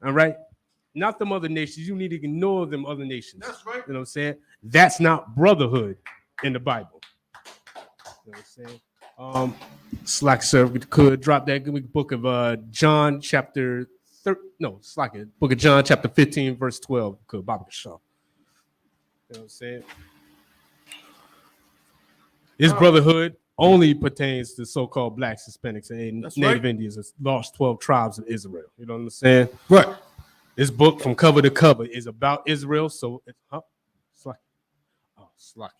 All right. Not them other nations. You need to ignore them other nations. That's right. You know what I'm saying? That's not brotherhood in the Bible. You know what I'm saying? Slack, sir, we could drop that book of John chapter book of John chapter 15 verse 12. Could Baba Shaw. You know what I'm saying? This brotherhood only pertains to so-called blacks, Hispanics, and Native Indians, the lost 12 tribes of Israel. You know what I'm saying? Right. This book from cover to cover is about Israel. So it's Slack. Oh, Slack.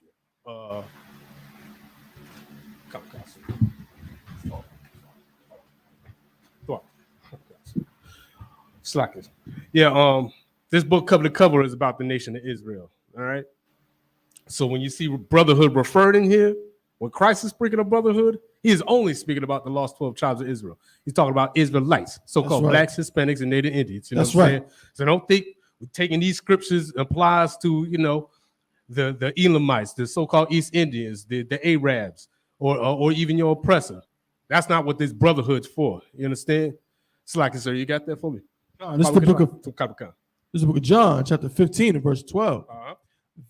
Slackers. Yeah, this book cover to cover is about the nation of Israel. All right. So when you see brotherhood referred in here, when Christ is speaking of brotherhood, he is only speaking about the lost 12 tribes of Israel. He's talking about Israelites, so-called blacks, Hispanics, and Native Indians. You know what I'm saying? So don't think we're taking these scriptures applies to, the Elamites, the so-called East Indians, the Arabs, or even your oppressor. That's not what this brotherhood's for. You understand? Slacker, sir, you got that for me? This is the book of John, chapter 15 and verse 12.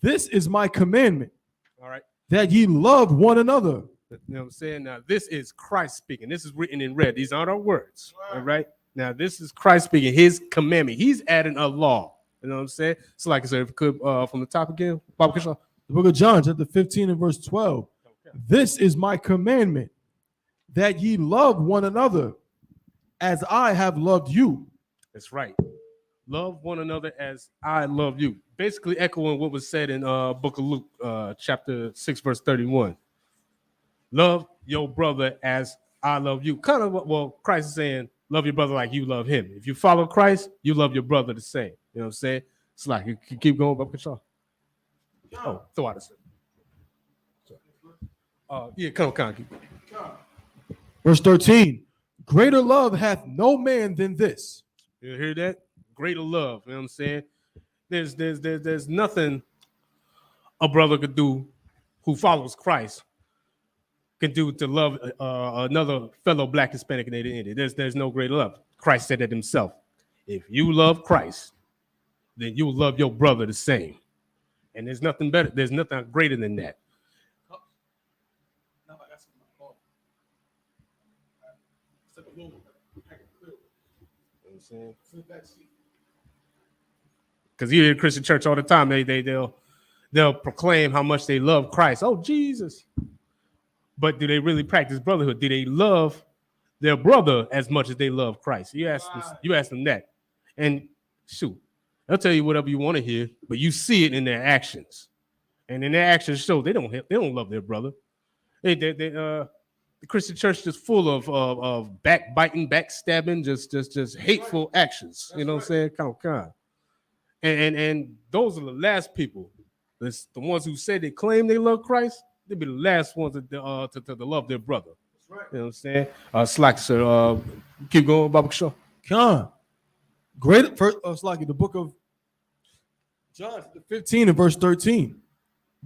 This is my commandment. All right. That ye love one another. You know what I'm saying? Now, this is Christ speaking. This is written in red. These aren't our words. All right. Now, this is Christ speaking, his commandment. He's adding a law. You know what I'm saying? So, like I said, if you could, from the top again, Bob Kishaw. The book of John, chapter 15 and verse 12. Okay. This is my commandment, that ye love one another as I have loved you. That's right. Love one another as I love you. Basically echoing what was said in book of Luke, chapter 6, verse 31. Love your brother as I love you. Kind of what Christ is saying, love your brother like you love him. If you follow Christ, you love your brother the same. You know what I'm saying? It's like you can keep going, Bob Kishaw. Oh, throw out a second. Yeah, come on. Verse 13. Greater love hath no man than this. You hear that? Greater love. You know what I'm saying? There's nothing a brother could do who follows Christ can do to love another fellow black, Hispanic, and Native Indian. There's no greater love. Christ said that himself. If you love Christ, then you will love your brother the same. And there's nothing better. There's nothing greater than that. Because you hear Christian church all the time, they'll proclaim how much they love Christ. Oh, Jesus. But do they really practice brotherhood? Do they love their brother as much as they love Christ? You ask them that. And shoot, they'll tell you whatever you want to hear, but you see it in their actions. And in their actions show they don't love their brother. The Christian church is full of backbiting, backstabbing, just hateful actions. You know what I'm saying? Kind. And those are the last people. The ones who say they claim they love Christ, they'll be the last ones to love their brother. That's right. You know what I'm saying? Slack, sir. Keep going, Baba Shaw. Come. Great first, Slacky, the book of John 15 and verse 13.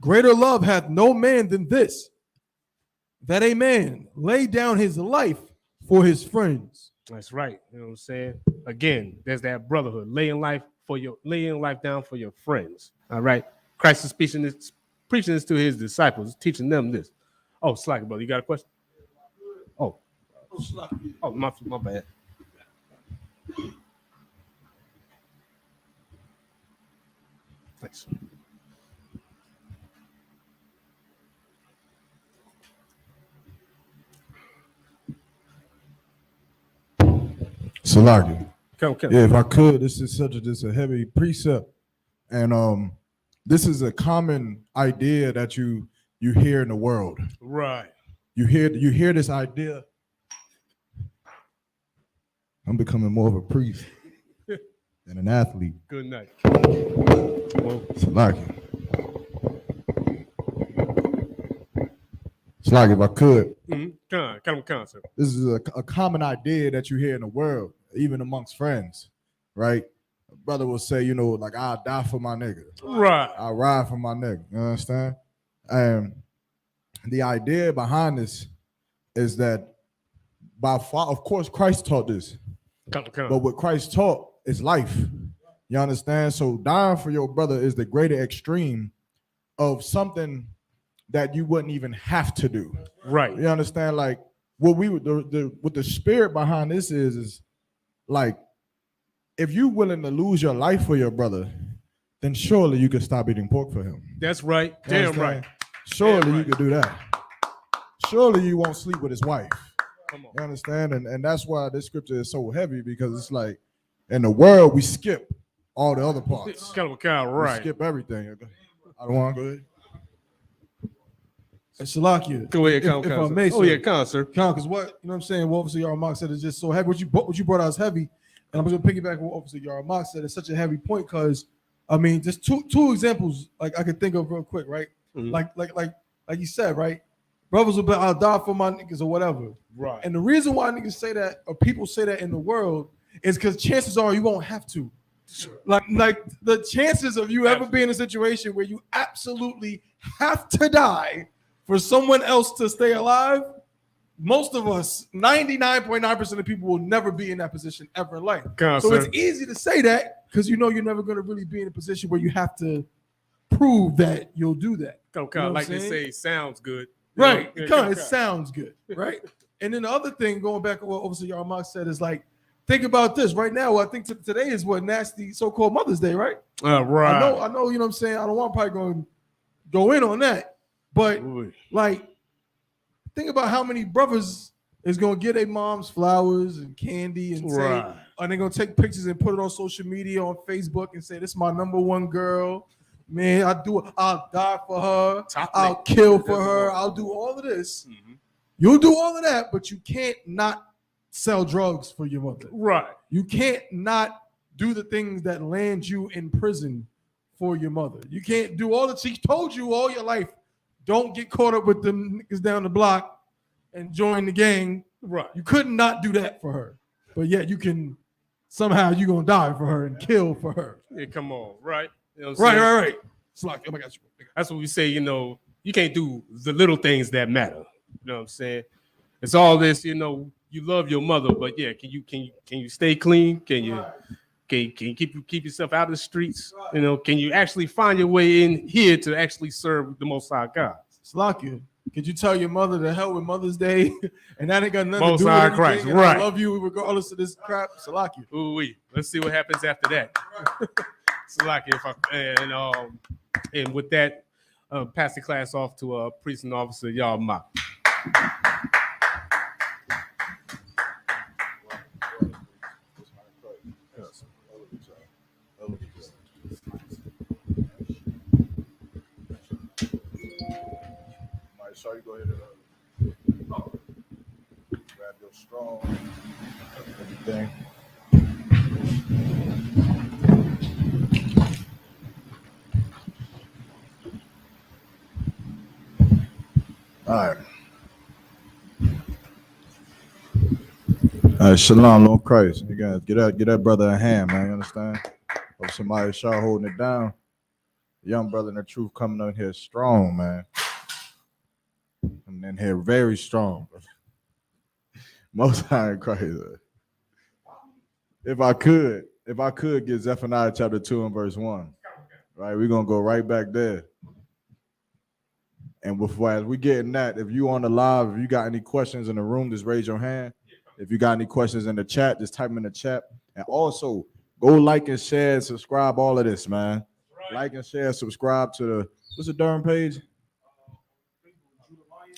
Greater love hath no man than this, that a man lay down his life for his friends. That's right. You know what I'm saying? Again, there's that brotherhood, laying life down for your friends. All right. Christ is preaching this to his disciples, teaching them this. Oh, Slacky, brother, you got a question? Oh, my bad. Thanks. Salaki. Come. Yeah, if I could, this is a heavy precept, and this is a common idea that you hear in the world. Right. You hear this idea. I'm becoming more of a priest than an athlete. Good night. Salaki. Salaki, if I could. Come, sir. This is a common idea that you hear in the world, even amongst friends, right? A brother will say, like, I'll die for my nigga. Right. I'll ride for my nigga. You understand? And the idea behind this is that of course, Christ taught this. Come. But what Christ taught is life. You understand? So dying for your brother is the greater extreme of something that you wouldn't even have to do. Right. You understand? Like what we would what the spirit behind this is like, if you willing to lose your life for your brother, then surely you could stop eating pork for him. That's right. You Damn understand? right. Surely Damn you right. could do that. Surely you won't sleep with his wife. Come on. You understand? And that's why this scripture is so heavy, because it's like in the world we skip all the other parts. Kind of We right. skip everything. I don't want to go ahead. Shalakia. Go ahead, if I may, Oh sir. yeah, concert. Because what, you know what I'm saying, what Officer Yarmark said is just so heavy. What you brought out is heavy. And I'm just going to piggyback on what Officer Yarmark said. It's such a heavy point because, I mean, just two examples like I could think of real quick, right? Mhm. Like you said, right? Brothers will be, I'll die for my niggas or whatever. Right. And the reason why niggas say that, or people say that in the world, is because chances are you won't have to. Like the chances of you ever being in a situation where you absolutely have to die for someone else to stay alive, most of us, 99.9% of people will never be in that position ever in life. So it's easy to say that because you know you're never going to really be in a position where you have to prove that you'll do that. Kind You know of what like I'm they saying? say, sounds good. Right. You know? It sounds good. Right. And then the other thing, going back to what Officer Yarmark said, is like, think about this right now. I think today is what nasty so-called Mother's Day, right? Right. I know, you know what I'm saying? I don't want probably going to go in on that. But like, think about how many brothers is going to get their moms flowers and candy and say, and they're going to take pictures and put it on social media, on Facebook, and say, this is my number one girl. Man, I'll die for her. I'll kill for her. I'll do all of this. Mm-hmm. You'll do all of that, but you can't not sell drugs for your mother. Right. You can't not do the things that land you in prison for your mother. You can't do all that she told you all your life. Don't get caught up with them niggas down the block and join the gang. Right. You couldn't not do that for her. But yet you can, somehow you're going to die for her and kill for her. Yeah, come on. Right. You know right. It's like, oh my gosh. That's what we say, you know, you can't do the little things that matter. You know what I'm saying? It's all this, you know, you love your mother, but yeah, can you stay clean? Can you keep yourself out of the streets? You know, can you actually find your way in here to actually serve the Most High God? Slakia, could you tell your mother to hell with Mother's Day, and that ain't got nothing Most to do High with anything, Christ, and right? I love you regardless of this crap, Salakia. Ooh, let's see what happens after that. Salakia, and with that, pass the class off to priest and officer Yarmark. So you go ahead and grab your strong everything. All right, shalom, Lord Christ. You guys get that brother a hand, man. You understand? Or somebody start holding it down. Young brother in the truth coming on here strong, man. And in here very strong. Most High in Christ. If I could get Zephaniah chapter 2 and verse 1. Right, we're gonna go right back there. And as we getting that, if you on the live, if you got any questions in the room, just raise your hand. If you got any questions in the chat, just type them in the chat. And also go like and share and subscribe all of this, man. Like and share, subscribe to what's the Durham page?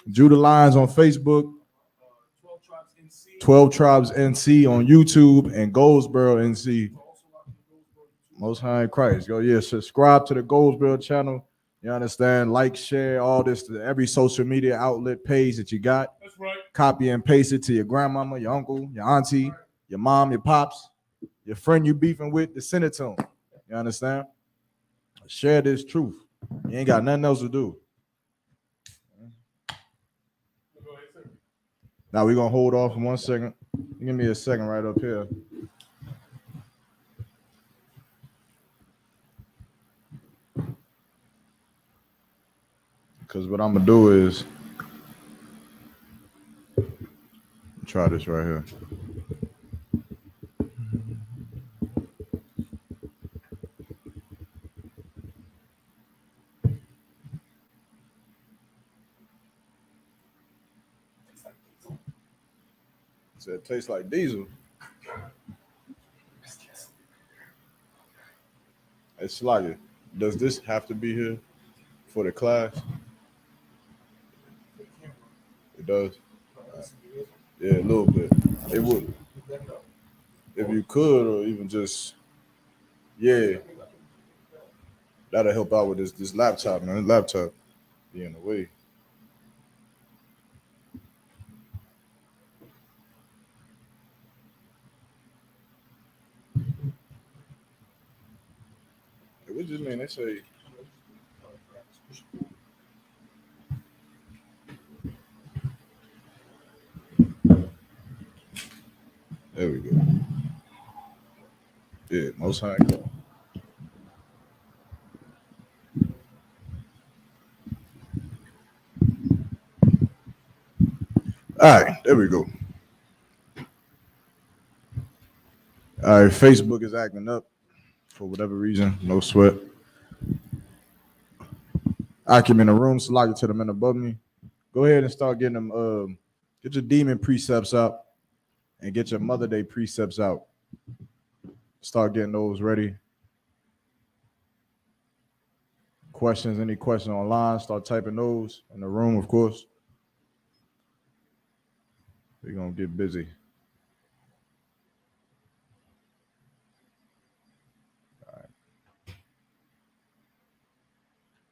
Judah Lions on Facebook. 12 Tribes NC on YouTube and Goldsboro NC. Most High in Christ. Go, yeah, subscribe to the Goldsboro channel. You understand? Like, share all this to every social media outlet page that you got. That's right. Copy and paste it to your grandmama, your uncle, your auntie, your mom, your pops, your friend you beefing with, to send it to them. You understand? Share this truth. You ain't got nothing else to do. Now we're gonna hold off for 1 second. Give me a second right up here. Because what I'm gonna do is try this right here. So it tastes like diesel. It's like, does this have to be here for the class? It does. Yeah, a little bit. It would, if you could, or even just, yeah, that'll help out with this laptop, man. This laptop be in the way. What do you mean? They say. There we go. Yeah, most high God. All right, there we go. All right, Facebook is acting up for whatever reason. No sweat. I came in the room, select to the men above me. Go ahead and start getting them. Get your demon precepts out and get your Mother Day precepts out. Start getting those ready. Questions, any questions online, start typing those in the room, of course. We're going to get busy.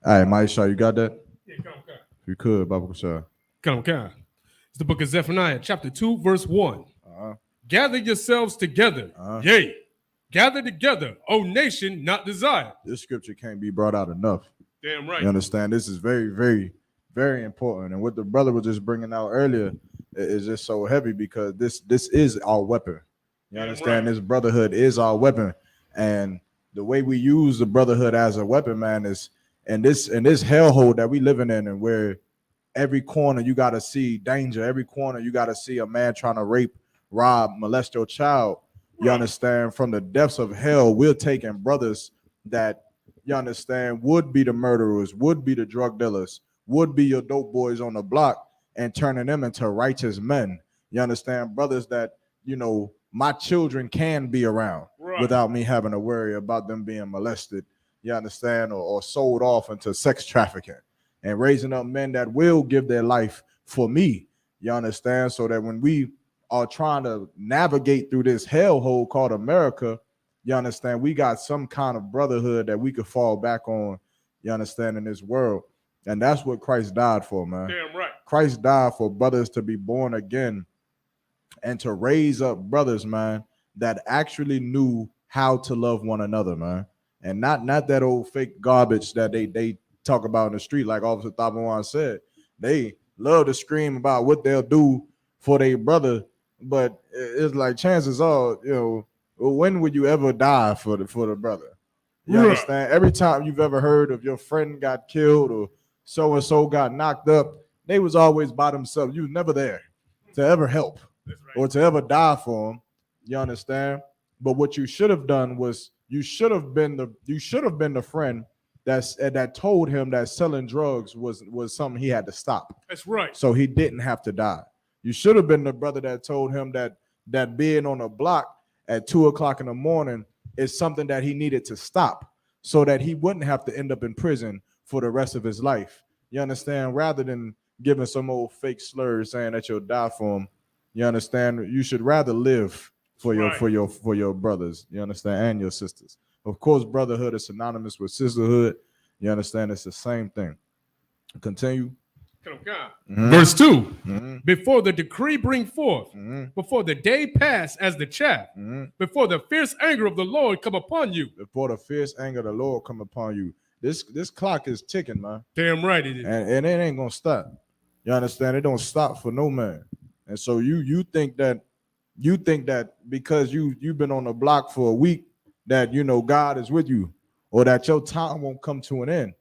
All right, Maisha, you got that? Yeah, come. If you could, Baba Kushah. Come. It's the book of Zephaniah, chapter 2, verse 1. Uh-huh. Gather yourselves together. Yea, gather together, O nation not desired. This scripture can't be brought out enough. Damn right. You understand? This is very, very, very important. And what the brother was just bringing out earlier is just so heavy because this is our weapon. You understand? Right. This brotherhood is our weapon. And the way we use the brotherhood as a weapon, man, is in this hellhole that we living in, and where every corner you got to see danger. Every corner you got to see a man trying to rape, rob, molest your child. You understand? From the depths of hell, we're taking brothers that, you understand, would be the murderers, would be the drug dealers, would be your dope boys on the block, and turning them into righteous men. You understand? Brothers that, you know, my children can be around without me having to worry about them being molested, you understand, or sold off into sex trafficking, and raising up men that will give their life for me, you understand, so that when we are trying to navigate through this hellhole called America, you understand, we got some kind of brotherhood that we could fall back on, you understand, in this world. And that's what Christ died for, man. Damn right. Christ died for brothers to be born again and to raise up brothers, man, that actually knew how to love one another, man. And not that old fake garbage that they talk about in the street, like Officer Thabawan said. They love to scream about what they'll do for their brother, but it's like, chances are, you know, when would you ever die for the brother? You understand? Every time you've ever heard of your friend got killed or so-and-so got knocked up, they was always by themselves. You was never there to ever help or to ever die for them. You understand? But what you should have done was you should have been the friend that told him that selling drugs was something he had to stop. That's right. So he didn't have to die. You should have been the brother that told him that being on a block at 2:00 in the morning is something that he needed to stop, so that he wouldn't have to end up in prison for the rest of his life. You understand? Rather than giving some old fake slurs saying that you'll die for him, you understand? You should rather live for your brothers. You understand? And your sisters. Of course, brotherhood is synonymous with sisterhood. You understand? It's the same thing. Continue. Mm-hmm. Verse 2. Mm-hmm. Before the decree bring forth, before the day pass as the chaff, before the fierce anger of the Lord come upon you. Before the fierce anger of the Lord come upon you. This clock is ticking, man. Damn right it is. And it ain't gonna stop. You understand? It don't stop for no man. And so you think that because you've been on the block for a week that, you know, God is with you, or that your time won't come to an end.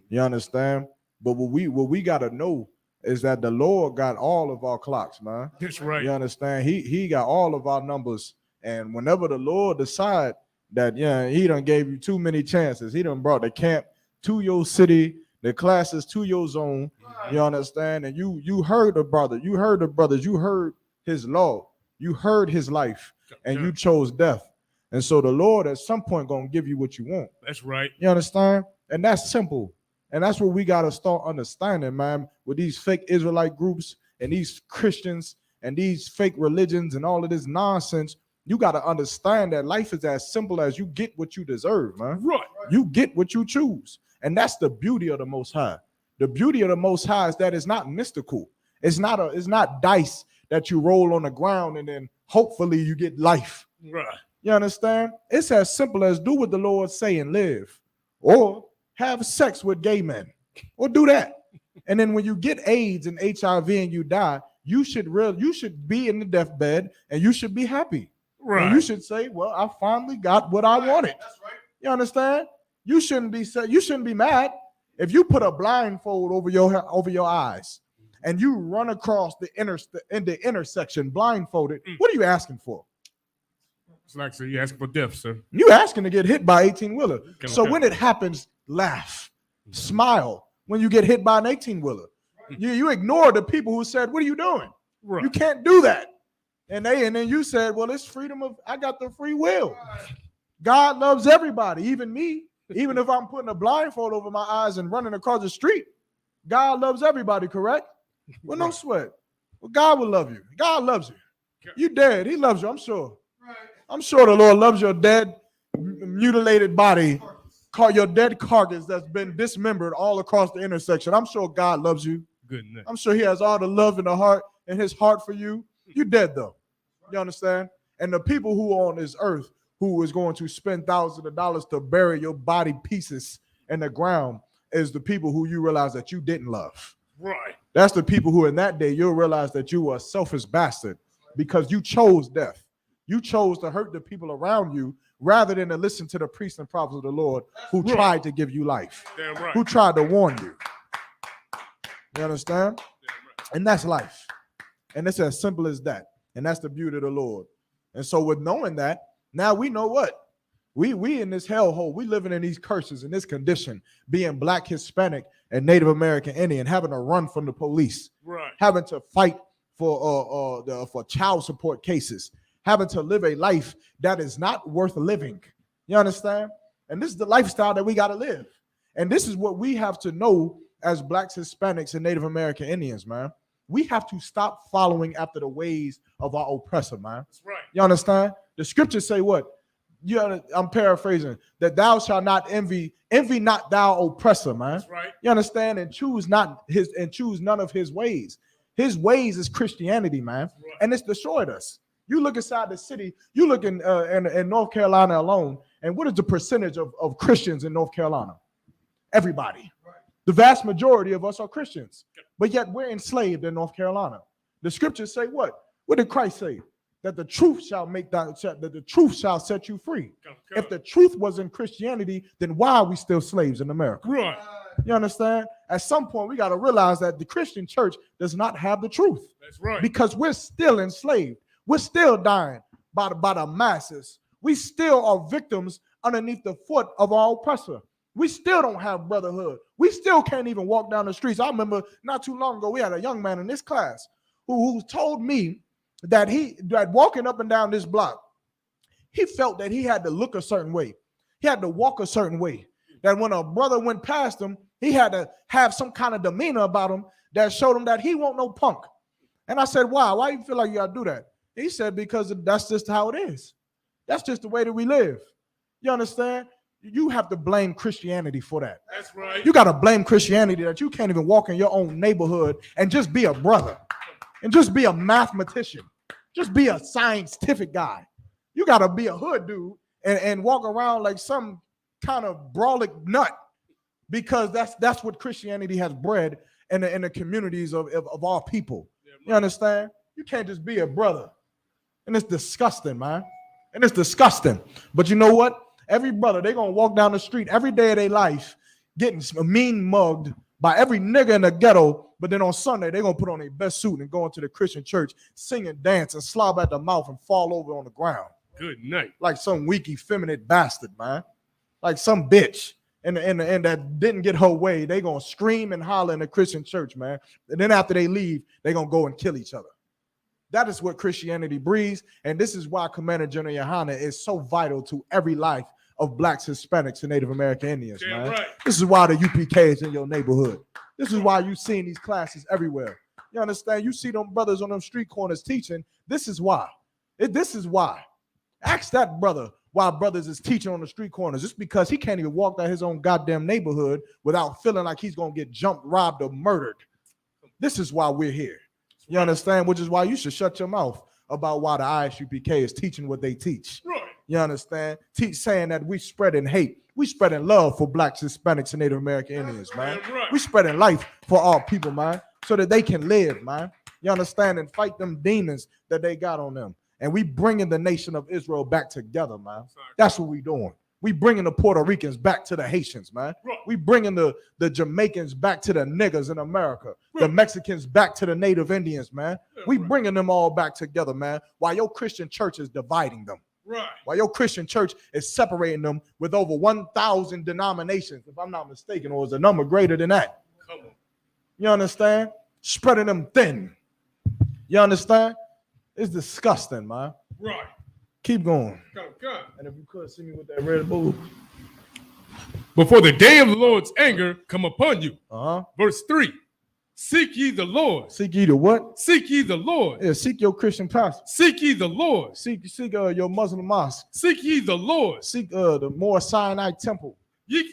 You understand? But what we gotta know is that the Lord got all of our clocks, man. That's right. You understand? He got all of our numbers, and whenever the Lord decide that, yeah, he done gave you too many chances, he done brought the camp to your city, the classes to your zone. You understand? And you heard the brother, you heard his law. You heard his life and Yeah. you chose death. And so the Lord at some point gonna give you what you want. That's right. You understand? And that's simple. And that's what we gotta start understanding, man, with these fake Israelite groups and these Christians and these fake religions and all of this nonsense. You gotta understand that life is as simple as you get what you deserve, man. Right. You get what you choose. And that's the beauty of the Most High. The beauty of the Most High is that it's not mystical. It's not dice that you roll on the ground and then hopefully you get life. Right. You understand? It's as simple as do what the Lord say and live, or have sex with gay men, or do that. And then when you get AIDS and HIV and you die, you should be in the deathbed and you should be happy. Right. And you should say, "Well, I finally got what I wanted." That's right. You understand? You shouldn't be mad if you put a blindfold over your eyes and you run across the intersection blindfolded. What are you asking for? It's like, so you asking for death, sir. You asking to get hit by 18-wheeler. So Okay. when it happens, laugh, smile. When you get hit by an 18-wheeler, you ignore the people who said, "What are you doing? Right. You can't do that." And then you said, "Well, it's I got the free will." God loves everybody, even me. Even if I'm putting a blindfold over my eyes and running across the street, God loves everybody, correct? Well, no sweat. Well, God will love you. God loves you. You dead. He loves you, I'm sure. I'm sure the Lord loves your dead, mutilated body, your dead carcass that's been dismembered all across the intersection. I'm sure God loves you. Goodness. I'm sure he has all the love in the heart in his heart for you. You dead though. You understand? And the people who are on this earth who is going to spend thousands of dollars to bury your body pieces in the ground is the people who you realize that you didn't love. Right. That's the people who in that day you'll realize that you were a selfish bastard because you chose death. You chose to hurt the people around you rather than to listen to the priests and prophets of the Lord who tried to give you life, Damn right. who tried to warn you. You understand? Damn right. And that's life. And it's as simple as that. And that's the beauty of the Lord. And so with knowing that, now we know what? We in this hellhole, we living in these curses, in this condition, being Black, Hispanic, and Native American Indian, having to run from the police, Right. having to fight for child support cases, having to live a life that is not worth living. You understand? And this is the lifestyle that we got to live. And this is what we have to know as Blacks, Hispanics, and Native American Indians, man. We have to stop following after the ways of our oppressor, man. That's right. You understand? The scriptures say what? I'm paraphrasing, that thou shalt not envy not thou oppressor, man. That's right. You understand? And choose none of his ways. His ways is Christianity, man. Right. And it's destroyed us. You look inside the city, you look in North Carolina alone, and what is the percentage of Christians in North Carolina? Everybody. Right. The vast majority of us are Christians, but yet we're enslaved in North Carolina. The scriptures say what? What did Christ say? That the truth shall set you free. If the truth was in Christianity, then why are we still slaves in America? Right. You understand? At some point, we got to realize that the Christian church does not have the truth That's right. because we're still enslaved. We're still dying by the masses. We still are victims underneath the foot of our oppressor. We still don't have brotherhood. We still can't even walk down the streets. I remember not too long ago, we had a young man in this class who told me that walking up and down this block, he felt that he had to look a certain way. He had to walk a certain way. That when a brother went past him, he had to have some kind of demeanor about him that showed him that he won't no punk. And I said, why? Why do you feel like you got to do that? He said, because that's just how it is. That's just the way that we live. You understand? You have to blame Christianity for that. That's right. You got to blame Christianity that you can't even walk in your own neighborhood and just be a brother and just be a mathematician, just be a scientific guy. You got to be a hood dude and walk around like some kind of brolic nut because that's what Christianity has bred in the communities of our people. You understand? You can't just be a brother. And it's disgusting, man. And it's disgusting. But you know what? Every brother, they're going to walk down the street every day of their life getting mean mugged by every nigga in the ghetto. But then on Sunday, they're going to put on their best suit and go into the Christian church, sing and dance and slob at the mouth and fall over on the ground. Good night. Like some weak, effeminate bastard, man. Like some bitch. And that didn't get her way. They're going to scream and holler in the Christian church, man. And then after they leave, they're going to go and kill each other. That is what Christianity breeds. And this is why Commander General Yohana is so vital to every life of blacks, Hispanics, and Native American Indians, Yeah, man. right. This is why the UPK is in your neighborhood. This is why you seeing these classes everywhere. You understand? You see them brothers on them street corners teaching. This is why. This is why. Ask that brother why brothers is teaching on the street corners. It's because he can't even walk down his own goddamn neighborhood without feeling like he's going to get jumped, robbed, or murdered. This is why we're here. You understand? Which is why you should shut your mouth about why the ISUPK is teaching what they teach. Right. You understand? Saying that we spreading hate. We spreading love for blacks, Hispanics, and Native American Indians, man. Right. We spreading life for all people, man, so that they can live, man. You understand? And fight them demons that they got on them. And we bringing the nation of Israel back together, man. That's what we doing. We bringing the Puerto Ricans back to the Haitians, man. Right. We bringing the Jamaicans back to the niggas in America. The Mexicans back to the Native Indians, man. We bringing them all back together, man. While your Christian church is dividing them. Right. While your Christian church is separating them with over 1,000 denominations, if I'm not mistaken, or is a number greater than that. Come on. You understand? Spreading them thin. You understand? It's disgusting, man. Right. Keep going. Come. And if you could see me with that red bull. Before the day of the Lord's anger come upon you. Uh-huh. Verse 3. Seek ye the Lord. Seek ye the what? Seek ye the Lord. Yeah, seek your Christian pastor. Seek ye the Lord. Seek your Muslim mosque. Seek ye the Lord. Seek the more Sinai temple.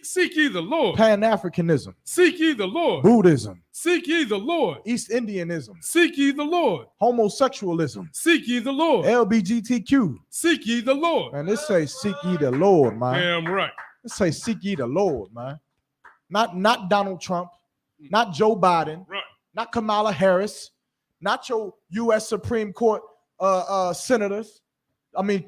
Seek ye the Lord. Pan-Africanism. Seek ye the Lord. Buddhism. Seek ye the Lord. East Indianism. Seek ye the Lord. Homosexualism. Seek ye the Lord. LBGTQ. Seek ye the Lord. And this say seek ye the Lord, man. Damn right. This say seek ye the Lord, man. Not Donald Trump, not Joe Biden, Right. not Kamala Harris, not your U.S. Supreme Court senators. I mean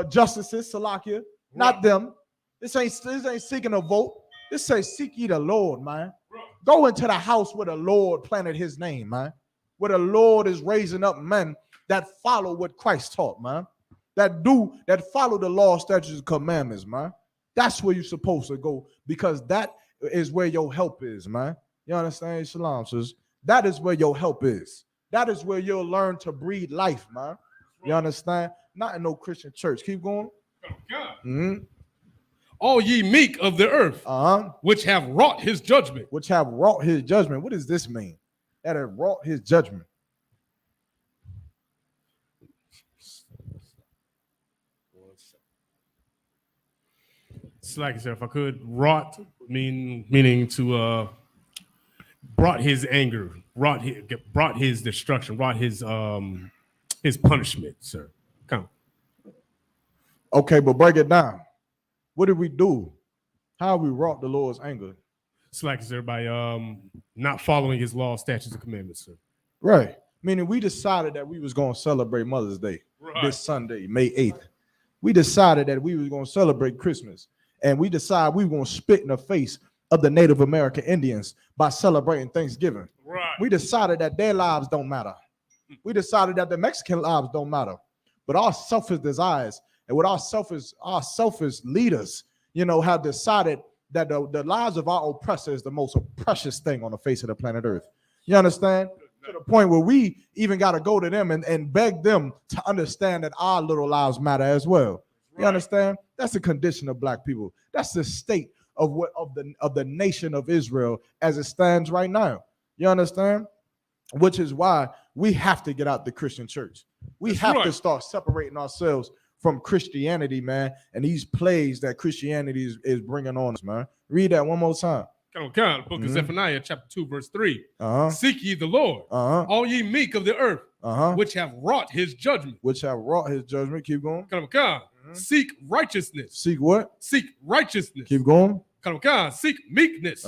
justices, Salakia. Not them. This ain't seeking a vote. This says seek ye the Lord, man. Go into the house where the Lord planted his name, man. Where the Lord is raising up men that follow what Christ taught, man. That follow the law, statutes, and commandments, man. That's where you're supposed to go, because that is where your help is, man. You understand? Shalom, sis. That is where your help is. That is where you'll learn to breathe life, man. You understand? Not in no Christian church. Keep going. Mm-hmm. All ye meek of the earth, which have wrought his judgment. Which have wrought his judgment. What does this mean? That have wrought his judgment. It's like I said, if I could, wrought meaning to brought his anger, brought his destruction, brought his punishment, sir. Come. Okay, but break it down. What did we do? How we wrought the Lord's anger? It's like I said, by not following his law, statutes, and commandments, sir. Right. Meaning we decided that we was going to celebrate Mother's Day this Sunday, May 8th. We decided that we was going to celebrate Christmas. And we decided we were going to spit in the face of the Native American Indians by celebrating Thanksgiving. Right. We decided that their lives don't matter. We decided that the Mexican lives don't matter. But our selfish desires and what our selfish leaders, have decided that the lives of our oppressor is the most precious thing on the face of the planet Earth. You understand? To the point where we even got to go to them and beg them to understand that our little lives matter as well. You understand? That's the condition of black people. That's the state of the nation of Israel as it stands right now. You understand? Which is why we have to get out the Christian church. We have to start separating ourselves from Christianity, man, and these plagues that Christianity is bringing on us, man. Read that one more time. Come. Book of Zephaniah, chapter 2, verse 3. Seek ye the Lord, all ye meek of the earth, which have wrought his judgment. Which have wrought his judgment. Keep going. Come. Seek righteousness. Seek what? Seek righteousness. Keep going. Come. Seek meekness.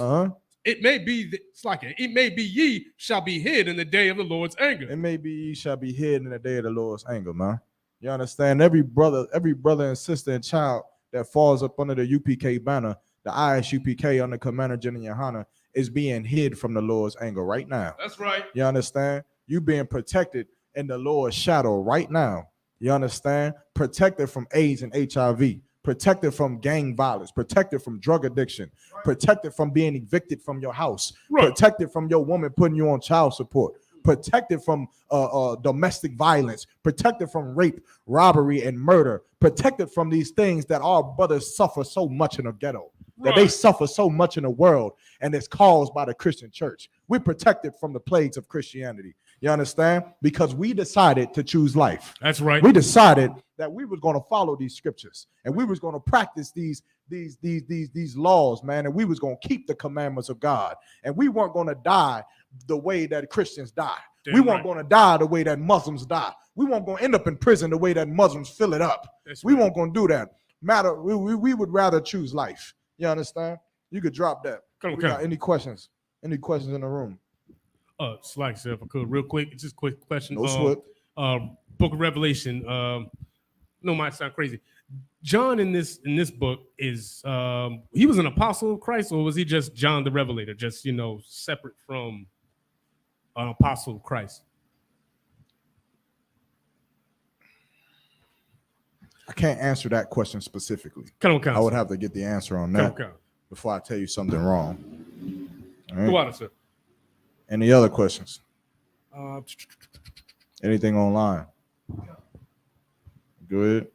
It may be ye shall be hid in the day of the Lord's anger. It may be ye shall be hid in the day of the Lord's anger, man. You understand? Every brother and sister and child that falls up under the UPK banner, the ISUPK under Commander General Yohana, is being hid from the Lord's anger right now. That's right. You understand? You being protected in the Lord's shadow right now. You understand? Protected from AIDS and HIV. Protected from gang violence. Protected from drug addiction. Protected from being evicted from your house. Protected from your woman putting you on child support. protected from domestic violence, protected from rape, robbery, and murder, protected from these things that our brothers suffer so much in the ghetto, that they suffer so much in the world, and it's caused by the Christian church. We're protected from the plagues of Christianity. You understand? Because we decided to choose life. That's right. We decided that we was going to follow these scriptures, and we was going to practice these laws, man, and we was going to keep the commandments of God, and we weren't going to die the way that Christians die. We weren't going to die the way that Muslims die. We weren't going to end up in prison the way that Muslims fill it up. We weren't going to do that. We would rather choose life. You understand? You could drop that. Got any questions? Any questions in the room? Slack, sir, if I could, real quick, just a quick question. No sweat. Book of Revelation. No, might sound crazy. John in this book is he was an apostle of Christ, or was he just John the Revelator, just separate from an apostle of Christ? I can't answer that question specifically. I would have to get the answer on that before I tell you something wrong. All right? Go on, sir. Any other questions? Anything online? Go ahead.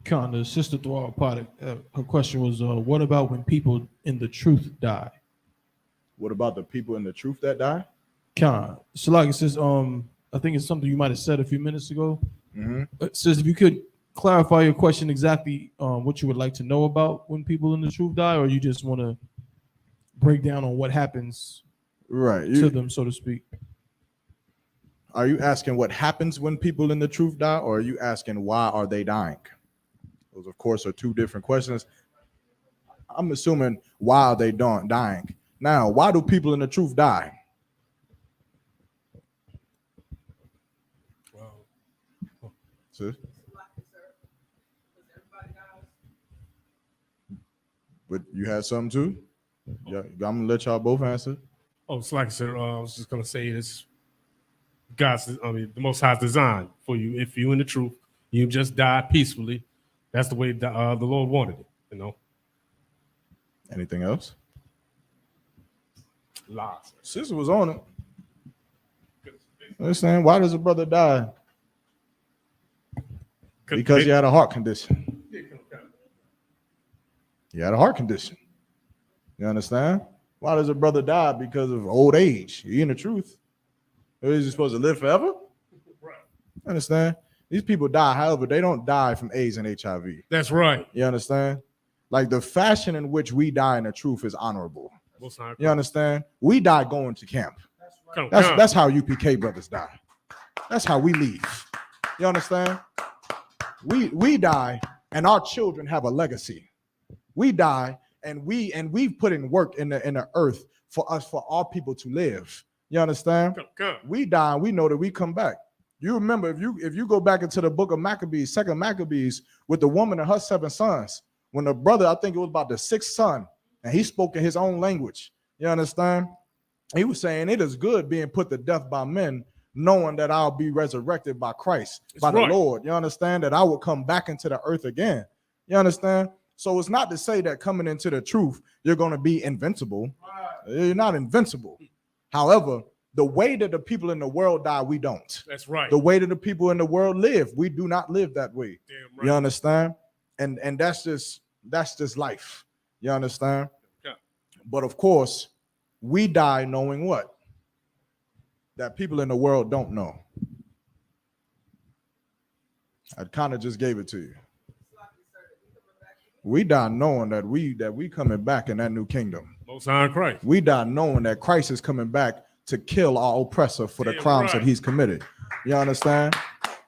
The sister Dwar Potter, her question was, what about when people in the truth die? What about the people in the truth that die? So like it says, I think it's something you might have said a few minutes ago. Mm-hmm. It says if you could clarify your question exactly, what you would like to know about when people in the truth die, or you just want to break down on what happens to them, so to speak. Are you asking what happens when people in the truth die, or are you asking why are they dying? Those, of course, are two different questions. I'm assuming why are they dying? Now, why do people in the truth die? Sis? But you had something too? Yeah, I'm gonna let y'all both answer. Oh, it's like, sir, I was just gonna say this. The Most High's design for you. If you in the truth, you just die peacefully. That's the way the Lord wanted it. Anything else? Lies. Sister was on it. Understand? Why does a brother die? Because he had a heart condition. He had a heart condition. You understand? Why does a brother die? Because of old age. You in the truth? Is he supposed to live forever? Right. Understand? These people die, however, they don't die from AIDS and HIV. That's right. You understand? Like the fashion in which we die in the truth is honorable. You understand? We die going to camp. That's how UPK brothers die. That's how we leave. You understand? We die and our children have a legacy. We die and we've put in work in the earth for our people to live. You understand? We die and we know that we come back. You remember if you go back into the book of Maccabees, second Maccabees, with the woman and her 7 sons, when the brother, I think it was about the 6th son, and he spoke in his own language. You understand? He was saying it is good being put to death by men, knowing that I'll be resurrected by Christ, the Lord. You understand? That I will come back into the earth again. You understand? So it's not to say that coming into the truth, you're going to be invincible. You're not invincible. However, the way that the people in the world die, we don't. That's right. The way that the people in the world live, we do not live that way. Damn right. You understand? And that's just life. You understand? Yeah. But of course, we die knowing what? That people in the world don't know. I kind of just gave it to you. We die knowing that we coming back in that new kingdom. Most High Christ. We die knowing that Christ is coming back to kill our oppressor for the crimes that he's committed. You understand?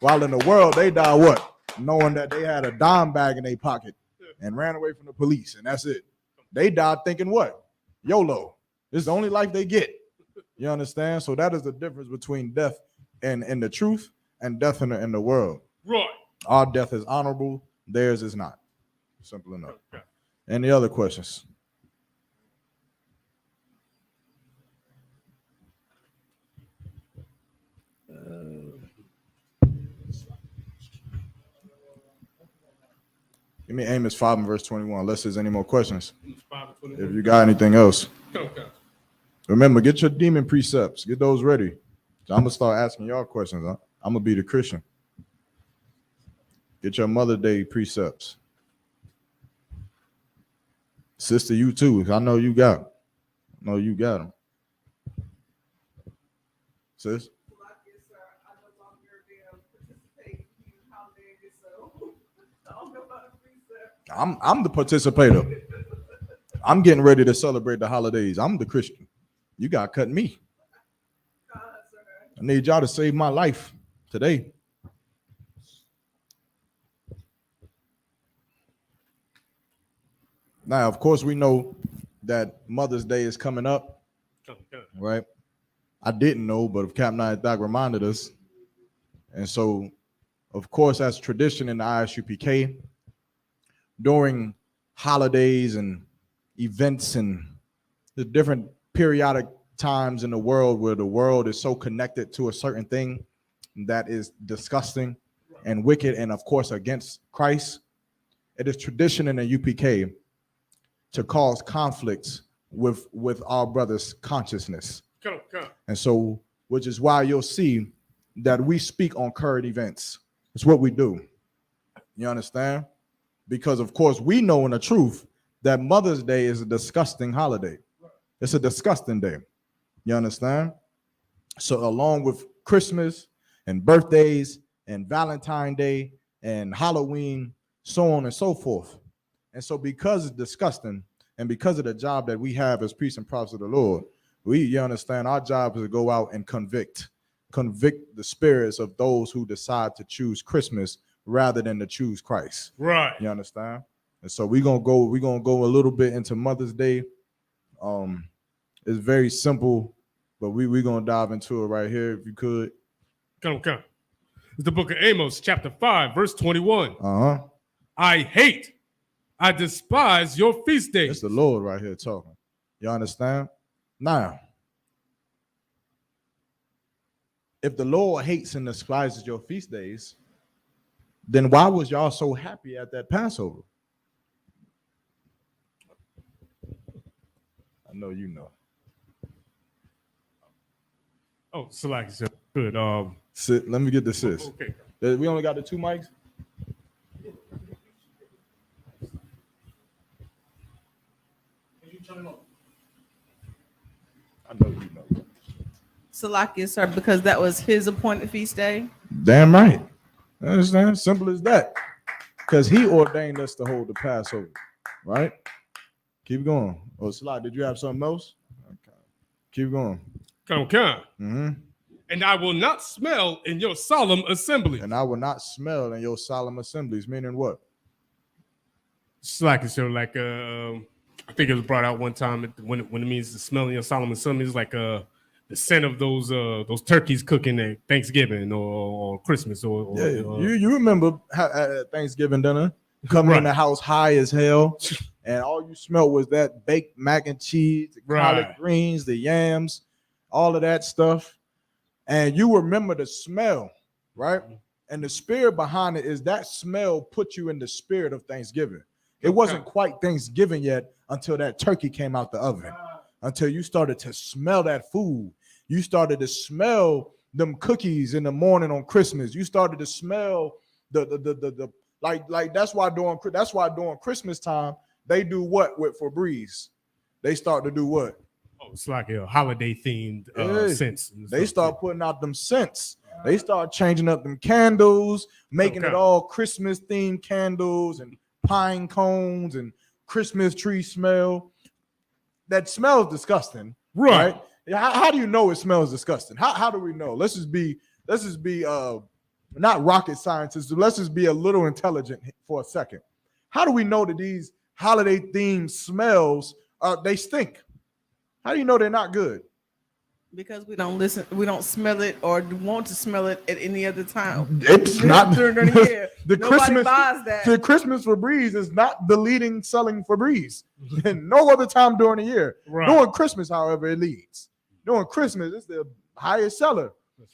While in the world, they die what? Knowing that they had a dime bag in their pocket and ran away from the police, and that's it. They died thinking what? YOLO. This is the only life they get. You understand? So that is the difference between death and the truth and death in the world. Right. Our death is honorable. Theirs is not. Simple enough. Okay. Any other questions? Give me Amos 5 and verse 21. Unless there's any more questions. If you got anything else. Remember, get your demon precepts. Get those ready. So I'm gonna start asking y'all questions. I'm gonna be the Christian. Get your Mother Day precepts. Sister, you too. I know you got them. I know you got them. Sis? I'm the participator. I'm getting ready to celebrate the holidays. I'm the Christian. You got to cut me. I need y'all to save my life today. Now, of course, we know that Mother's Day is coming up, right? I didn't know, but Captain Isaac reminded us. And so, of course, as tradition in the Isupk, during holidays and events and the different periodic times in the world where the world is so connected to a certain thing that is disgusting and wicked and, of course, against Christ, it is tradition in the UPK to cause conflicts with our brothers' consciousness. Come. And so, which is why you'll see that we speak on current events. It's what we do. You understand? Because, of course, we know in the truth that Mother's Day is a disgusting holiday. It's a disgusting day. You understand? So along with Christmas and birthdays and Valentine's Day and Halloween, so on and so forth. And so because it's disgusting and because of the job that we have as priests and prophets of the Lord, you understand, our job is to go out and convict the spirits of those who decide to choose Christmas rather than to choose Christ. Right. You understand? And so we're gonna go a little bit into Mother's Day. It's very simple, but we're gonna dive into it right here if you could. Come. It's the book of Amos, chapter 5, verse 21. I despise your feast days. It's the Lord right here talking. You understand? Now, if the Lord hates and despises your feast days, then why was y'all so happy at that Passover? I know you know. Oh, select so good. Sit, let me get the sis. Okay. We only got the two mics. Can you turn it on? I know you know. Salakia, sir, because that was his appointed feast day. Damn right. Understand? Simple as that. Because he ordained us to hold the Passover, right? Keep going. Oh, Salah, did you have something else? Okay. Keep going. Come. Mm-hmm. And I will not smell in your solemn assembly. And I will not smell in your solemn assemblies. Meaning what? Select so like I think it was brought out one time when it means the smell in your solemn assembly is like the scent of those turkeys cooking at Thanksgiving or Christmas or you remember Thanksgiving dinner coming in the house high as hell, and all you smelled was that baked mac and cheese, the collard greens, the yams, all of that stuff, and you remember the smell, right? And the spirit behind it is that smell put you in the spirit of Thanksgiving. It wasn't quite Thanksgiving yet until that turkey came out the oven, until you started to smell that food. You started to smell them cookies in the morning on Christmas. You started to smell the like that's why during Christmas time they do what with Febreze? They start to do what? Oh, it's like a holiday themed scents. They start putting out them scents. They start changing up them candles, making it all Christmas themed candles and pine cones and Christmas tree smell. That smells disgusting, right? How do you know it smells disgusting? How do we know? Let's just be not rocket scientists. Let's just be a little intelligent for a second. How do we know that these holiday themed smells they stink? How do you know they're not good? Because we don't smell it or want to smell it at any other time. It's not during the year. Nobody Christmas buys that. The Christmas Febreze is not the leading selling Febreze. And no other time during the year. During Christmas, however, it leads. During Christmas, it's the highest seller.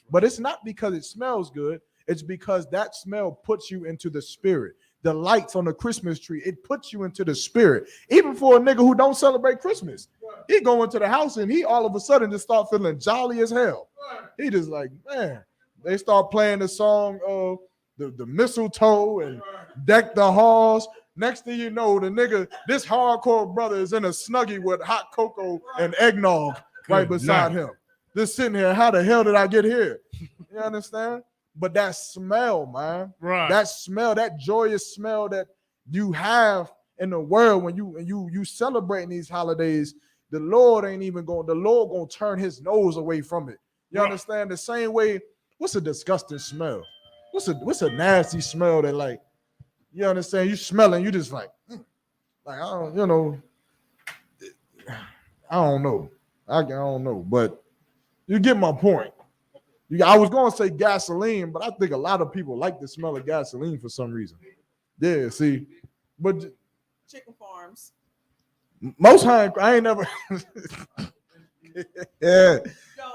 But it's not because it smells good. It's because that smell puts you into the spirit. The lights on the Christmas tree, it puts you into the spirit. Even for a nigga who don't celebrate Christmas. He go into the house and he all of a sudden just start feeling jolly as hell. He just like, man, they start playing the song of the mistletoe and deck the halls. Next thing you know, the nigga, this hardcore brother is in a snuggie with hot cocoa and eggnog right beside him. Just sitting here, how the hell did I get here? You understand? But that smell, man, that smell, that joyous smell that you have in the world when you celebrating these holidays, the Lord gonna turn his nose away from it. You understand? The same way, what's a disgusting smell? What's a nasty smell that, like, you understand? You smelling, you just like I don't, I don't know. I don't know, but you get my point. I was gonna say gasoline, but I think a lot of people like the smell of gasoline for some reason. Yeah, see, but Chicken farms. most times I ain't never. Yeah,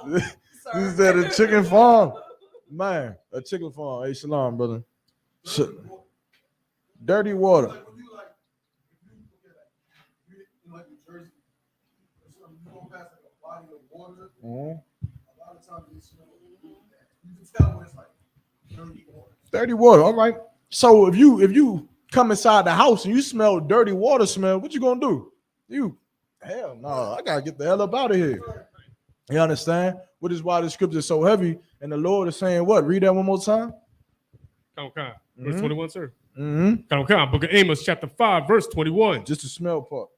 this is at a chicken farm, man. A chicken farm. Hey, shalom, brother. Dirty water. Dirty water. All right. So if you come inside the house and you smell dirty water smell, what you gonna do? Hell no, I gotta get the hell up out of here. You understand? Which is why the scripture is so heavy, and the Lord is saying what? Read that one more time. Verse 21, sir. Mm-hmm. Book of Amos, chapter 5, verse 21. Just the smell part.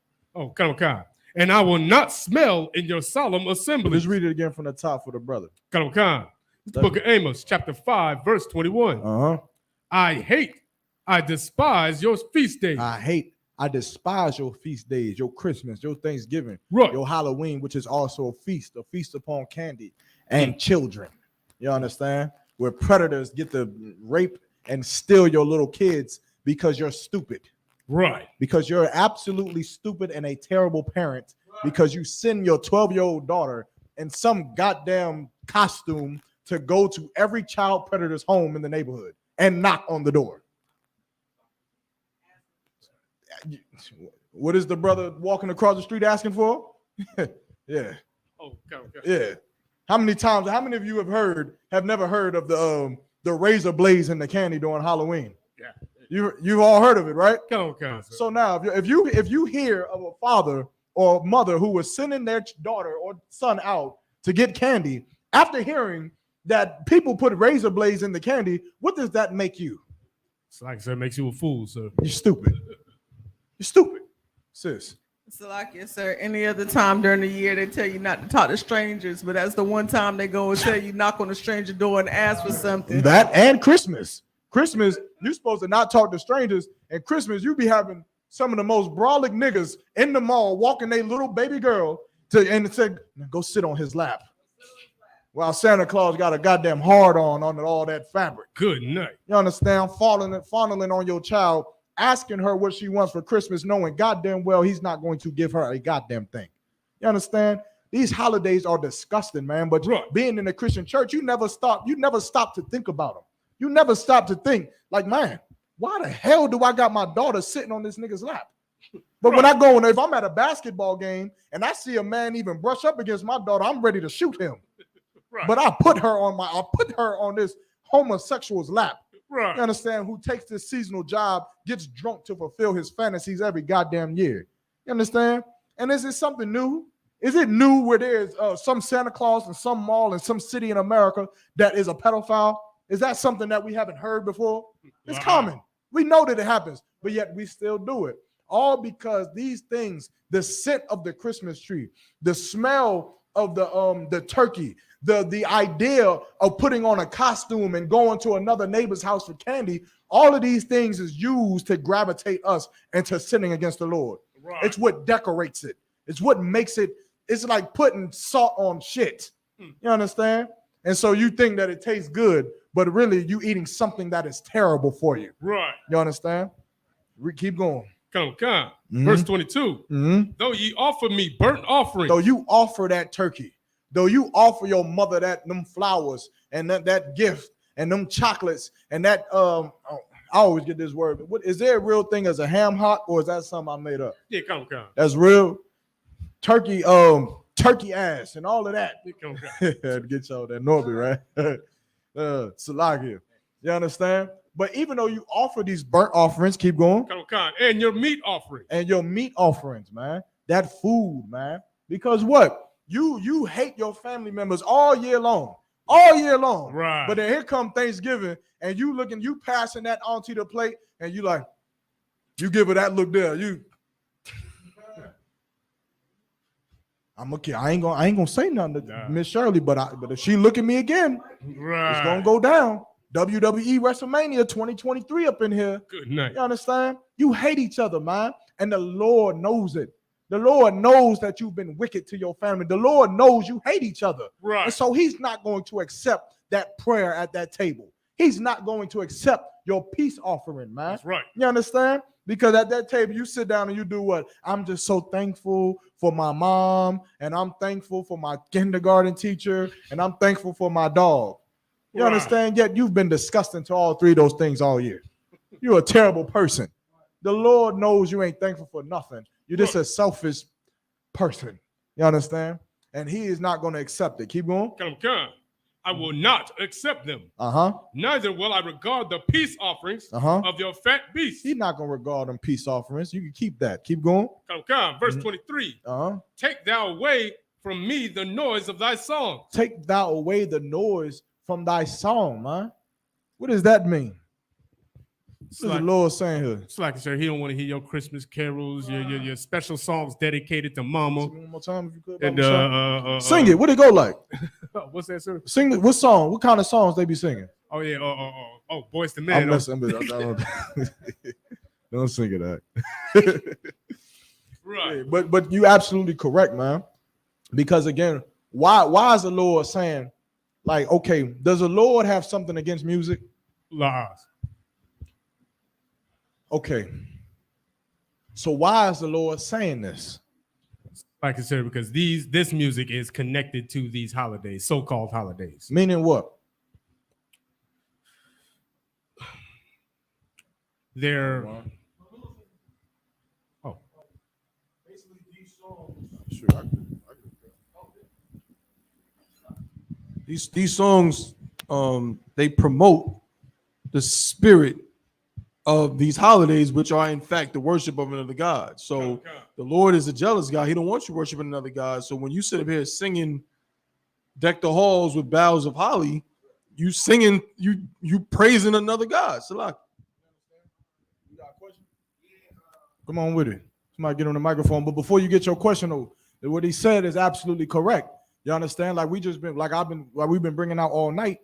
And I will not smell in your solemn assembly. Let's read it again from the top for the brother. Book of Amos, chapter 5, verse 21. I despise your feast days. I despise your feast days, your Christmas, your Thanksgiving, right, your Halloween, which is also a feast upon candy and children. You understand? Where predators get to rape and steal your little kids because you're stupid. Right. Because you're absolutely stupid and a terrible parent because you send your 12-year-old daughter in some goddamn costume to go to every child predator's home in the neighborhood and knock on the door. What is the brother walking across the street asking for? Yeah. Yeah. How many of you have never heard of the razor blades in the candy during Halloween? Yeah. You've all heard of it, right? So now if you hear of a father or mother who was sending their daughter or son out to get candy, after hearing that people put razor blades in the candy, what does that make you? It's like I said, it makes you a fool, sir. You're stupid. You're stupid, sis. So like, yes, sir. Any other time during the year, they tell you not to talk to strangers, but that's the one time they go and tell you knock on the stranger door and ask for something. That and Christmas. Christmas, you're supposed to not talk to strangers. And Christmas, you be having some of the most brolic niggas in the mall walking their little baby girl and say, go sit on his lap. While Santa Claus got a goddamn hard on all that fabric. Good night. You understand? Fondling on your child, asking her what she wants for Christmas, knowing goddamn well he's not going to give her a goddamn thing. You understand? These holidays are disgusting, man. But being in a Christian church, you never stop to think about them. You never stop to think, like, man, why the hell do I got my daughter sitting on this nigga's lap? But when I go in, if I'm at a basketball game and I see a man even brush up against my daughter, I'm ready to shoot him. But I put her on this homosexual's lap. Right. You understand? Who takes this seasonal job, gets drunk to fulfill his fantasies every goddamn year. You understand? And is it something new? Is it new where there's some Santa Claus in some mall in some city in America that is a pedophile? Is that something that we haven't heard before? It's common. We know that it happens, but yet we still do it. All because these things, the scent of the Christmas tree, the smell of the turkey, the idea of putting on a costume and going to another neighbor's house for candy, all of these things is used to gravitate us into sinning against the Lord. Right. It's what decorates it. It's what makes it. It's like putting salt on shit. You understand? And so you think that it tastes good, but really you eating something that is terrible for you. Right. You understand? Keep going. Come. Mm-hmm. Verse 22. Mm-hmm. Though ye offer me burnt offerings. Though you offer that turkey. Though you offer your mother them flowers and that gift and them chocolates and that I always get this word. What is there a real thing as a ham hock or is that something I made up? Yeah, come. That's real. turkey ass and all of that. To get y'all that Norby, right? Salakia. You understand? But even though you offer these burnt offerings, keep going. And your meat offering. And your meat offerings, man. That food, man. Because what? You hate your family members all year long. All year long. Right. But then here come Thanksgiving, and you passing that onto the plate, and you like, you give her that look there. I ain't gonna say nothing to Miss Shirley, but if she look at me again, right, it's gonna go down. WWE WrestleMania 2023 up in here. Good night. You understand? You hate each other, man, and the Lord knows it. The Lord knows that you've been wicked to your family. The Lord knows you hate each other, right? And so He's not going to accept that prayer at that table. He's not going to accept your peace offering, man. That's right. You understand? Because at that table, you sit down and you do what? I'm just so thankful for my mom, and I'm thankful for my kindergarten teacher, and I'm thankful for my dog. You understand? Yet you've been disgusting to all three of those things all year. You're a terrible person. The Lord knows you ain't thankful for nothing. You're just a selfish person. You understand? And He is not going to accept it. Keep going. Come. I will not accept them. Neither will I regard the peace offerings of your fat beasts. He's not going to regard them peace offerings. You can keep that. Keep going. Come. Verse 23. Take thou away from me the noise of thy song. Take thou away the noise from thy song, man. What does that mean? What is the Lord saying here? It's like, sir, He don't want to hear your Christmas carols, your special songs dedicated to Mama. One more time, if you could. And sing it. What it go like? What's that, sir? Sing it. What song? What kind of songs they be singing? Oh yeah. Boys to Men. Don't sing it that. Right. But you absolutely correct, man. Because again, why is the Lord saying, like, okay, does the Lord have something against music? Lies. Okay. So why is the Lord saying this? Like I said, because this music is connected to these holidays, so-called holidays. Meaning what? They're basically these songs. Sure. These songs, they promote the spirit of these holidays, which are in fact the worship of another God. So the Lord is a jealous God. He don't want you worshiping another God. So when you sit up here singing "Deck the Halls with Boughs of Holly," you singing, you praising another God. Salak. You got a question? Come on with it. Somebody get on the microphone. But before you get your question, though, what he said is absolutely correct. You understand? Like we've been bringing out all night.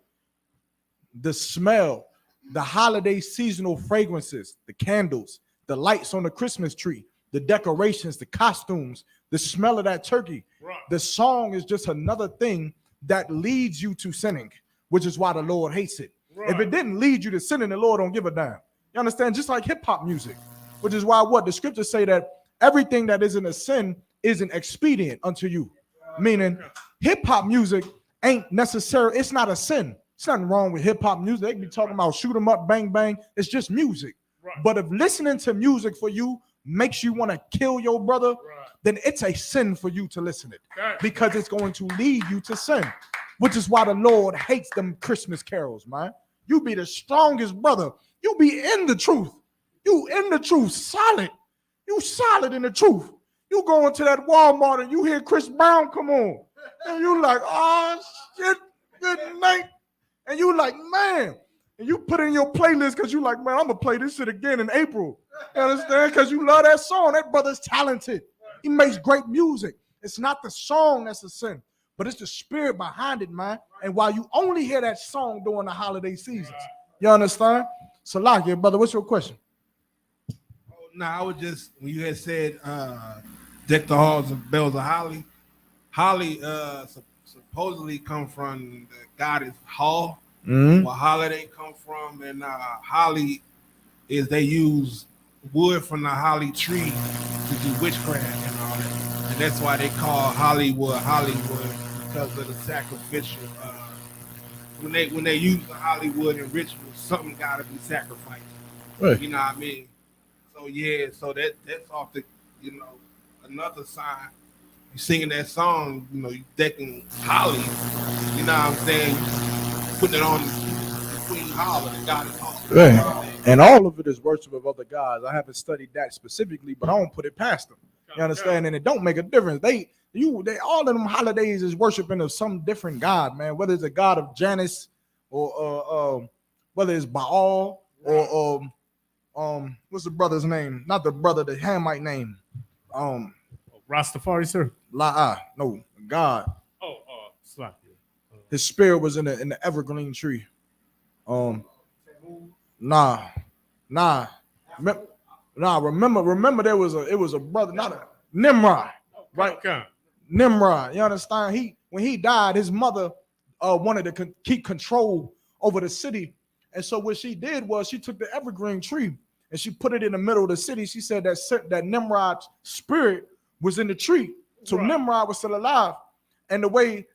The smell, the holiday seasonal fragrances, the candles, the lights on the Christmas tree, the decorations, the costumes, the smell of that turkey. Right. The song is just another thing that leads you to sinning, which is why the Lord hates it. Right. If it didn't lead you to sinning, the Lord don't give a damn. You understand? Just like hip hop music, which is why the scriptures say that everything that isn't a sin isn't expedient unto you. Meaning hip hop music ain't necessary. It's not a sin. It's nothing wrong with hip hop music. They can be talking about shoot 'em up, bang, bang. It's just music. Right. But if listening to music for you makes you want to kill your brother, then it's a sin for you to listen to it because it's going to lead you to sin, which is why the Lord hates them Christmas carols, man. You be the strongest brother. You be in the truth. You in the truth, solid. You solid in the truth. You go into that Walmart and you hear Chris Brown come on. And you like, oh, shit, good night. And you like, man. And you put in your playlist because you like, man, I'm going to play this shit again in April. You understand? Because you love that song. That brother's talented. He makes great music. It's not the song that's a sin, but it's the spirit behind it, man. And while you only hear that song during the holiday seasons, you understand? Salakia, brother, what's your question? No, I was just, when you had said deck the halls of bells of holly. Holly supposedly come from the goddess Hall, where holiday come from, and holly is they use wood from the holly tree to do witchcraft and all that, and that's why they call Hollywood because of the sacrificial. When they use the Hollywood in rituals, something got to be sacrificed. Right. You know what I mean? So yeah, so that's off the, another sign you singing that song, you know, you decking Holly, you know what I'm saying? You putting it on Queen Holly, the God is Holly. Right. And all of it is worship of other gods. I haven't studied that specifically, but I don't put it past them. You understand? And it don't make a difference. They all of them holidays is worshiping of some different god, man. Whether it's a god of Janus or whether it's Baal or what's the brother's name? Not the brother, the Hamite name. Rastafari, sir. No, God. Slack. His spirit was in the evergreen tree. Remember there was a brother, not a Nimrod, right? Okay. Nimrod, you understand? When he died, his mother wanted to keep control over the city, and so what she did was she took the evergreen tree and she put it in the middle of the city. She said that Nimrod's spirit was in the tree, so Right. Nimrod was still alive. And the way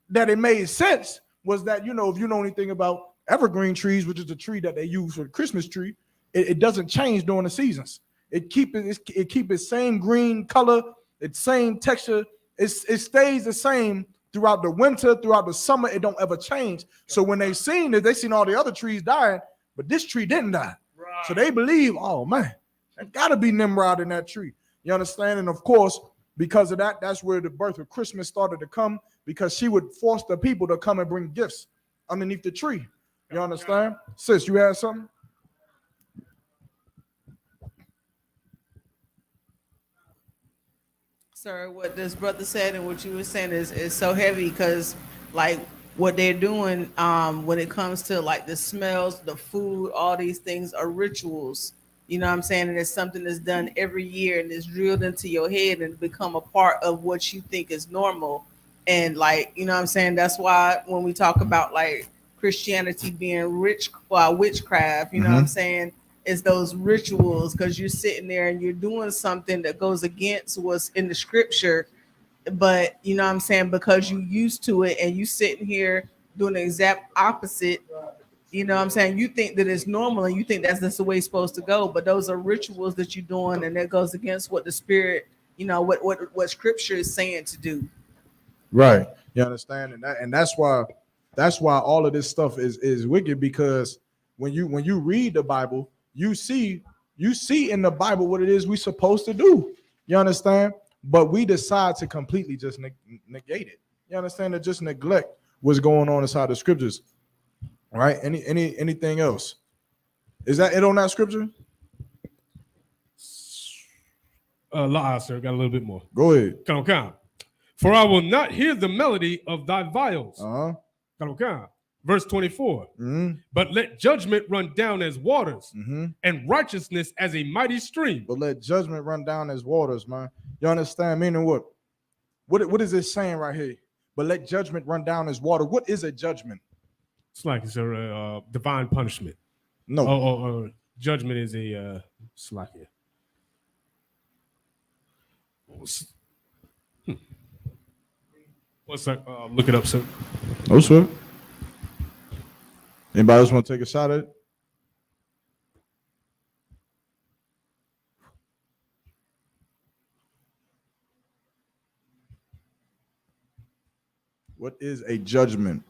that it made sense was that, you know, if you know anything about evergreen trees, which is the tree that they use for the Christmas tree, it doesn't change during the seasons. It keep its same green color, its same texture. It stays the same throughout the winter, throughout the summer. It don't ever change. So when they seen all the other trees dying, but this tree didn't die. Right. So they believe, oh man, there gotta be Nimrod in that tree. You understand? And of course, because of that, that's where the birth of Christmas started to come, because she would force the people to come and bring gifts underneath the tree. You understand? Sis, you had something? Sir, what this brother said and what you were saying is so heavy, because like what they're doing when it comes to like the smells, the food, all these things are rituals. You know what I'm saying? And it's something that's done every year and it's drilled into your head and become a part of what you think is normal. And like, you know what I'm saying? That's why when we talk about like Christianity being witchcraft, you know what I'm saying? It's those rituals, because you're sitting there and you're doing something that goes against what's in the scripture. But you know what I'm saying? Because you used to it and you sitting here doing the exact opposite. You know what I'm saying? You think that it's normal and you think that's the way it's supposed to go. But those are rituals that you're doing, and that goes against what the spirit, you know, what scripture is saying to do. Right. You understand? And that's why all of this stuff is wicked, because when you read the Bible, you see in the Bible what it is we're supposed to do. You understand? But we decide to completely just negate it. You understand? To just neglect what's going on inside the scriptures. All right. Anything else? Is that it on that scripture? Sir, got a little bit more. Go ahead. Come. For I will not hear the melody of thy viols. Come. Verse 24. But let judgment run down as waters, and righteousness as a mighty stream. But let judgment run down as waters, man. You understand? Meaning what? What is it saying right here? But let judgment run down as water. What is a judgment? It's like it's a divine punishment. No. Judgment is a slack here. One sec. Look it up, sir. Oh, sir. Anybody else want to take a shot at it? What is a judgment?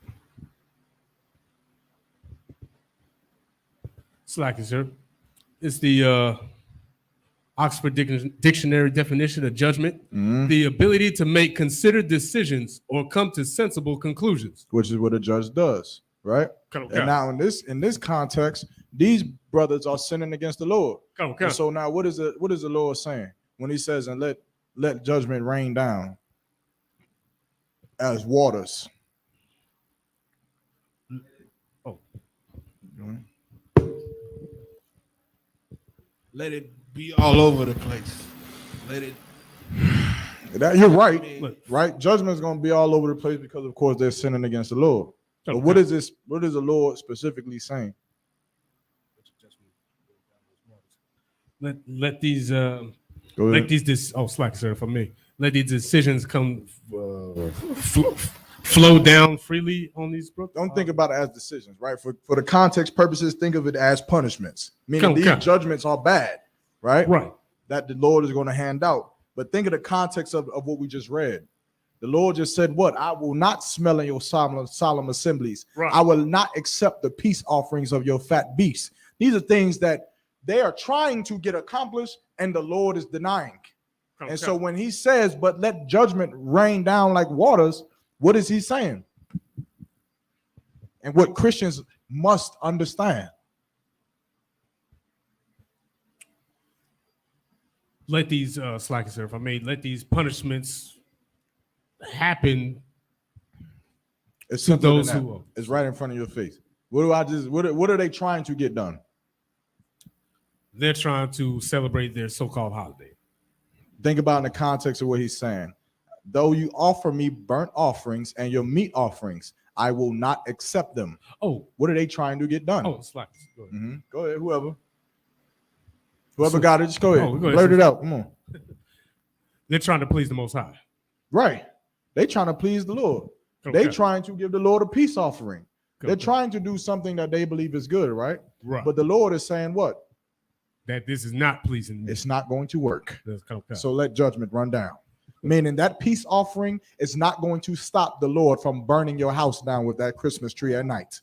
Slack it, sir. It's the Oxford Dictionary definition of judgment: the ability to make considered decisions or come to sensible conclusions. Which is what a judge does, right? Okay. And now in this context, these brothers are sinning against the Lord. Okay. And so now what is the Lord saying when he says, and let judgment rain down as waters? Oh. Let it be all over the place. Let it. You're right. Right? Judgment is going to be all over the place because, of course, they're sinning against the Lord. But what is this? What is the Lord specifically saying? Let these slack, sir, for me. Let these decisions come flow down freely on these brooks. Don't think about it as decisions, right? For the context purposes, think of it as punishments. Meaning these judgments are bad, right? Right. That the Lord is going to hand out. But think of the context of what we just read. The Lord just said, what? I will not smell in your solemn assemblies. Right. I will not accept the peace offerings of your fat beasts. These are things that they are trying to get accomplished, and the Lord is denying. And so when he says, but let judgment rain down like waters, what is he saying? And what Christians must understand. Let these slackers, sir, if I may, let these punishments happen It's to simpler those than that. who It's right in front of your face. What are they trying to get done? they're trying to celebrate their so-called holiday. Think about in the context of what he's saying. Though you offer me burnt offerings and your meat offerings, I will not accept them. Oh, What are they trying to get done? slackers. Go ahead. Mhm. Go ahead, whoever got it, just go ahead. go ahead, Blurt sir. it out. Come on. They're trying to please the Most High. Right. They trying to please the Lord. Okay. They trying to give the Lord a peace offering. They're Okay. trying to do something that they believe is good, right? Right. But the Lord is saying what? That this is not pleasing me. It's not going to work. That's okay. So let judgment run down. Meaning that peace offering is not going to stop the Lord from burning your house down with that Christmas tree at night.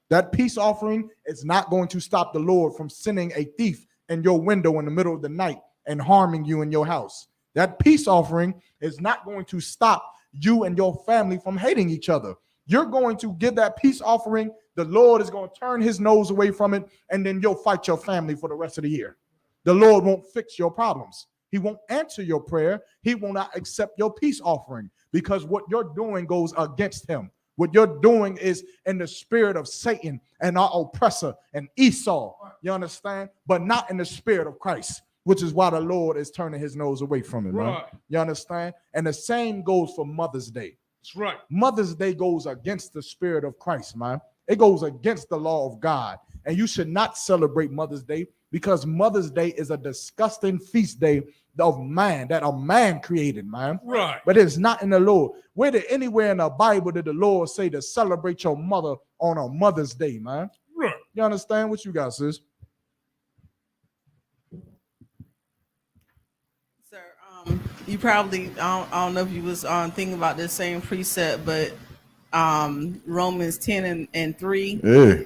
That peace offering is not going to stop the Lord from sending a thief in your window in the middle of the night and harming you in your house. That peace offering is not going to stop you and your family from hating each other. You're going to give that peace offering. The Lord is going to turn his nose away from it, and then you'll fight your family for the rest of the year. The Lord won't fix your problems. He won't answer your prayer. He will not accept your peace offering because what you're doing goes against him. What you're doing is in the spirit of Satan and our oppressor and Esau. You understand? But not in the spirit of Christ, which is why the Lord is turning his nose away from it. Right. Man. You understand? And the same goes for Mother's Day. That's right. Mother's Day goes against the spirit of Christ, man. It goes against the law of God. And you should not celebrate Mother's Day because Mother's Day is a disgusting feast day of man that a man created, man. Right. But it's not in the Lord. Where did anywhere in the Bible did the Lord say to celebrate your mother on a Mother's Day, man? Right. You understand what you got, sis? Sir, you probably I don't know if you was thinking about this same precept, but Romans 10 and 3 Yeah.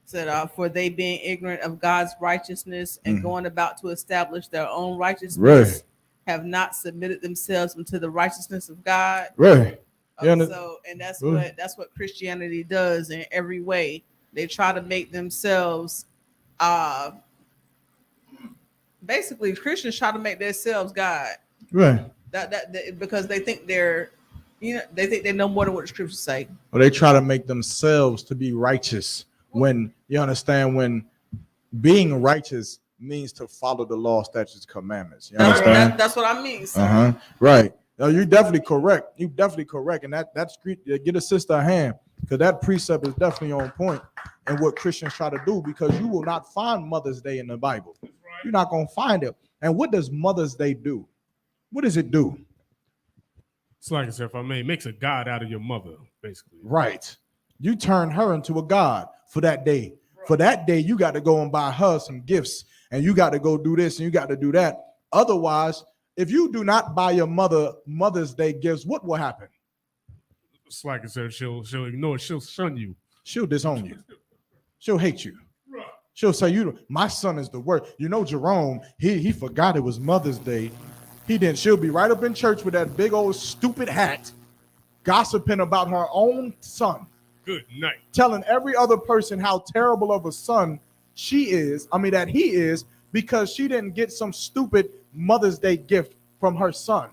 said, for they being ignorant of God's righteousness and going about to establish their own righteousness, Right. have not submitted themselves unto the righteousness of God. Right. Yeah, So, and that's what Christianity does in every way. They try to make themselves, basically, Christians try to make themselves God. Right. That because they think they think they know more than what the scriptures say. Or they try to make themselves to be righteous when you understand when being righteous means to follow the law, statutes, commandments. You understand? That's what I mean. So. Uh-huh. Right. No, you're definitely correct. You're definitely correct. And that's get a sister a hand because that precept is definitely on point and what Christians try to do because you will not find Mother's Day in the Bible. You're not going to find it. And what does Mother's Day do? What does it do? It's like, sir, if I may, it makes a god out of your mother, basically. Right. You turn her into a god for that day. Right. For that day, you got to go and buy her some gifts and you got to go do this and you got to do that. Otherwise, if you do not buy your Mother's Day gifts, what will happen? It's like, sir, she'll ignore it. She'll shun you. She'll disown you. She'll hate you. Right. She'll say, my son is the worst. You know, Jerome, he forgot it was Mother's Day. He didn't. She'll be right up in church with that big old stupid hat, gossiping about her own son. Good night. Telling every other person how terrible of a son he is, because she didn't get some stupid Mother's Day gift from her son.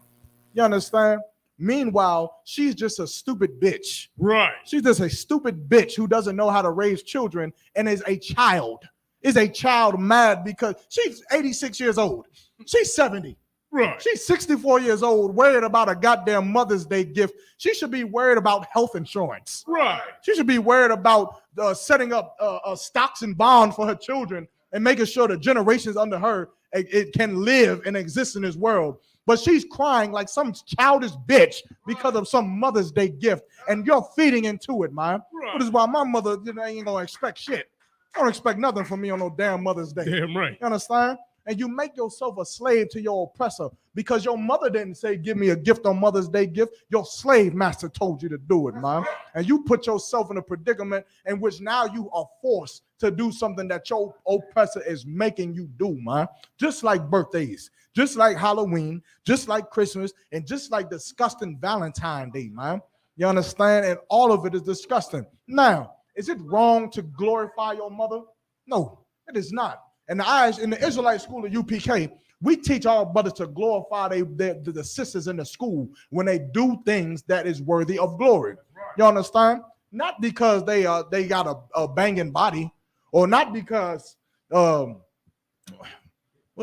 You understand? Meanwhile, she's just a stupid bitch. Right. She's just a stupid bitch who doesn't know how to raise children and is a child. Is a child mad because she's 86 years old. She's 70. Right. She's 64 years old, worried about a goddamn Mother's Day gift. She should be worried about health insurance. Right. She should be worried about setting up stocks and bonds for her children and making sure the generations under her it can live and exist in this world. But she's crying like some childish bitch because of some Mother's Day gift, and you're feeding into it, man. Right. Which is why my mother ain't gonna expect shit. I don't expect nothing from me on no damn Mother's Day. Damn right. You understand? and you make yourself a slave to your oppressor because your mother didn't say, give me a gift on Mother's Day gift. Your slave master told you to do it, man. And you put yourself in a predicament in which now you are forced to do something that your oppressor is making you do, man. Just like birthdays, just like Halloween, just like Christmas, and just like disgusting Valentine's Day, man. You understand? And all of it is disgusting. Now, is it wrong to glorify your mother? No, it is not. In the Israelite school of UPK, we teach our brothers to glorify the sisters in the school when they do things that is worthy of glory. You understand? Not because they got a banging body, or not because what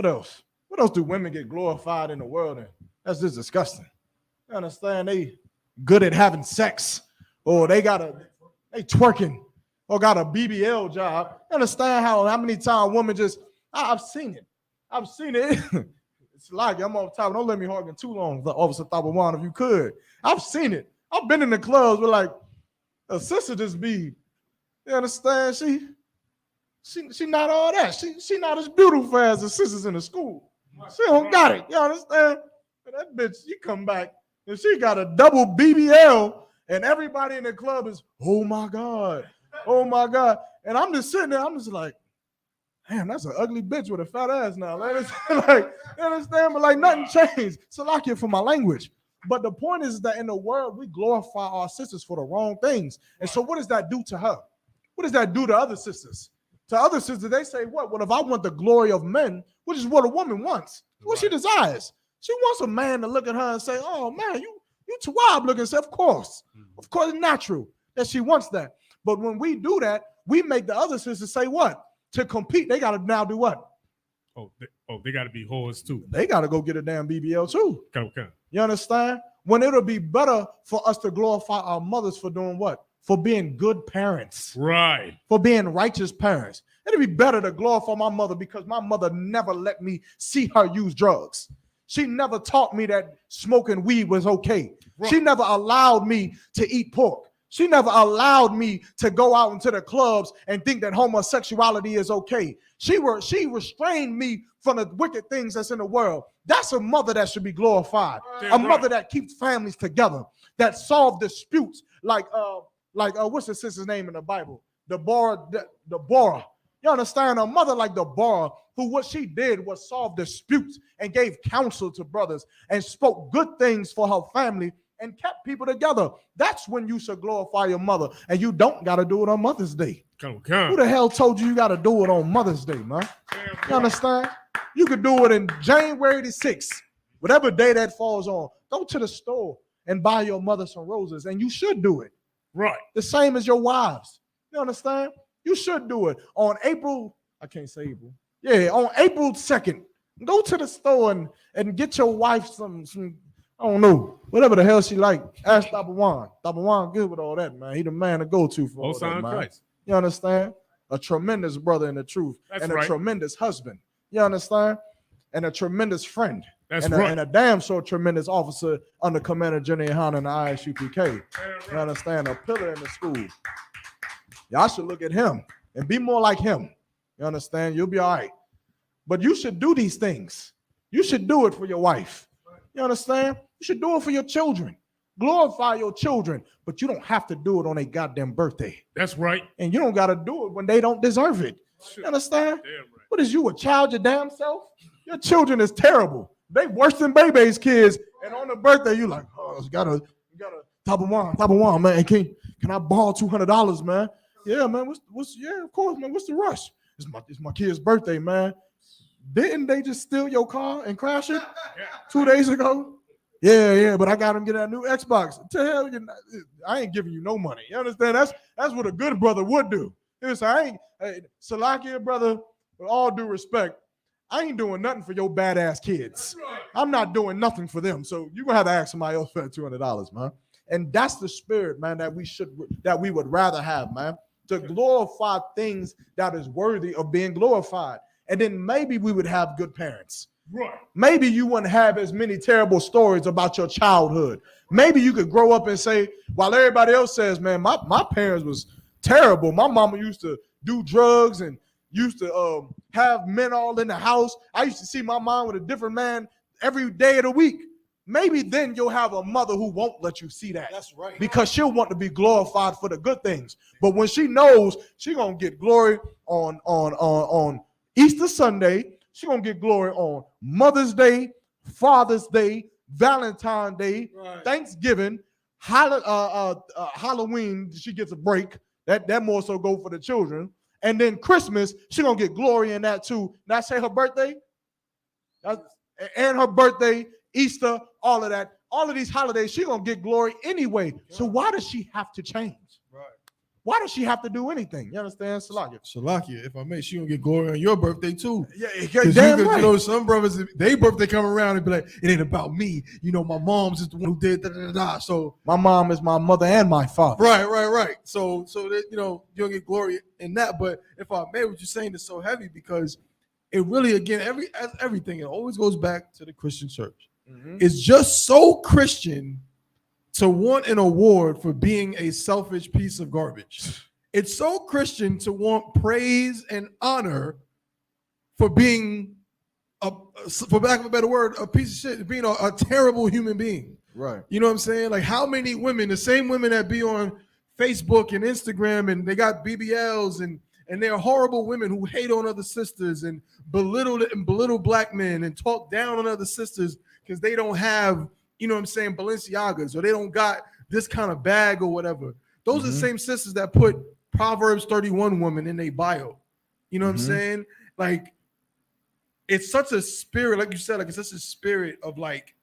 else? What else do women get glorified in the world in? That's just disgusting. You understand? They good at having sex, or they twerking, or got a BBL job. You understand how many times women just, I've seen it. It's like, I'm on top. Don't let me hog in too long, Officer Thabawan, if you could. I've seen it. I've been in the clubs where like a sister just be, you understand? She not all that. She not as beautiful as the sisters in the school. She don't got it. You understand? But that bitch, she come back and she got a double BBL, and everybody in the club is, oh my God. And I'm just sitting there, I'm just like, damn, that's an ugly bitch with a fat ass now. Like, you understand? But like nothing changed. Salakia for my language. But the point is that in the world, we glorify our sisters for the wrong things. And so what does that do to her? What does that do to other sisters? To other sisters, they say, what? Well, if I want the glory of men, which is what a woman wants, what she desires. She wants a man to look at her and say, oh man, you Tawab looking. Say, of course, it's natural that she wants that. But when we do that, we make the other sisters say what? To compete, they got to now do what? They got to be whores too. They got to go get a damn BBL too. Okay. You understand? When it'll be better for us to glorify our mothers for doing what? For being good parents. Right. For being righteous parents. It'll be better to glorify my mother because my mother never let me see her use drugs. She never taught me that smoking weed was okay. Right. She never allowed me to eat pork. She never allowed me to go out into the clubs and think that homosexuality is okay. She restrained me from the wicked things that's in the world. That's a mother that should be glorified. A mother that keeps families together, that solve disputes like what's the sister's name in the Bible? Deborah. You understand? A mother like Deborah, who what she did was solve disputes and gave counsel to brothers and spoke good things for her family and kept people together. That's when you should glorify your mother, and you don't got to do it on Mother's Day. Come. Who the hell told you got to do it on Mother's Day, man? You understand? You could do it in January the 6th, whatever day that falls on. Go to the store and buy your mother some roses, and you should do it. Right. The same as your wives. You understand? You should do it on April 2nd. Go to the store and get your wife some I don't know, whatever the hell she like. Ask Thabawan. Thabawan good with all that, man. He the man to go to for all that, man. Christ. You understand? A tremendous brother in the truth. That's right. A tremendous husband. You understand? And a tremendous friend. That's right. And a damn sure tremendous officer under Commander Jenny Han in the ISUPK. You understand? A pillar in the school. Y'all should look at him and be more like him. You understand? You'll be all right. But you should do these things. You should do it for your wife. You understand? You should do it for your children. Glorify your children, but you don't have to do it on a goddamn birthday. That's right. And you don't got to do it when they don't deserve it. You understand? Damn right. What is you, a child your damn self? Your children is terrible. They worse than baby's kids. And on the birthday, you like, oh, you gotta Thabawan, man. Can I borrow $200, man? Yeah, man. Yeah, of course, man. What's the rush? It's my kid's birthday, man. Didn't they just steal your car and crash it 2 days ago? Yeah, but I got him get a new Xbox. To hell, I ain't giving you no money. You understand? That's what a good brother would do. Salakia, brother, with all due respect, I ain't doing nothing for your badass kids. I'm not doing nothing for them. So you're gonna have to ask somebody else for that $200, man. And that's the spirit, man, that we would rather have, man. To glorify things that is worthy of being glorified. And then maybe we would have good parents. Right. Maybe you wouldn't have as many terrible stories about your childhood. Maybe you could grow up and say, while everybody else says, man, my parents was terrible. My mama used to do drugs and used to have men all in the house. I used to see my mom with a different man every day of the week. Maybe then you'll have a mother who won't let you see that. That's right. Because she'll want to be glorified for the good things. But when she knows she's gonna get glory on Easter Sunday, she's gonna get glory on Mother's Day, Father's Day, Valentine's Day, Right. Thanksgiving, Halloween, she gets a break. That more so go for the children. And then Christmas, she's gonna get glory in that too. Did I say her birthday? And her birthday, Easter, all of that, all of these holidays, she's gonna get glory anyway. So why does she have to change? Right. Why does she have to do anything? You understand, Salakia? Shalakia, if I may, she gonna get glory on your birthday too. Yeah, Damn right. You know, some brothers, their birthday come around and be like, it ain't about me. You know, my mom's is the one who did da da da. So My mom is my mother and my father. right. So that, you know, you'll get glory in that. But if I may, what you're saying is so heavy because it really, again, everything, it always goes back to the Christian church. Mhm. It's just so Christian to want an award for being a selfish piece of garbage. It's so Christian to want praise and honor for being, for lack of a better word, a piece of shit, being a terrible human being. Right. You know what I'm saying? Like how many women, the same women that be on Facebook and Instagram and they got BBLs and they're horrible women who hate on other sisters and belittle black men and talk down on other sisters because they don't have, you know what I'm saying, Balenciagas or they don't got this kind of bag or whatever. Those are the same sisters that put Proverbs 31 woman in their bio. You know what I'm saying? Like, it's such a spirit, like you said, like it's such a spirit of like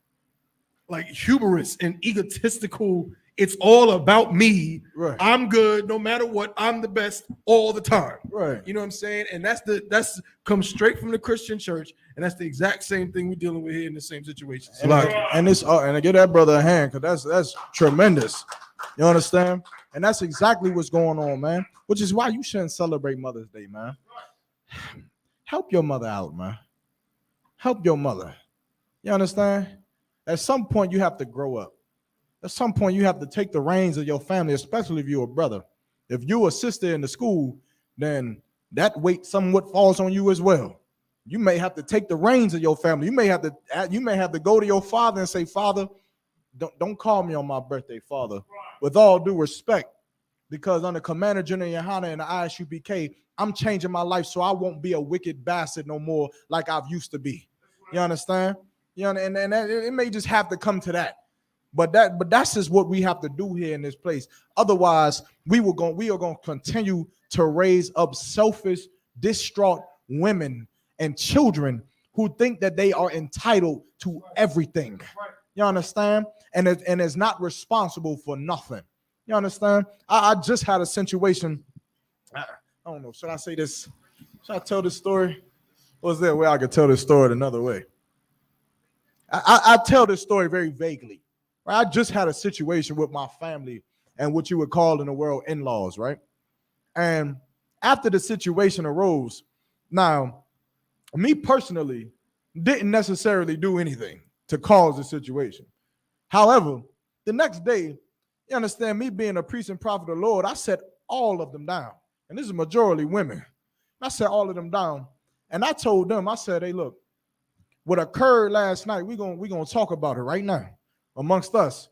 hubris and egotistical. It's all about me. Right. I'm good no matter what. I'm the best all the time. Right. You know what I'm saying? And that's comes straight from the Christian church, and that's the exact same thing we're dealing with here in the same situation. So And I give that brother a hand because that's tremendous. You understand? And that's exactly what's going on, man. Which is why you shouldn't celebrate Mother's Day, man. Help your mother out, man. Help your mother. You understand? At some point, you have to grow up. At some point, you have to take the reins of your family, especially if you're a brother. If you're a sister in the school, then that weight somewhat falls on you as well. You may have to take the reins of your family. You may have to go to your father and say, Father, don't call me on my birthday, Father. With all due respect, because under Commander General Yohana and the ISUPK, I'm changing my life so I won't be a wicked bastard no more like I've used to be. You understand? And it may just have to come to that. But that's just what we have to do here in this place. Otherwise, we are going to continue to raise up selfish, distraught women and children who think that they are entitled to everything. You understand? And is not responsible for nothing. You understand? I just had a situation. I don't know. Should I say this? Should I tell this story? Or is there a way I could tell this story another way? I tell this story very vaguely. Right? I just had a situation with my family and what you would call in the world in-laws, right? And after the situation arose, now, me personally didn't necessarily do anything to cause the situation. However, the next day, you understand, me being a priest and prophet of the Lord, I set all of them down. And this is majority women. I set all of them down. And I told them, I said, hey, look, what occurred last night, we're gonna talk about it right now amongst us.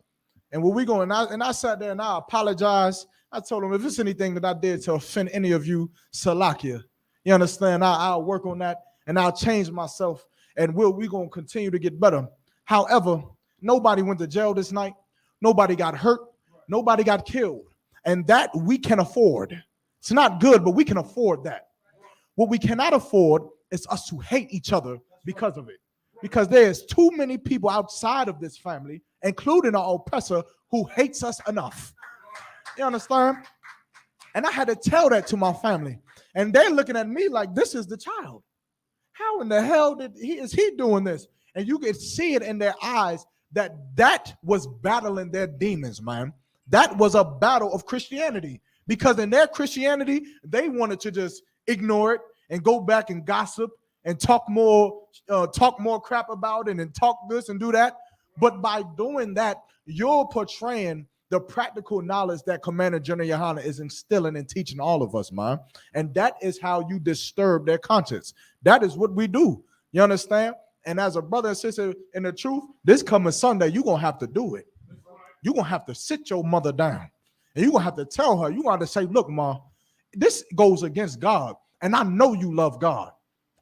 And what we going, and I sat there and I apologized. I told them, if it's anything that I did to offend any of you, Salakia, you understand, I'll work on that and I'll change myself and we're going to continue to get better. However, nobody went to jail this night. Nobody got hurt. Nobody got killed. And that we can afford. It's not good, but we can afford that. What we cannot afford is us to hate each other because of it. Because there's too many people outside of this family, including our oppressor, who hates us enough. You understand? And I had to tell that to my family. And they're looking at me like, this is the child. How in the hell is he doing this? And you could see it in their eyes that was battling their demons, man. That was a battle of Christianity. Because in their Christianity, they wanted to just ignore it and go back and gossip and talk more crap about it and talk this and do that. But by doing that, you're portraying the practical knowledge that Commander General Yohana is instilling and teaching all of us, man. And that is how you disturb their conscience. That is what we do. You understand? And as a brother and sister in the truth, this coming Sunday, you're going to have to do it. You're going to have to sit your mother down. And you're going to have to tell her, you got to say, look, Ma, this goes against God. And I know you love God.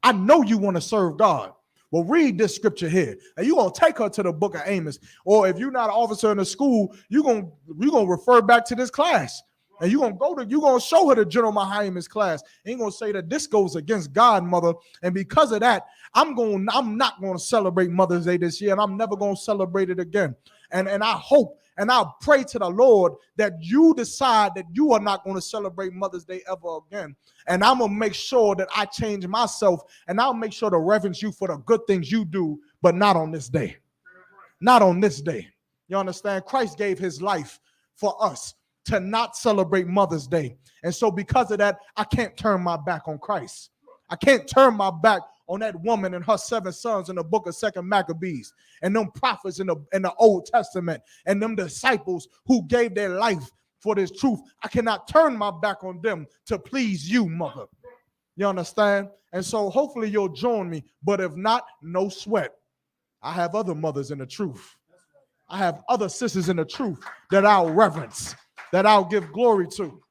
I know you want to serve God. Well, read this scripture here. And you're going to take her to the book of Amos. Or if you're not an officer in the school, you're going to refer back to this class. And you're going to show her the General Mahaima's class. And you're going to say that this goes against God, mother. And because of that, I'm not going to celebrate Mother's Day this year. And I'm never going to celebrate it again. And I hope and I pray to the Lord that you decide that you are not going to celebrate Mother's Day ever again. And I'm going to make sure that I change myself, and I'll make sure to reverence you for the good things you do, but not on this day. Not on this day. You understand? Christ gave his life for us to not celebrate Mother's Day. And so because of that, I can't turn my back on Christ. I can't turn my back on that woman and her 7 sons in the book of 2 Maccabees, and them prophets in the Old Testament, and them disciples who gave their life for this truth. I cannot turn my back on them to please you, mother. You understand? And so hopefully you'll join me, but if not, no sweat. I have other mothers in the truth. I have other sisters in the truth that I'll reverence, that I'll give glory to,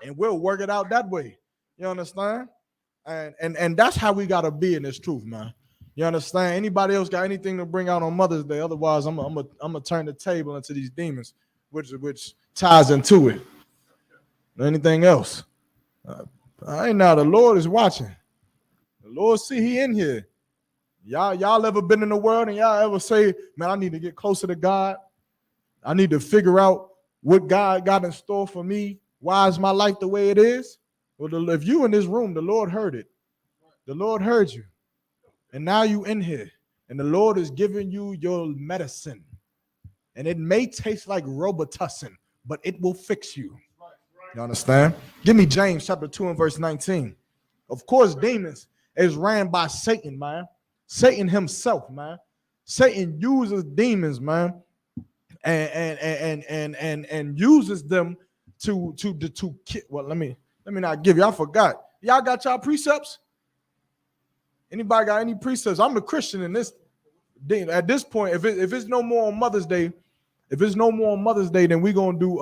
and we'll work it out that way. You understand? And that's how we gotta be in this truth, man. You understand? Anybody else got anything to bring out on Mother's Day? Otherwise, I'm gonna turn the table into these demons, which ties into it. Anything else? I ain't now. The Lord is watching. The Lord see he in here. Y'all ever been in the world and y'all ever say, man, I need to get closer to God. I need to figure out what God got in store for me. Why is my life the way it is? Well, if you in this room, the Lord heard it. The Lord heard you. And now you in here. And the Lord is giving you your medicine. And it may taste like Robitussin, but it will fix you. You understand? Give me James chapter 2 and verse 19. Of course, demons is ran by Satan, man. Satan himself, man. Satan uses demons, man, and uses them to well, let me not give you. I forgot. Y'all got y'all precepts? Anybody got any precepts? I'm a Christian in this. At this point, if it's no more on Mother's Day, then we gonna do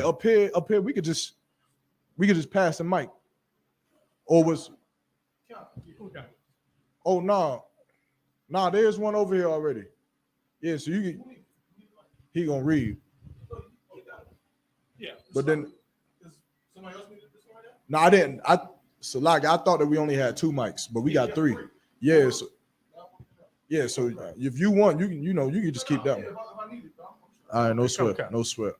up here we could just pass the mic. Or was oh no, there's one over here already. Yeah, so he gonna read. Yeah, but then somebody else needed this one right no, I didn't. I thought that we only had 2 mics, but we got 3. Yeah, so if you want, you can just keep that one. All right, no sweat, no sweat.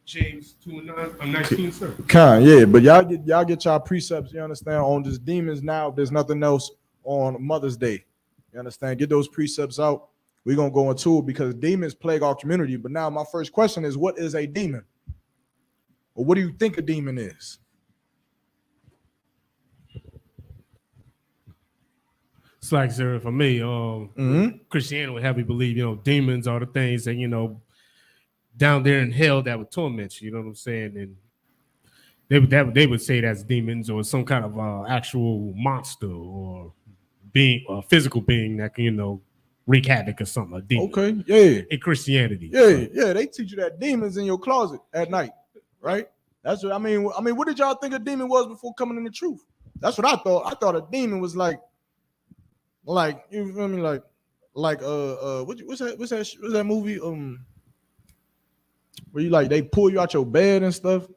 James 2 and 9, I'm 19, sir. Yeah, but y'all get y'all precepts, you understand, on just demons now. There's nothing else on Mother's Day. You understand? Get those precepts out. We're gonna go into it because demons plague our community. But now my first question is, what is a demon? Or what do you think a demon is? It's like, sir, for me, Christianity would have you believe, demons are the things that, down there in hell that would torment you, you know what I'm saying? And they would say that's demons or some kind of actual monster or being, a physical being that can, wreak havoc or something. A demon. Okay, yeah. In Christianity. Yeah, they teach you that demons in your closet at night, right? That's what I mean. What did y'all think a demon was before coming in the truth? That's what I thought. I thought a demon was like you feel me, what's that movie where you they pull you out your bed and stuff.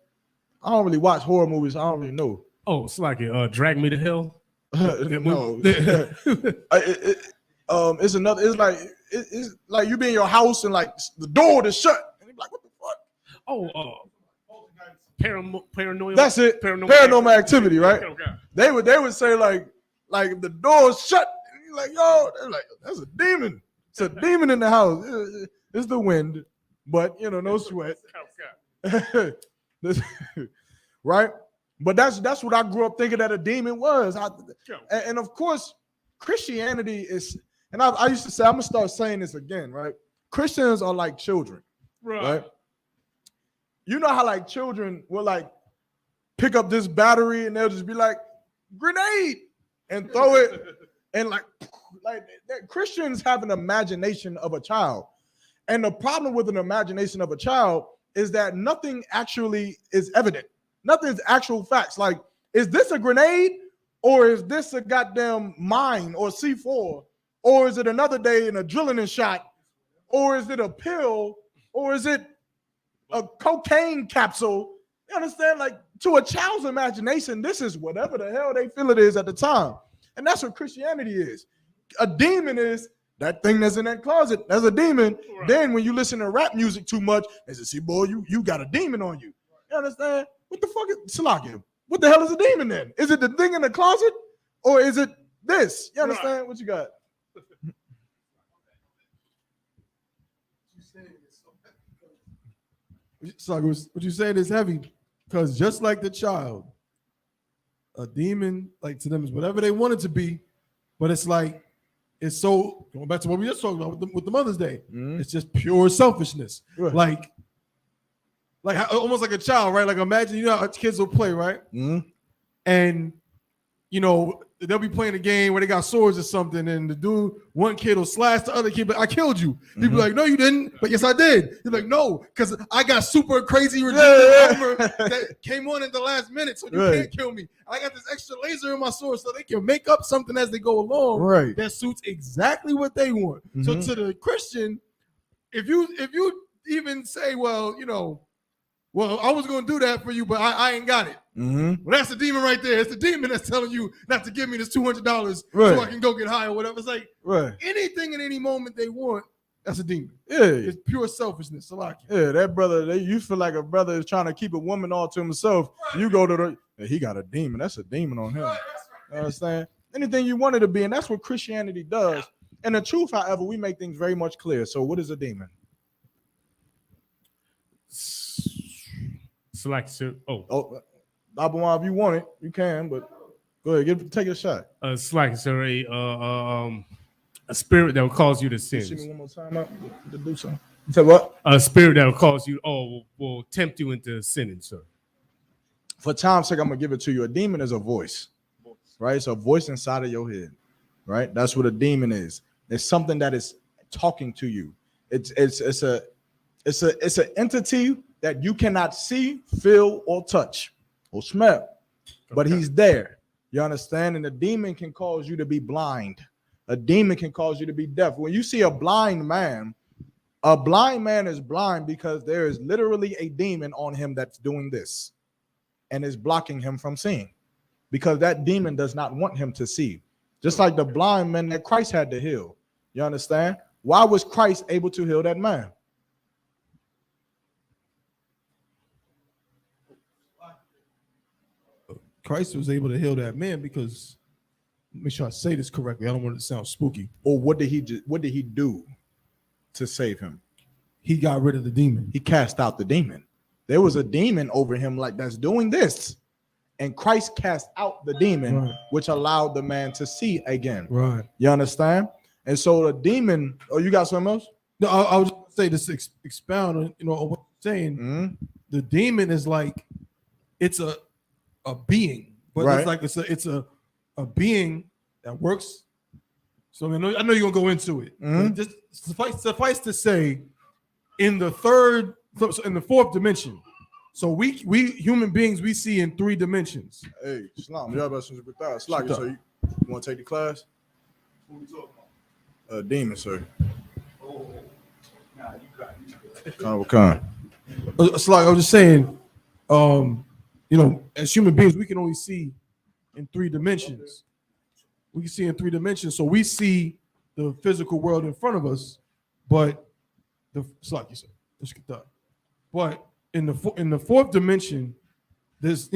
I don't really watch horror movies. I don't really know. Oh, it's like Drag Me to Hell. No. It's another. It's like you be in your house and the door is shut and you're like, what the fuck? Oh, paranoia. That's it. Paranormal activity, right? Okay. They would say like if the door is shut, and you're like, yo, they're like, that's a demon. It's a demon in the house. It's the wind, but no sweat. Right? But that's what I grew up thinking that a demon was. And of course, Christianity is, and I used to say, I'm gonna start saying this again, right? Christians are like children. right? You know how like children will like pick up this battery and they'll just be like, grenade, and throw it, and like that. Christians have an imagination of a child, and the problem with an imagination of a child is that nothing actually is evident. Nothing's actual facts. Like, is this a grenade, or is this a goddamn mine or C4, or is it another day in a drilling shot, or is it a pill, or is it a cocaine capsule? You understand? Like, to a child's imagination, this is whatever the hell they feel it is at the time. And that's what Christianity is. A demon is that thing that's in that closet. That's a demon. Right. Then when you listen to rap music too much, they say, see, boy, you got a demon on you. You understand? What the fuck is Salakia? What the hell is a demon then? Is it the thing in the closet, or is it this? You understand? Right. What you got? So what you saying is heavy, because just like the child, a demon, like to them, is whatever they want it to be, but it's like, it's so, going back to what we just talked about with the Mother's Day, it's just pure selfishness. Right. Like almost like a child, right? Like imagine, you know how kids will play, right? And, you know, they'll be playing a game where they got swords or something, and the dude, one kid will slash the other kid, but I killed you. He'd be like, no, you didn't. But yes, I did. You're like, no, because I got super crazy armor that came on in the last minute, so you can't kill me. I got this extra laser in my sword, so they can make up something as they go along that suits exactly what they want. So to the Christian, if you even say, well, you know, well, I was going to do that for you, but I ain't got it. Well, that's the demon right there. It's the demon that's telling you not to give me this $200 so I can go get high or whatever. It's like anything at any moment they want, that's a demon. Yeah. It's pure selfishness. Yeah, that brother, you feel like a brother is trying to keep a woman all to himself. Right. You go to he got a demon. That's a demon on him. Right. You understand? Anything you want it to be, and that's what Christianity does. And the truth, however, we make things very much clear. So what is a demon? Select, sir. Abuwan, if you want it, you can, but go ahead, take a shot. Select, sir, a spirit that will cause you to sin. See me one more time up to do something. You said what? A spirit that will cause you, will tempt you into sinning, sir. For time's sake, I'm gonna give it to you. A demon is a voice, right? It's a voice inside of your head, right? That's what a demon is. It's something that is talking to you. It's an entity that you cannot see, feel, or touch, or smell, but he's there. You understand? And a demon can cause you to be blind. A demon can cause you to be deaf. When you see a blind man is blind because there is literally a demon on him that's doing this and is blocking him from seeing, because that demon does not want him to see. Just like the blind man that Christ had to heal. You understand? Why was Christ able to heal that man? Christ was able to heal that man because, make sure I say this correctly, I don't want it to sound spooky. Or what did he do to save him? He got rid of the demon. He cast out the demon. There was a demon over him like that's doing this, and Christ cast out the demon, which allowed the man to see again. Right. You understand? And so the demon. Oh, you got something else? No, I was just say this, expound on on what you're saying. The demon is like, it's a being, but it's like it's a being that works. So I know you're gonna go into it. Just suffice to say, in the fourth dimension. So we human beings, we see in 3 dimensions. Hey, Islam, y'all about to Slack. So you want to take the class? What we talking about? Demon, sir. Oh, nah, you got it. Slack, I was just saying, as human beings, we can only see in 3 dimensions. We can see in 3 dimensions. So we see the physical world in front of us, but but in the fourth dimension, there's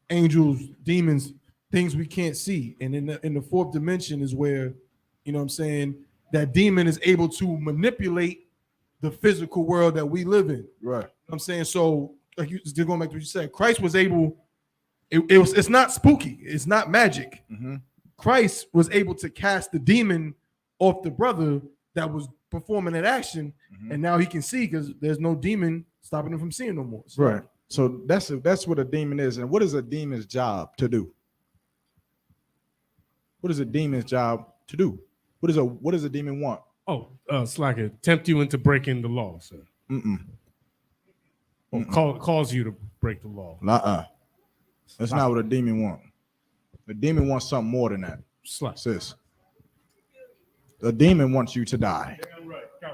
angels, demons, things we can't see. And in the fourth dimension is where, that demon is able to manipulate the physical world that we live in. Right. I'm saying, so like you still going back to what you said, Christ was able, it's not spooky, it's not magic. Christ was able to cast the demon off the brother that was performing that action, and now he can see because there's no demon stopping him from seeing no more. So, Right. So that's what a demon is. And what is a demon's job to do? What is a demon's job to do? What does a demon want? Oh, it's like a tempt you into breaking the law, sir. Or cause you to break the law. That's not what a demon wants. A demon wants something more than that. Sis. A demon wants you to die.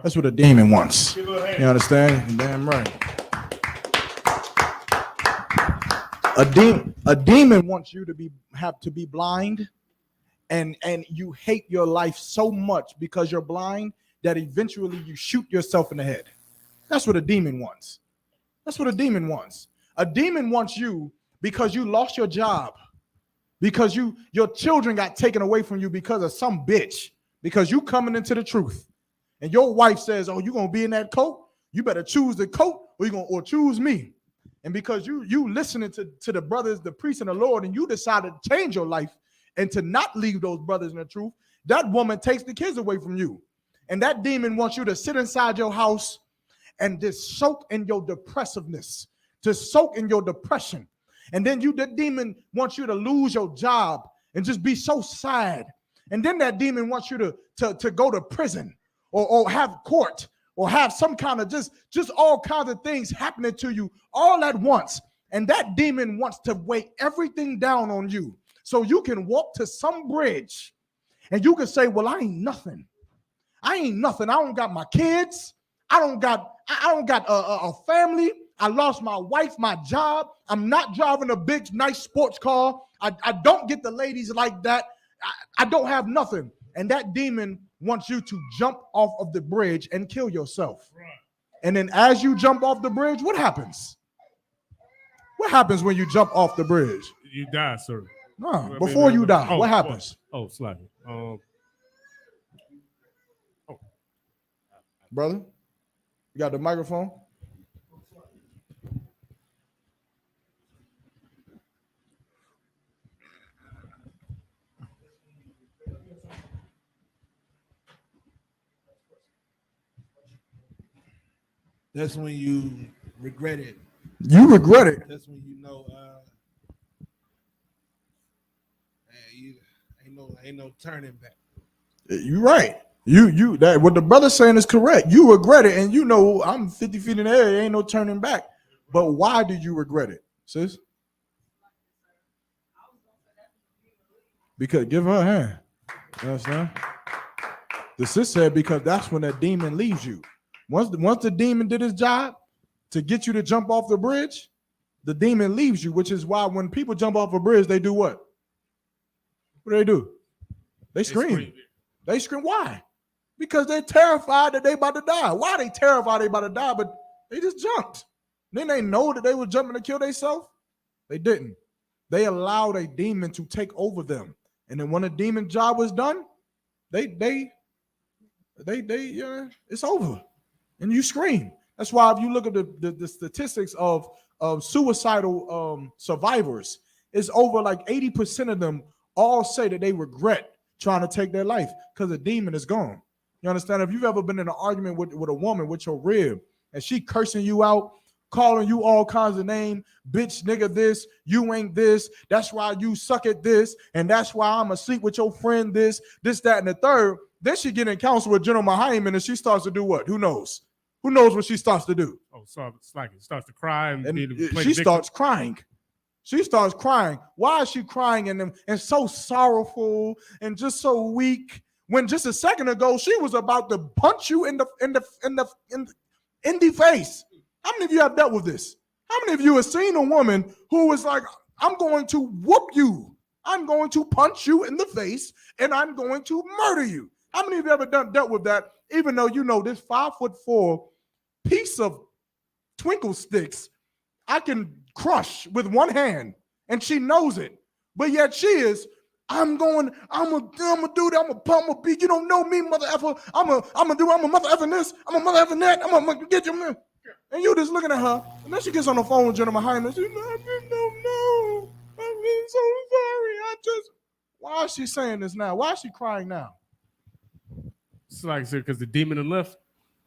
That's what a demon wants. You understand? You're damn right. A demon wants you to be blind, and you hate your life so much because you're blind that eventually you shoot yourself in the head. That's what a demon wants. That's what a demon wants. A demon wants you because you lost your job, because your children got taken away from you because of some bitch, because you coming into the truth. And your wife says, "Oh, you gonna be in that coat? You better choose the coat, or choose me." And because you listening to the brothers, the priests, and the Lord, and you decided to change your life and to not leave those brothers in the truth, that woman takes the kids away from you. And that demon wants you to sit inside your house and just soak in your depressiveness, to soak in your depression. And then that demon wants you to lose your job and just be so sad. And then that demon wants you to go to prison or have court or have some kind of just all kinds of things happening to you all at once. And that demon wants to weigh everything down on you so you can walk to some bridge and you can say, "Well, I ain't nothing. I ain't nothing. I don't got my kids. I don't got a family. I lost my wife, my job. I'm not driving a big, nice sports car. I don't get the ladies like that. I don't have nothing." And that demon wants you to jump off of the bridge and kill yourself. Right. And then as you jump off the bridge, what happens? What happens when you jump off the bridge? You die, sir. No, before you die, what happens? Slightly. Brother, you got the microphone? That's when you regret it. You regret it. That's when you know, ain't no turning back. You're right. You that what the brother's saying is correct. You regret it, and you know I'm 50 feet in the air. There ain't no turning back. But why do you regret it, sis? Because give her a hand. You understand? The sis said because that's when that demon leaves you. Once the demon did his job to get you to jump off the bridge, the demon leaves you, which is why when people jump off a bridge, they do what? What do? They scream. They scream. Why? Because they're terrified that they about to die. Why are they terrified they about to die? But they just jumped. Then they know that they were jumping to kill themselves. They didn't. They allowed a demon to take over them. And then when the demon job was done, they it's over. And you scream. That's why if you look at the statistics of suicidal survivors, it's over like 80% of them all say that they regret trying to take their life because the demon is gone. You understand? If you've ever been in an argument with a woman, with your rib, and she cursing you out, calling you all kinds of names, bitch, nigga, this, you ain't this, that's why you suck at this, and that's why I'm asleep with your friend, this, that, and the third, then she get in counsel with General Hyman and she starts to do what? Who knows? Who knows what she starts to do? Oh, so it's like it starts to cry and she starts crying. She starts crying. Why is she crying and so sorrowful and just so weak? When just a second ago she was about to punch you in the face. How many of you have dealt with this? How many of you have seen a woman who was like, "I'm going to whoop you. I'm going to punch you in the face, and I'm going to murder you"? How many of you ever dealt with that? Even though you know this 5'4" piece of twinkle sticks I can crush with one hand, and she knows it, but yet she is. I'm gonna do that. I'm gonna beat. You don't know me, mother effer. I'm a mother effing this. I'm a mother effing that. I'm gonna get you, man. And you just looking at her, and then she gets on the phone with General Hyman. She's like, no, I'm so sorry. Why is she saying this now? Why is she crying now? It's like because the demon had left.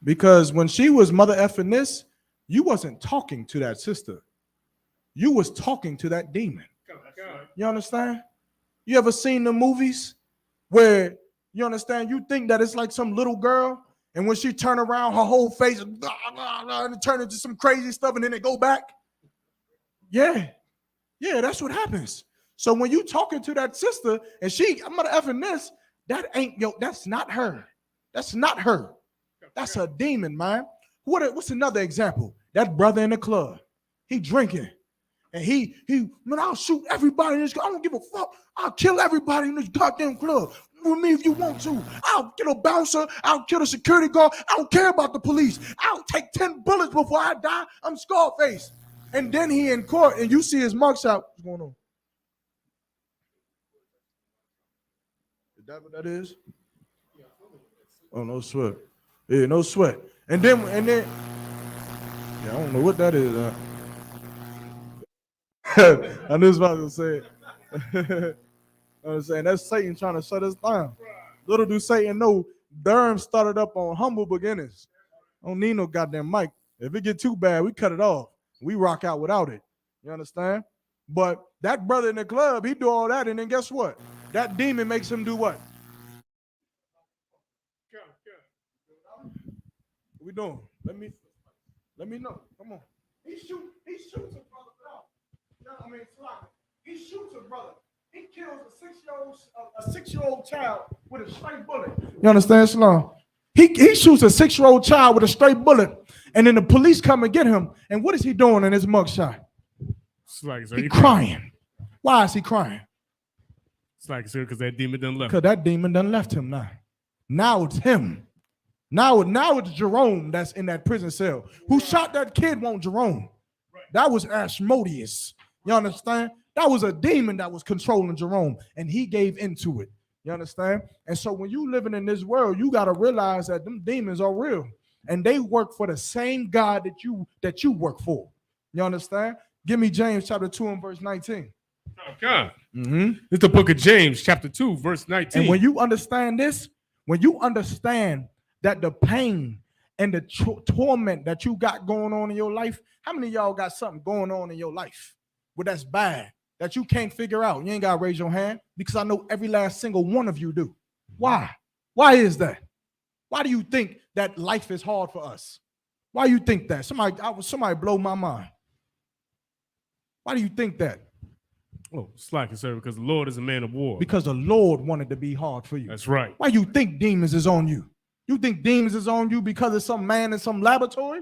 Because when she was mother effing this, you wasn't talking to that sister. You was talking to that demon. You understand? You ever seen the movies where, you understand, you think that it's like some little girl, and when she turn around, her whole face and it turn into some crazy stuff, and then they go back? Yeah, that's what happens. So when you talking to that sister and I'm mother effing this, that's not her. That's not her. That's a demon, man. What's another example? That brother in the club, he drinking, and man, I'll shoot everybody in this. I don't give a fuck. I'll kill everybody in this goddamn club. With me if you want to. I'll get a bouncer. I'll kill a security guard. I don't care about the police. I'll take 10 bullets before I die. I'm Scarface. And then he in court, and you see his mugshot. What's going on? Is that what that is? Oh, no sweat. Yeah, no sweat. And then, yeah, I don't know what that is. I knew what I was going to say. I'm saying that's Satan trying to shut us down. Little do Satan know, Durham started up on humble beginnings. I don't need no goddamn mic. If it get too bad, we cut it off. We rock out without it. You understand? But that brother in the club, he do all that, and then guess what? That demon makes him do what? What we doing? Let me know. Come on. He shoots a brother out. He shoots a brother. He kills a 6-year-old child with a straight bullet. You understand, Shalom? He shoots a 6-year-old child with a straight bullet, and then the police come and get him. And what is he doing in his mugshot? It's like, so He's crying. Why is he crying? It's like, sir, because that demon done left. Because that demon done left him now. Now it's him. Now it's Jerome that's in that prison cell. Who shot that kid won't Jerome. That was Ashmodeus. You understand? That was a demon that was controlling Jerome, and he gave into it. You understand? And so when you living in this world, you got to realize that them demons are real, and they work for the same God that you work for. You understand? Give me James chapter 2 and verse 19. Oh, God. It's the book of James, chapter 2, verse 19. And when you understand this, when you understand that the pain and the torment that you got going on in your life, how many of y'all got something going on in your life where that's bad, that you can't figure out? You ain't got to raise your hand, because I know every last single one of you do. Why? Why is that? Why do you think that life is hard for us? Why do you think that? Somebody blow my mind. Why do you think that? Oh, slacking, sir, because the Lord is a man of war. Because the Lord wanted to be hard for you. That's right. Why you think demons is on you? You think demons is on you because of some man in some laboratory?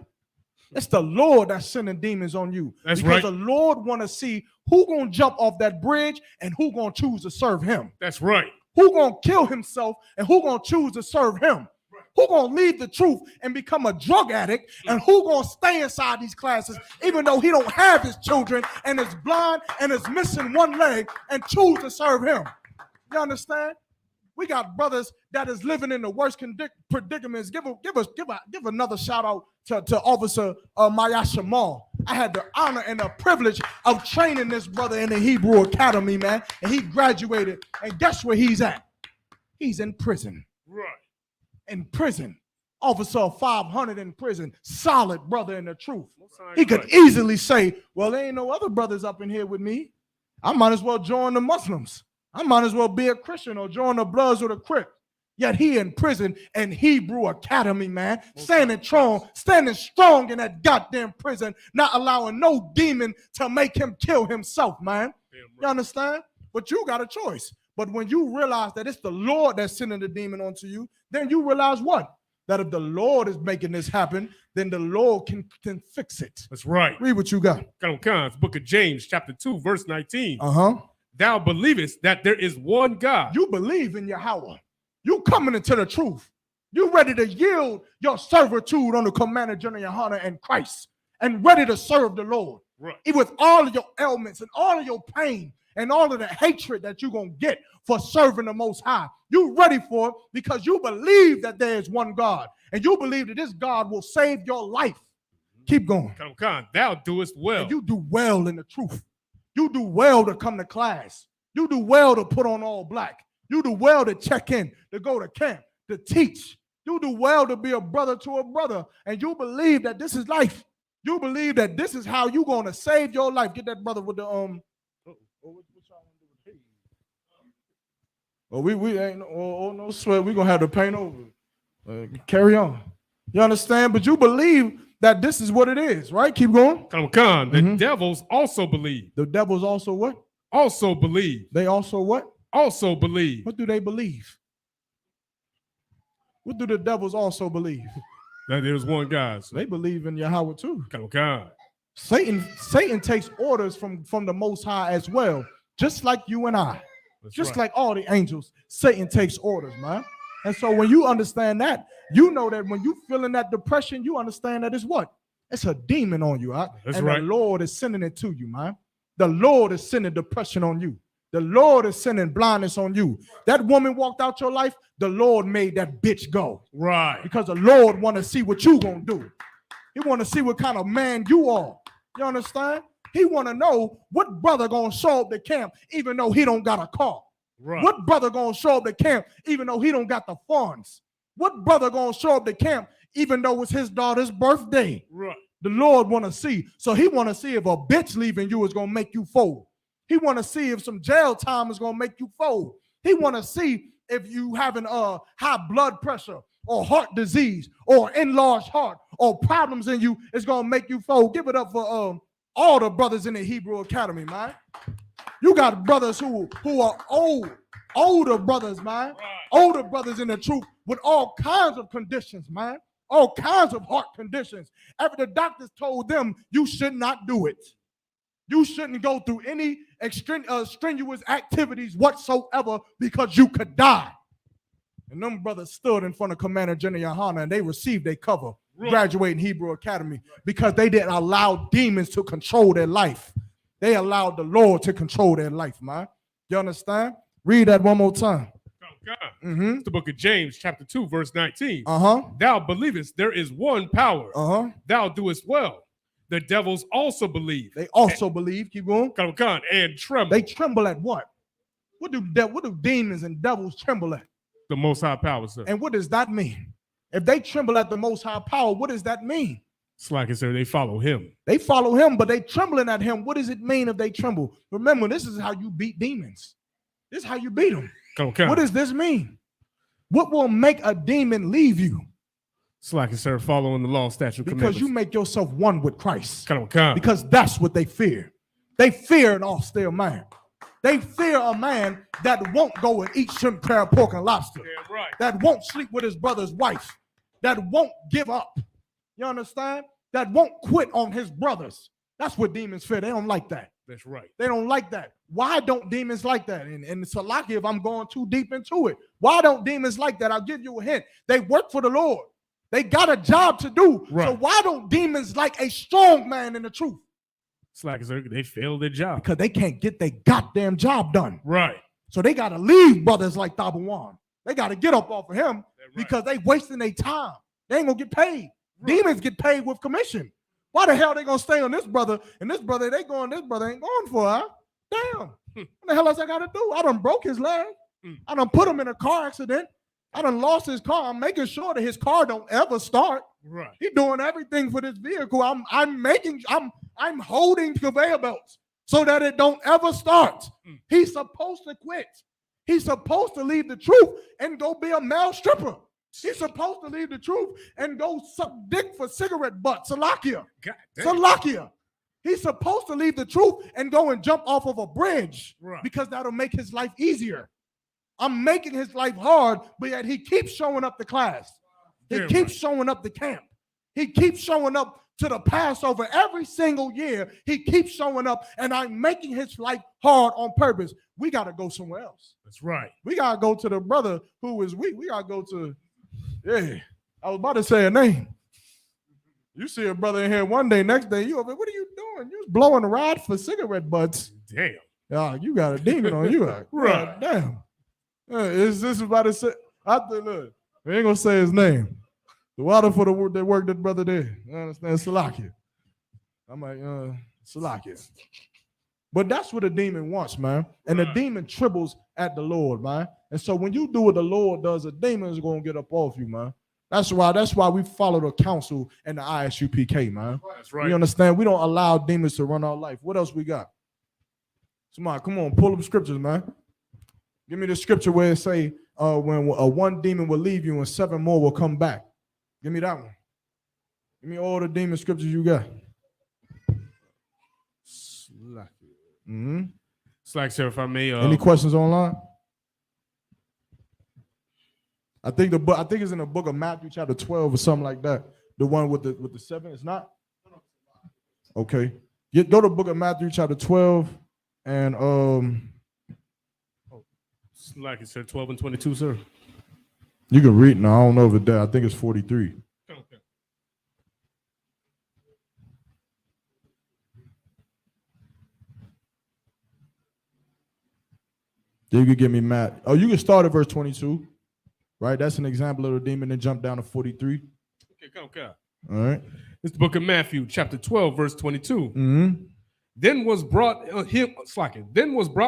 It's the Lord that's sending demons on you. That's because right. The Lord want to see who gonna jump off that bridge and who gonna choose to serve him. That's right. Who gonna kill himself and who gonna choose to serve him. Who gonna leave the truth and become a drug addict, and who gonna stay inside these classes even though he don't have his children and is blind and is missing one leg and choose to serve him. You understand? We got brothers that is living in the worst predicaments. Give another shout out to Officer Maya Shamal. I had the honor and the privilege of training this brother in the Hebrew Academy, man, and he graduated. And guess where he's at? He's in prison. Right. In prison. Officer 500 in prison. Solid brother in the truth. He could easily say, well, there ain't no other brothers up in here with me. I might as well join the Muslims. I might as well be a Christian or join the Bloods or the Crips. Yet he in prison in Hebrew Academy, man, standing strong in that goddamn prison, not allowing no demon to make him kill himself, man. You understand? But you got a choice. But when you realize that it's the Lord that's sending the demon onto you, then you realize what? That if the Lord is making this happen, then the Lord can fix it. That's right. Read what you got. It's book of James, chapter 2, verse 19. Uh-huh. Thou believest that there is one God. You believe in Yahweh. You coming into the truth. You ready to yield your servitude under Commander General Yohana and Christ, and ready to serve the Lord. Right. With all of your ailments and all of your pain and all of the hatred that you're going to get for serving the Most High. You ready for it because you believe that there is one God, and you believe that this God will save your life. Keep going. Thou doest well. And you do well in the truth. You do well to come to class. You do well to put on all black. You do well to check in, to go to camp, to teach. You do well to be a brother to a brother, and you believe that this is life. You believe that this is how you gonna save your life. Get that brother with the we ain't no sweat. We gonna have to paint over. Carry on. You understand? But you believe that this is what it is, right? Keep going. Come on. The devils also believe. The devils also what? Also believe. They also what? Also believe. What do they believe? What do the devils also believe? That there's one God. So. They believe in Yahweh too. Come on. Satan takes orders from the Most High as well, just like you and I. That's just right. like all the angels, Satan takes orders, man. And so when you understand that, you know that when you feeling that depression, you understand that it's what? It's a demon on you, huh? That's and right. the Lord is sending it to you, man. The Lord is sending depression on you. The Lord is sending blindness on you. That woman walked out your life, the Lord made that bitch go. Right. Because the Lord want to see what you gonna do. He want to see what kind of man you are. You understand? He want to know what brother gonna show up to camp even though he don't got a car. Right. What brother gonna show up to camp even though he don't got the funds? What brother gonna show up to camp even though it's his daughter's birthday? Right. The Lord want to see. So he want to see if a bitch leaving you is gonna make you fold. He want to see if some jail time is gonna make you fold. He want to see if you having high blood pressure or heart disease or enlarged heart or problems in you is gonna make you fold. Give it up for all the brothers in the Hebrew Academy, man. You got brothers who are older brothers, man. Right. Older brothers in the truth with all kinds of conditions, man. All kinds of heart conditions. After the doctors told them you should not do it. You shouldn't go through any strenuous activities whatsoever because you could die. And them brothers stood in front of Commander General Yohana and they received their cover, graduating Hebrew Academy, because they didn't allow demons to control their life. They allowed the Lord to control their life, man. You understand? Read that one more time. It's the book of James, chapter 2, verse 19. Uh-huh. Thou believest there is one power. Uh-huh. Thou doest well. The devils also believe. They also believe. Keep going. And tremble. They tremble at what? What do demons and devils tremble at? The Most High power, sir. And what does that mean? If they tremble at the Most High power, what does that mean? It's like I said, they follow him. They follow him, but they trembling at him. What does it mean if they tremble? Remember, this is how you beat demons. This is how you beat them. What does this mean? What will make a demon leave you? It's like I said, following the law, statute, because you make yourself one with Christ. Because that's what they fear. They fear an austere man. They fear a man that won't go and eat shrimp, crab, pork, and lobster. Yeah, right. That won't sleep with his brother's wife. That won't give up. You understand? That won't quit on his brothers. That's what demons fear. They don't like that. That's right. They don't like that. Why don't demons like that? And Salaki, if I'm going too deep into it, why don't demons like that? I'll give you a hint. They work for the Lord. They got a job to do. Right. So why don't demons like a strong man in the truth? It's like they fail their job. Because they can't get their goddamn job done. Right. So they got to leave brothers like Tabawan. They got to get up off of him. Right. Because they wasting their time. They ain't going to get paid. Right. Demons get paid with commission. Why the hell they going to stay on this brother? And this brother, this brother ain't going for her. Damn. What the hell else I got to do? I done broke his leg. I done put him in a car accident. I done lost his car. I'm making sure that his car don't ever start. Right. He's doing everything for this vehicle. I'm holding conveyor belts so that it don't ever start. He's supposed to quit. He's supposed to leave the truth and go be a male stripper. He's supposed to leave the truth and go suck dick for cigarette butt. Salakia. Salakia. He's supposed to leave the truth and go and jump off of a bridge because that'll make his life easier. I'm making his life hard, but yet he keeps showing up to class. He keeps showing up to camp. He keeps showing up to the Passover every single year. He keeps showing up, and I'm making his life hard on purpose. We got to go somewhere else. That's right. We got to go to the brother who is weak. We got to go to, I was about to say a name. You see a brother in here one day, next day, what are you doing? You was blowing a rod for cigarette butts. Damn. You got a demon on you. Right. Damn. Is this about to say? I think, look, we ain't gonna say his name. The water for the work that brother did. You understand? Salakia. I'm like, Salakia. But that's what a demon wants, man. And the demon trembles at the Lord, man. And so when you do what the Lord does, a demon is gonna get up off you, man. That's why we follow the counsel and the ISUPK, man. That's right. You understand? We don't allow demons to run our life. What else we got? Somebody, come on, pull up scriptures, man. Give me the scripture where it say, when one demon will leave you and 7 more will come back. Give me that one. Give me all the demon scriptures you got. Mm-hmm. Slack, sir, if I may. Any questions online? I think it's in the book of Matthew, chapter 12, or something like that. The one with the 7. It's not. Okay. Go to the book of Matthew, chapter 12, and Slack, sir, 12 and 22, sir. you can read. No, I don't know if it's there. I think it's 43. Okay. You can give me Matt. Oh, you can start at verse 22. Right, that's an example of a demon and jump down to 43. Okay, come. All right. It's the book of Matthew, chapter 12, verse 22. Mm-hmm. Then was brought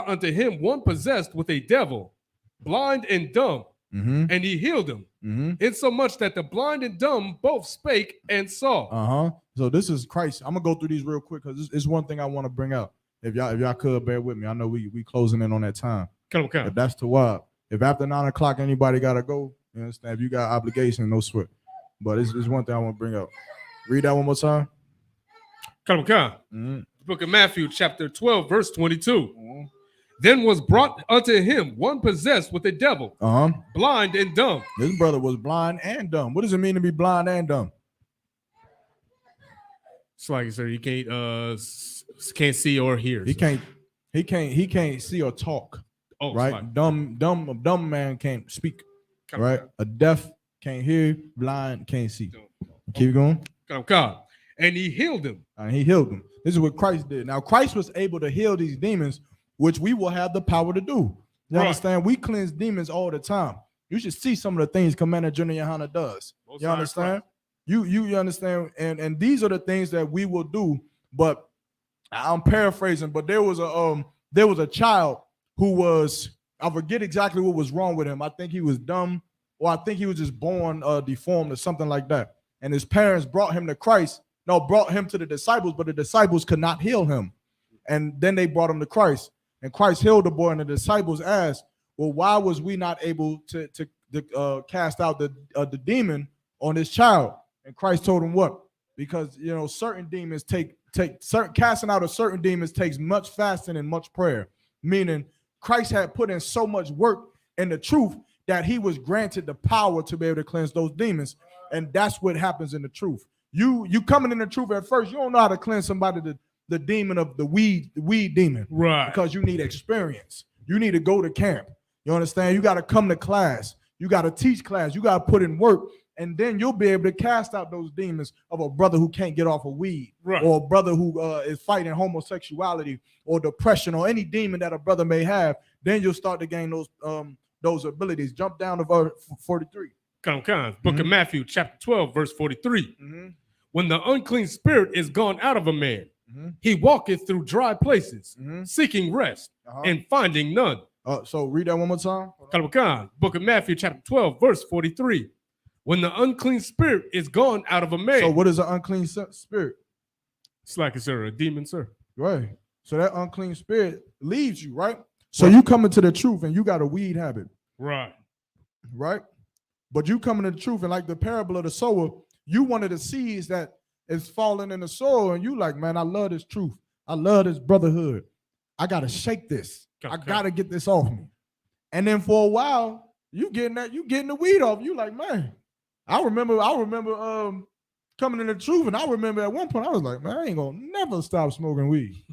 unto him one possessed with a devil, blind and dumb, Mm-hmm. and he healed him, Mm-hmm. insomuch that the blind and dumb both spake and saw. Uh-huh. So this is Christ. I'm gonna go through these real quick because it's one thing I want to bring out. If y'all could bear with me. I know we closing in on that time. Come. If that's the wild. If after 9 o'clock anybody gotta go, you understand? If you got obligation, no sweat. But it's one thing I want to bring out. Read that one more time. Come. Mm-hmm. The book of Matthew, chapter 12, verse 22. Mm-hmm. Then was brought unto him one possessed with a devil, Uh-huh. blind and dumb. This brother was blind and dumb. What does it mean to be blind and dumb? It's like, sir, you can't see or hear. He can't see or talk. Oh, Right? Slack. Dumb man can't speak. Come. Right? A deaf can't hear, blind can't see. Keep going. Come. And he healed him. And he healed them. This is what Christ did. Now, Christ was able to heal these demons, which we will have the power to do. You Right. understand? We cleanse demons all the time. You should see some of the things Commander Junior Yohana does. Most You high understand? You understand? And these are the things that we will do. But I'm paraphrasing, but there was a child who was, I forget exactly what was wrong with him. I think he was dumb, or I think he was just born deformed or something like that. And his parents brought him to the disciples, but the disciples could not heal him. And then they brought him to Christ. And Christ healed the boy, and the disciples asked, well, why was we not able to cast out the demon on this child? And Christ told him what? Because, certain demons casting out of certain demons takes much fasting and much prayer. Meaning Christ had put in so much work in the truth that he was granted the power to be able to cleanse those demons. And that's what happens in the truth. You coming in the truth at first, you don't know how to cleanse somebody, the demon of the weed demon. Right. Because you need experience. You need to go to camp. You understand? You got to come to class. You got to teach class. You got to put in work. And then you'll be able to cast out those demons of a brother who can't get off of weed, Right. or a brother who is fighting homosexuality or depression, or any demon that a brother may have. Then you'll start to gain those abilities. Jump down to verse 43. Come. Book of Matthew, chapter 12, verse 43. Mm-hmm. When the unclean spirit is gone out of a man, Mm-hmm. he walketh through dry places, Mm-hmm. seeking rest Uh-huh. and finding none. So read that one more time. Come. Book of Matthew, chapter 12, verse 43. When the unclean spirit is gone out of a man. So what is an unclean spirit? It's like, sir, a demon, sir. Right. So that unclean spirit leaves you, right? So you come into the truth and you got a weed habit, Right. right? But you come into the truth, and like the parable of the sower, you one of the seeds that is falling in the soil, and you like, man, I love this truth. I love this brotherhood. I gotta shake this. I gotta get this off me. And then for a while, you getting the weed off. You like, man, I remember coming in the truth, and I remember at one point I was like, man, I ain't gonna never stop smoking weed.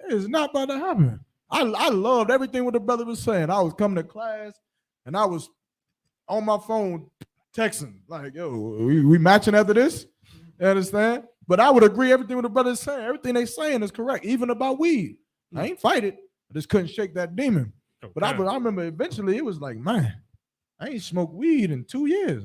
It's not about to happen. I loved everything what the brother was saying. I was coming to class, and I was on my phone texting like, yo, we matching after this? You understand? But I would agree everything what the brother is saying. Everything they saying is correct, even about weed. I ain't fight it. I just couldn't shake that demon. But I remember eventually it was like, man, I ain't smoked weed in 2 years.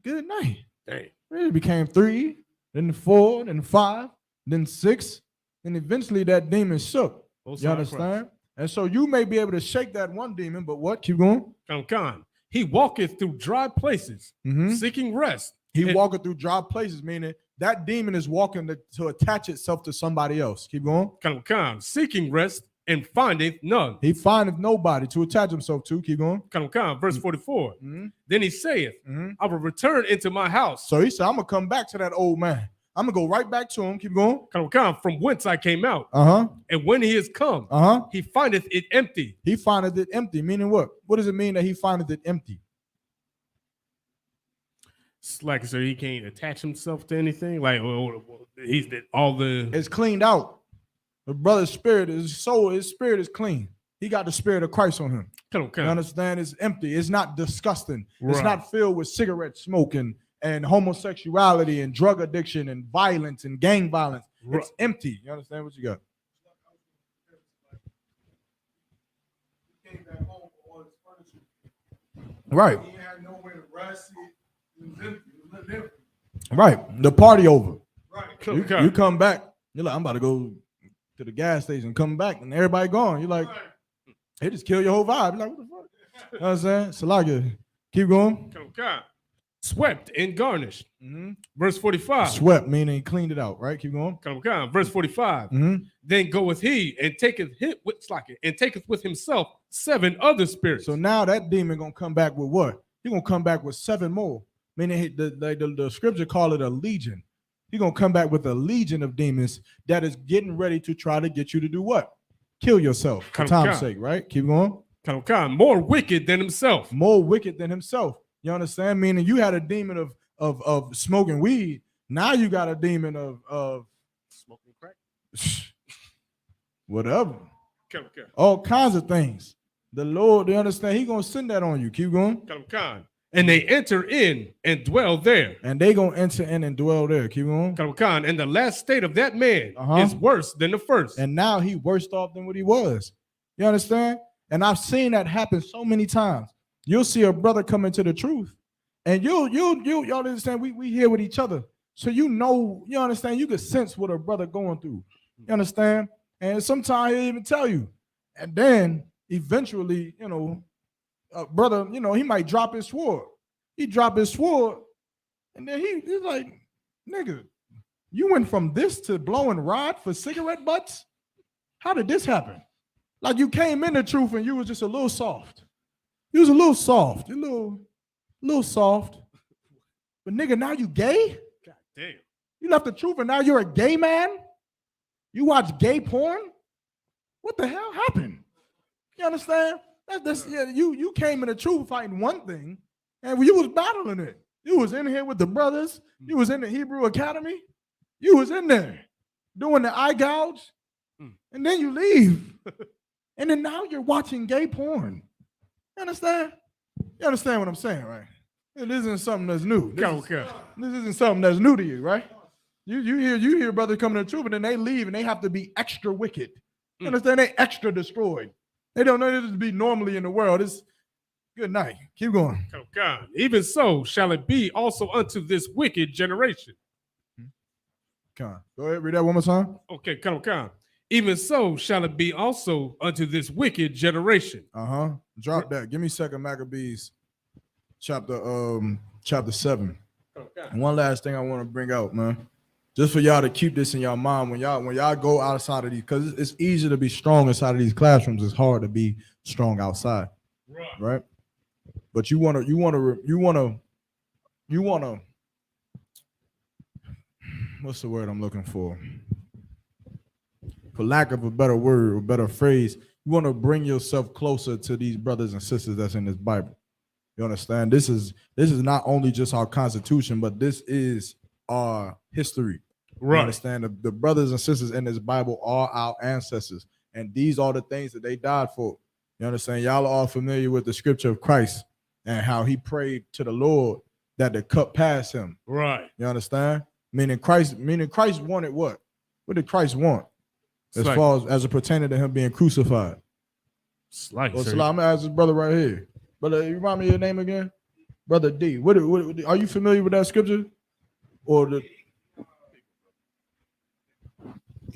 Good night. Dang. It became 3, then 4, then 5, then 6, and eventually that demon shook. Most You high understand? And so you may be able to shake that one demon, but what? Keep going. Come. he walketh through dry places, Mhm. seeking rest. He And- walking through dry places, meaning that demon is walking to attach itself to somebody else. Keep going. Come, seeking rest and findeth none. He findeth nobody to attach himself to. Keep going. Come, verse 44. Mhm. Then he saith, Mhm. I will return into my house. So he said, I'm gonna come back to that old man. I'm gonna go right back to him. Keep going. Come, from whence I came out. Uh-huh. And when he is come, Uh-huh. he findeth it empty. He findeth it empty. Meaning what? What does it mean that he findeth it empty? It's like, so he can't attach himself to anything. Like, he's all the. It's cleaned out. The brother's spirit, his soul, his spirit is clean. He got the spirit of Christ on him. You Come. understand? It's empty. It's not disgusting. It's Right. not filled with cigarette smoking and homosexuality and drug addiction and violence and gang violence. Right. It's empty. You understand what you got? Right. He had nowhere to rest. It was empty. It was empty. Right. The party over. Right. You come back. You're like, I'm about to go to the gas station, come back, and everybody gone. You're like, they just kill your whole vibe. You're like, what the fuck? You know what I'm saying? Salakia, keep going. Come. Swept and garnished. Mm-hmm. Verse 45. Swept, meaning he cleaned it out, right? Keep going. Come. Verse 45. Mm-hmm. Then goeth he and taketh with himself 7 other spirits. So now that demon gonna come back with what? He gonna come back with 7 more. Meaning the scripture call it a legion. He gonna come back with a legion of demons that is getting ready to try to get you to do what? Kill yourself for time's sake, right? Keep going. Come. More wicked than himself. More wicked than himself. You understand? Meaning you had a demon of smoking weed. Now you got a demon of Smoking crack. whatever. Come. All kinds of things. The Lord, they understand, he gonna send that on you. Keep going. Come. And they enter in and dwell there. And they gonna enter in and dwell there. Keep going. Come. And the last state of that man Uh-huh. is worse than the first. And now he worse off than what he was. You understand? And I've seen that happen so many times. You'll see a brother come into the truth, and y'all understand. We here with each other, so you understand. You can sense what a brother going through. You understand? And sometimes he'll even tell you, and then eventually, a brother, he might drop his sword. He drop his sword, and then he's like, "Nigga, you went from this to blowing rod for cigarette butts? How did this happen? Like you came in the truth and you was just a little soft. You was a little soft, you little soft. But nigga, now you gay? God damn. You left the truth and now you're a gay man? You watch gay porn? What the hell happened? You understand? You came in the truth fighting one thing, and you was battling it. You was in here with the brothers. You was in the Hebrew Academy. You was in there doing the eye gouge, and then you leave. And then now you're watching gay porn. You understand? You understand what I'm saying, right? It isn't something that's new. This isn't something that's new to you, right? You hear brothers coming to the truth, and then they leave and they have to be extra wicked. You understand? They extra destroyed. They don't know this to be normally in the world. It's good night. Keep going. God. Even so shall it be also unto this wicked generation. Come on. Go ahead, read that one more time. Okay, come. Even so shall it be also unto this wicked generation. Drop that. Give me 2 Maccabees chapter 7. And one last thing I want to bring out, man. Just for y'all to keep this in your mind when y'all go outside of these, because it's easy to be strong inside of these classrooms. It's hard to be strong outside. Right? But you wanna what's the word I'm looking for? For lack of a better word or better phrase, you want to bring yourself closer to these brothers and sisters that's in this Bible. You understand? This is not only just our Constitution, but this is our history. Right. You understand? The brothers and sisters in this Bible are our ancestors, and these are the things that they died for. You understand? Y'all are all familiar with the scripture of Christ and how he prayed to the Lord that the cup pass him. Right. You understand? Meaning Christ wanted what? What did Christ want? As it pertaining to him being crucified. So I'm gonna ask this brother right here. Brother, you remind me of your name again? Brother D. What are you familiar with that scripture? Or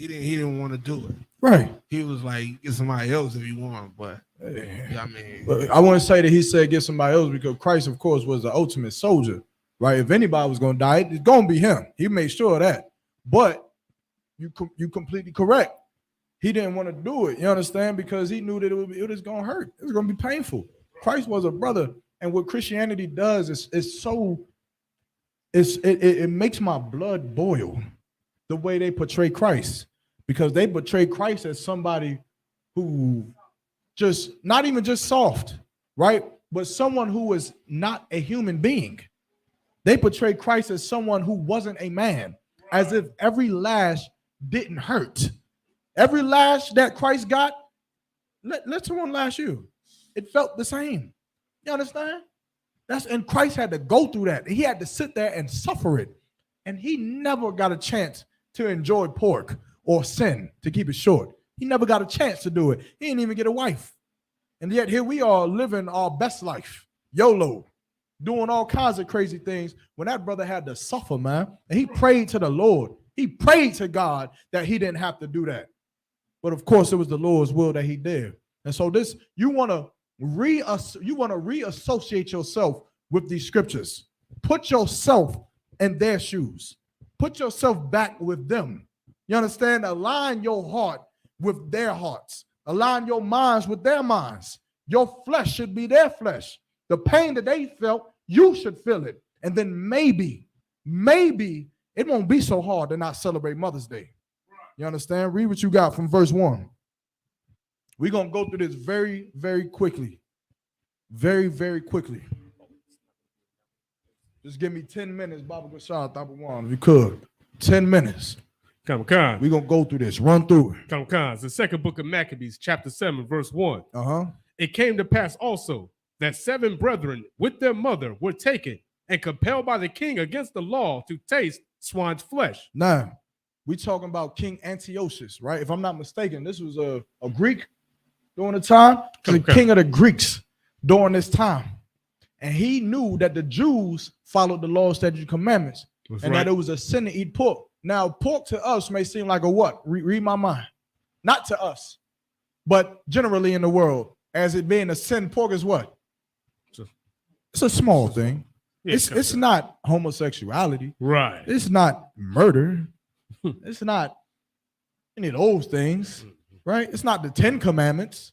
He didn't want to do it. Right. He was like, get somebody else if you want, but yeah, I mean, But I wouldn't say that he said get somebody else, because Christ, of course, was the ultimate soldier, right? If anybody was going to die, it's going to be him. He made sure of that. But you completely correct. He didn't want to do it. You understand? Because he knew that it was going to hurt. It was going to be painful. Christ was a brother, and what Christianity does is it makes my blood boil the way they portray Christ, because they portray Christ as somebody who just not even just soft, right? But someone who is not a human being. They portray Christ as someone who wasn't a man, as if every lash didn't hurt. Every lash that Christ got, let someone lash you. It felt the same. You understand? And Christ had to go through that. He had to sit there and suffer it. And he never got a chance to enjoy pork or sin, to keep it short. He never got a chance to do it. He didn't even get a wife. And yet here we are living our best life, YOLO, doing all kinds of crazy things, when that brother had to suffer, man. And he prayed to the Lord. He prayed to God that he didn't have to do that. But of course, it was the Lord's will that he did. And so this, you want to reassociate yourself with these scriptures. Put yourself in their shoes. Put yourself back with them. You understand? Align your heart with their hearts. Align your minds with their minds. Your flesh should be their flesh. The pain that they felt, you should feel it. And then maybe it won't be so hard to not celebrate Mother's Day. You understand? Read what you got from verse 1. We're going to go through this very, very quickly. Very, very quickly. Just give me 10 minutes, Baba Gashad, Tabawan, if you could. 10 minutes. Come. We're going to go through this. Run through it. Come. The second book of Maccabees, chapter 7, verse 1. Uh-huh. It came to pass also that 7 brethren with their mother were taken and compelled by the king against the law to taste swine's flesh. Now, we talking about King Antiochus, right? If I'm not mistaken, this was a Greek during the time. The king of the Greeks during this time. And he knew that the Jews followed the law, statutes, commandments, and that it was a sin to eat pork. Now, pork to us may seem like a what? Read my mind. Not to us, but generally in the world, as it being a sin, pork is what? It's a small thing. Yeah, it's not homosexuality. Right. It's not murder. It's not any of those things, right? It's not the 10 Commandments.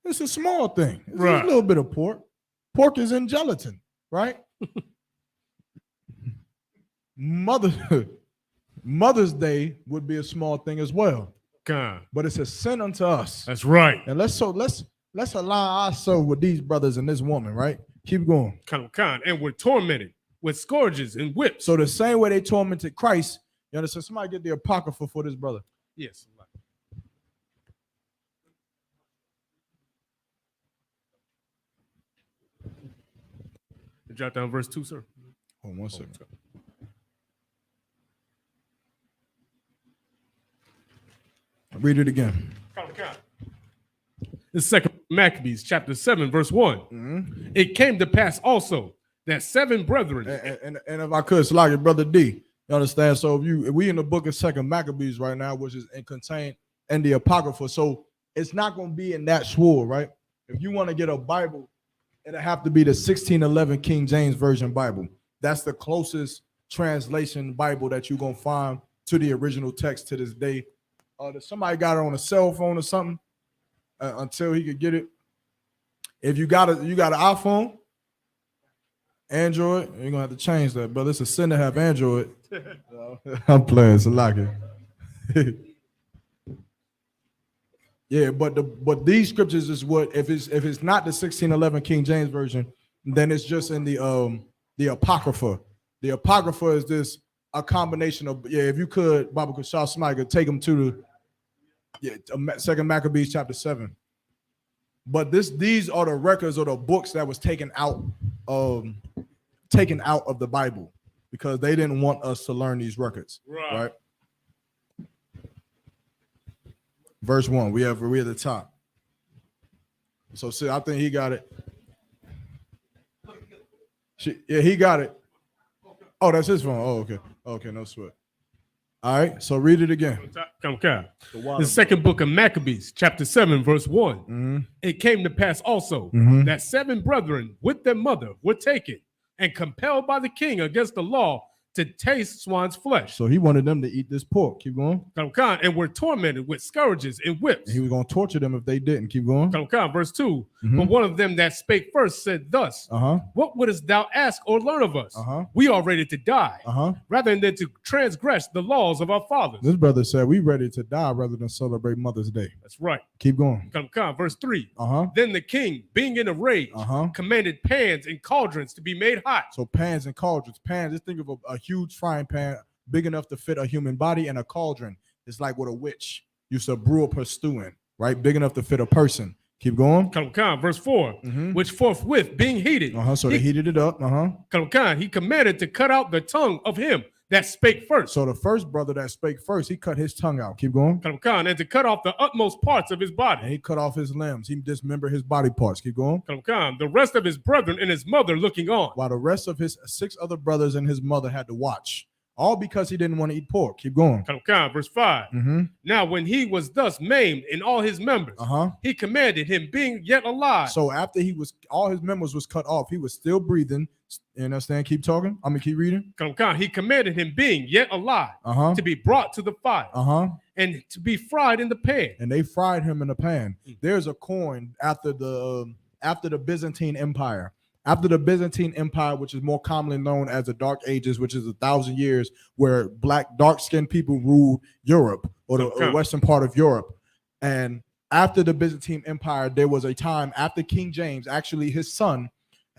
It's a small thing. It's a little bit of pork. Pork is in gelatin, right? Mother's Day would be a small thing as well. But it's a sin unto us. That's right. And let's align ourselves with these brothers and this woman, right? Keep going. And were tormented with scourges and whips. So the same way they tormented Christ, you understand? Somebody get the Apocrypha for this brother. Yes. Jot down verse 2, sir. Hold on 1 second. Read it again. The second Maccabees, chapter 7, verse 1. Mm-hmm. It came to pass also that 7 brethren. And if I could, Sluggy, brother D, you understand? So if we in the book of Second Maccabees right now, which is contained in the Apocrypha, so it's not going to be in that sword, right? If you want to get a Bible, it'll have to be the 1611 King James Version Bible. That's the closest translation Bible that you're going to find to the original text to this day. Somebody got it on a cell phone or something until he could get it. If you got an iPhone, Android, you're going to have to change that, brother. It's a sin to have Android. I'm playing, Salaki. Yeah, but these scriptures is what, if it's not the 1611 King James Version, then it's just in the Apocrypha. The Apocrypha is a combination of, if you could, Baba Kashal, somebody could take them to the Second Maccabees chapter 7. But these are the records or the books that was taken out of the Bible, because they didn't want us to learn these records, right? Verse 1, we at the top. So see, I think he got it. He got it. Oh, that's his phone. Oh, okay. Okay, no sweat. All right, so read it again. Come. The second book of Maccabees, chapter 7, verse 1. Mm-hmm. It came to pass also Mhm. that 7 brethren with their mother were taken and compelled by the king against the law to taste swine's flesh. So he wanted them to eat this pork. Keep going. And were tormented with scourges and whips. And he was going to torture them if they didn't. Keep going. Verse 2. Mhm. But one of them that spake first said thus, Uh-huh. what wouldest thou ask or learn of us? Uh-huh. We are ready to die, Uh-huh. rather than to transgress the laws of our fathers. This brother said we ready to die rather than celebrate Mother's Day. That's right. Keep going. Verse 3. Uh-huh. Then the king, being in a rage, Uh-huh. commanded pans and cauldrons to be made hot. So pans and cauldrons. Pans, just think of a huge frying pan big enough to fit a human body, and a cauldron is like what a witch used to brew up her stew in, right? Big enough to fit a person. Keep going. Verse 4. Mhm. Which forthwith, being heated, So they heated it up. he commanded to cut out the tongue of him that spake first. So the first brother that spake first, he cut his tongue out. Keep going. And to cut off the utmost parts of his And body. he cut off his limbs. He dismembered his body parts. Keep going. The rest of his brethren and his mother looking on. While the rest of his 6 other brothers and his mother had to watch. All because he didn't want to eat pork. Keep going. Verse 5. Mm-hmm. Now when he was thus maimed in all his members, he commanded him, being yet alive. So after all his members was cut off, he was still breathing. You understand? Keep talking. I'm gonna keep reading. He commanded him, being yet alive, to be brought to the fire, and to be fried in the pan. And they fried him in the pan. There's a coin after the Byzantine Empire. After the Byzantine Empire, which is more commonly known as the Dark Ages, which is 1,000 years, where black, dark-skinned people ruled Europe or the western part of Europe. And after the Byzantine Empire, there was a time after King James, actually his son,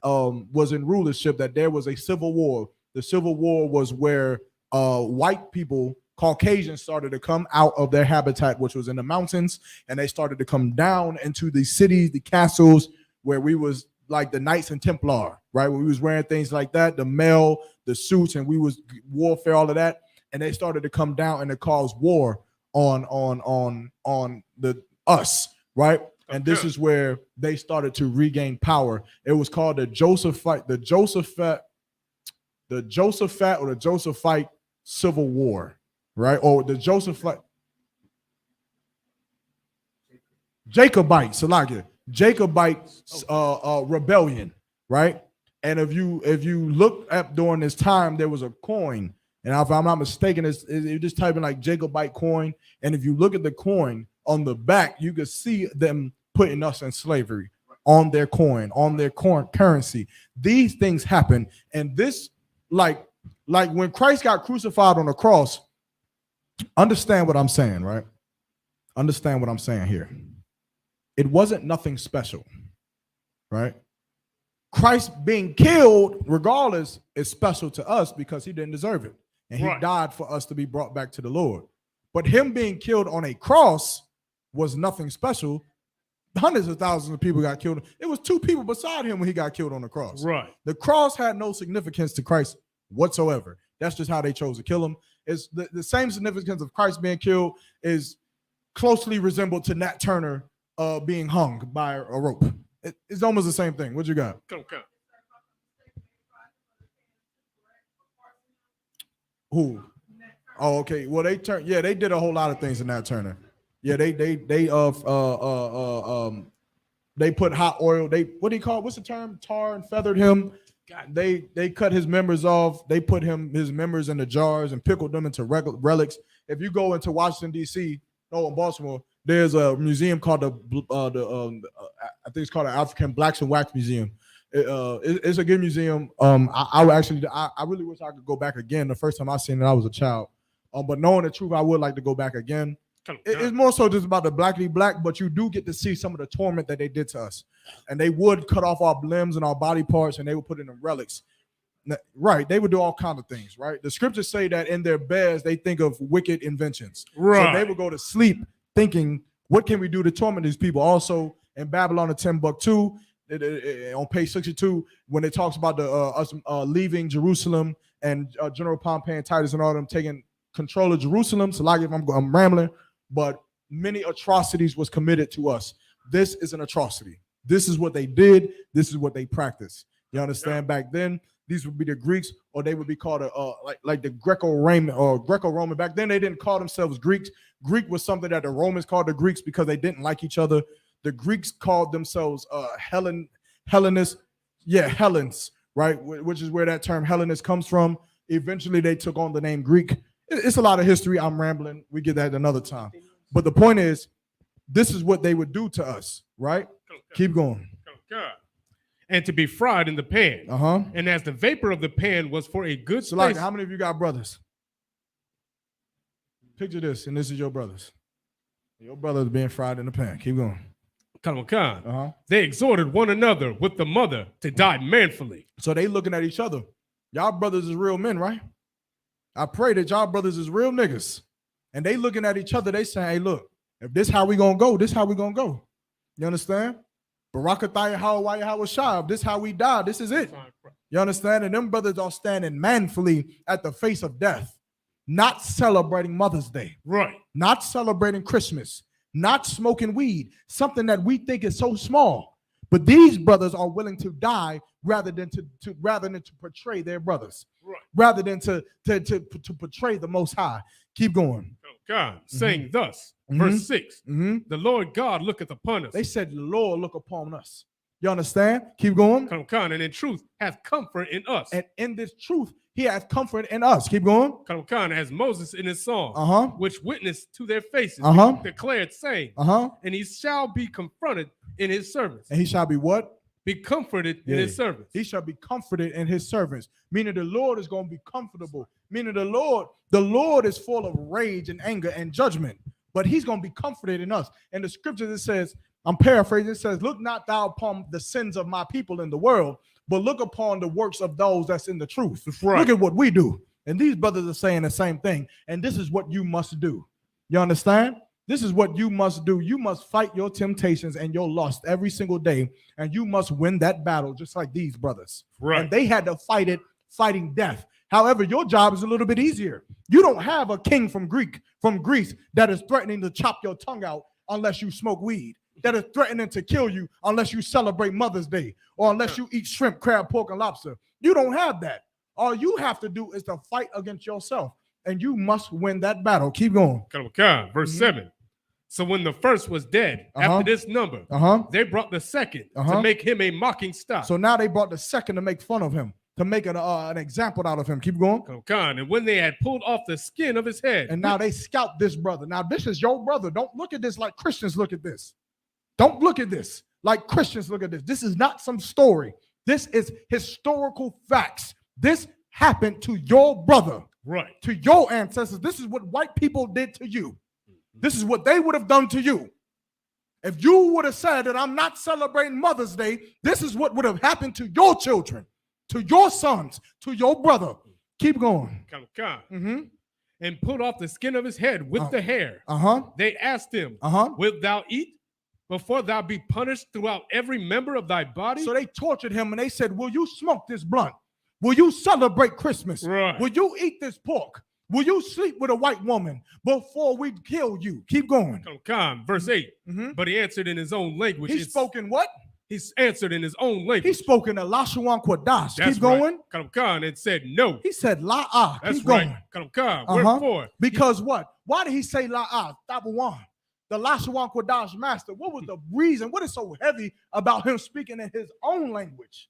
was in rulership, that there was a civil war. The civil war was where white people, Caucasians, started to come out of their habitat, which was in the mountains, and they started to come down into the cities, the castles, where we was like the Knights and Templar, right? We was wearing things like that, the mail, the suits, and we was warfare, all of that. And they started to come down and to cause war on us, right? And this is where they started to regain power. It was called the Josephite Civil War, right? Or the Jacobite rebellion, right? And if you look up during this time, there was a coin, and if I'm not mistaken, you just type in like Jacobite coin, and if you look at the coin on the back, you can see them putting us in slavery on their coin, on their currency. These things happen, and this, like when Christ got crucified on the cross, understand what I'm saying, right? Understand what I'm saying here. It wasn't nothing special, right? Christ being killed, regardless, is special to us because he didn't deserve it. And he died for us to be brought back to the Lord. But him being killed on a cross was nothing special. Hundreds of thousands of people got killed. It was 2 people beside him when he got killed on the cross. Right. The cross had no significance to Christ whatsoever. That's just how they chose to kill him. It's the same significance of Christ being killed is closely resembled to Nat Turner being hung by a rope. It's almost the same thing. What you got? Who? Oh, okay. Well, they did a whole lot of things in Nat Turner. Yeah, they put hot oil. What do you call it? What's the term? Tar and feathered him. They cut his members off. They put his members in the jars and pickled them into relics. If you go into Washington D.C., in Baltimore, there's a museum called I think it's called the African Blacks and Wax Museum. It's a good museum. I really wish I could go back again. The first time I seen it, I was a child. But knowing the truth, I would like to go back again. It's more so just about the blackity black, but you do get to see some of the torment that they did to us. And they would cut off our limbs and our body parts, and they would put it in relics. Right, they would do all kinds of things, right? The scriptures say that in their beds, they think of wicked inventions. Right. So they would go to sleep thinking, what can we do to torment these people? Also, in Babylon of Timbuktu, on page 62, when it talks about us leaving Jerusalem and General Pompey and Titus and all them taking control of Jerusalem. So like if I'm rambling, but many atrocities was committed to us. This is an atrocity. This is what they did. This is what they practiced. You understand? Back then, These would be the Greeks, or they would be called like the Greco-Roman or Greco-Roman. Back then, they didn't call themselves Greeks. Greek was something that the Romans called the Greeks because they didn't like each other. The Greeks called themselves Hellenists. Yeah, Hellenes, right? Which is where that term Hellenist comes from. Eventually, they took on the name Greek. It's a lot of history. I'm rambling. We get that another time. But the point is, this is what they would do to us, right? Keep going. And to be fried in the pan. Uh-huh. And as the vapor of the pan was for a good So, like, space. how many of you got brothers? Picture this, and this is your brothers. Your brothers being fried in the pan. Keep going. Uh-huh. They exhorted one another with the mother to die manfully. So they looking at each other. Y'all brothers is real men, right? I pray that y'all brothers is real niggas. And they looking at each other, they saying, hey, look, if this how we gonna go, this how we gonna go. You understand? Barakataya Hawaiian Hawashab, this how we die, this is it. You understand? And them brothers are standing manfully at the face of death, not celebrating Mother's Day. Right. Not celebrating Christmas, not smoking weed, something that we think is so small. But these brothers are willing to die rather than to portray their brothers, right. Rather than to portray the Most High. Keep going. God, saying thus, verse 6, Mm-hmm. the Lord God looketh upon us. They said, the Lord look upon us. You understand? Keep going. And in truth hath comfort in us. And in this truth, he has comfort in us. Keep going. As Moses in his song, which witnessed to their faces, declared, saying, and he shall be confronted in his servants. And he shall be what? Be comforted in his servants. He shall be comforted in his servants. Meaning the Lord is going to be comfortable. Meaning the Lord is full of rage and anger and judgment. But he's going to be comforted in us. In the scriptures it says, I'm paraphrasing, it says, look not thou upon the sins of my people in the world, but look upon the works of those that's in the truth. Right. Look at what we do. And these brothers are saying the same thing. And this is what you must do. You understand? This is what you must do. You must fight your temptations and your lust every single day. And you must win that battle just like these brothers. Right. And they had to fight it, fighting death. However, your job is a little bit easier. You don't have a king from Greece that is threatening to chop your tongue out unless you smoke weed, that is threatening to kill you unless you celebrate Mother's Day or unless you eat shrimp, crab, pork, and lobster. You don't have that. All you have to do is to fight against yourself, and you must win that battle. Keep going. Verse 7. So when the first was dead, after this number, they brought the second to make him a mocking stock. So now they brought the second to make fun of him, to make an example out of him. Keep going. And when they had pulled off the skin of his head. And now they scout this brother. Now this is your brother. Don't look at this like Christians look at this. Don't look at this like Christians look at this. This is not some story. This is historical facts. This happened to your brother. Right. To your ancestors. This is what white people did to you. This is what they would have done to you. If you would have said that I'm not celebrating Mother's Day, this is what would have happened to your children, to your sons, to your brother. Keep going. And put off the skin of his head with the hair. They asked him, wilt thou eat before thou be punished throughout every member of thy body? So they tortured him and they said, will you smoke this blunt? Will you celebrate Christmas? Right. Will you eat this pork? Will you sleep with a white woman before we kill you? Keep going. Verse 8. But he answered in his own language. He spoke in what? He's answered in his own language. He spoke in the Lashawan Kwadash. Keep going. And said no. He said la'ah. That's Keep right. going. Wherefore? Because what? Why did he say la'ah? Tabawan. The Lashawan Kwadash master. What was the reason? What is so heavy about him speaking in his own language?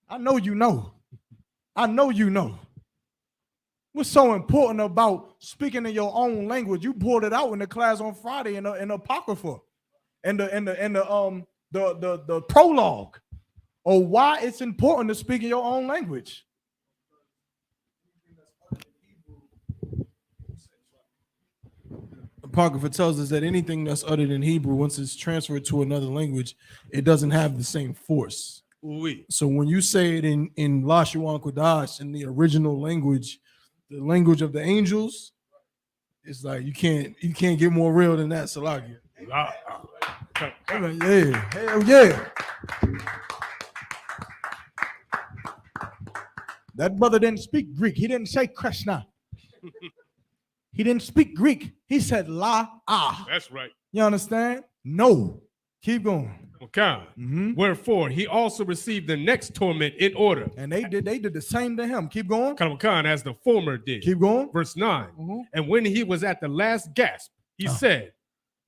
I know you know. I know you know. What's so important about speaking in your own language? You pulled it out in the class on Friday in the Apocrypha, and the prologue, or why it's important to speak in your own language. Apocrypha tells us that anything that's uttered in Hebrew, once it's transferred to another language, it doesn't have the same force. Oui. So when you say it in Lashawan Kodash, in the original language, the language of the angels, it's like you can't get more real than that, Salaki. Yeah, hell yeah. That brother didn't speak Greek. He didn't say Krishna. He didn't speak Greek. He said la ah. That's right. You understand? No. Keep going. Okay. Wherefore he also received the next torment in order. And they did the same to him. Keep going. As the former did. Keep going. Verse 9. And when he was at the last gasp, he said,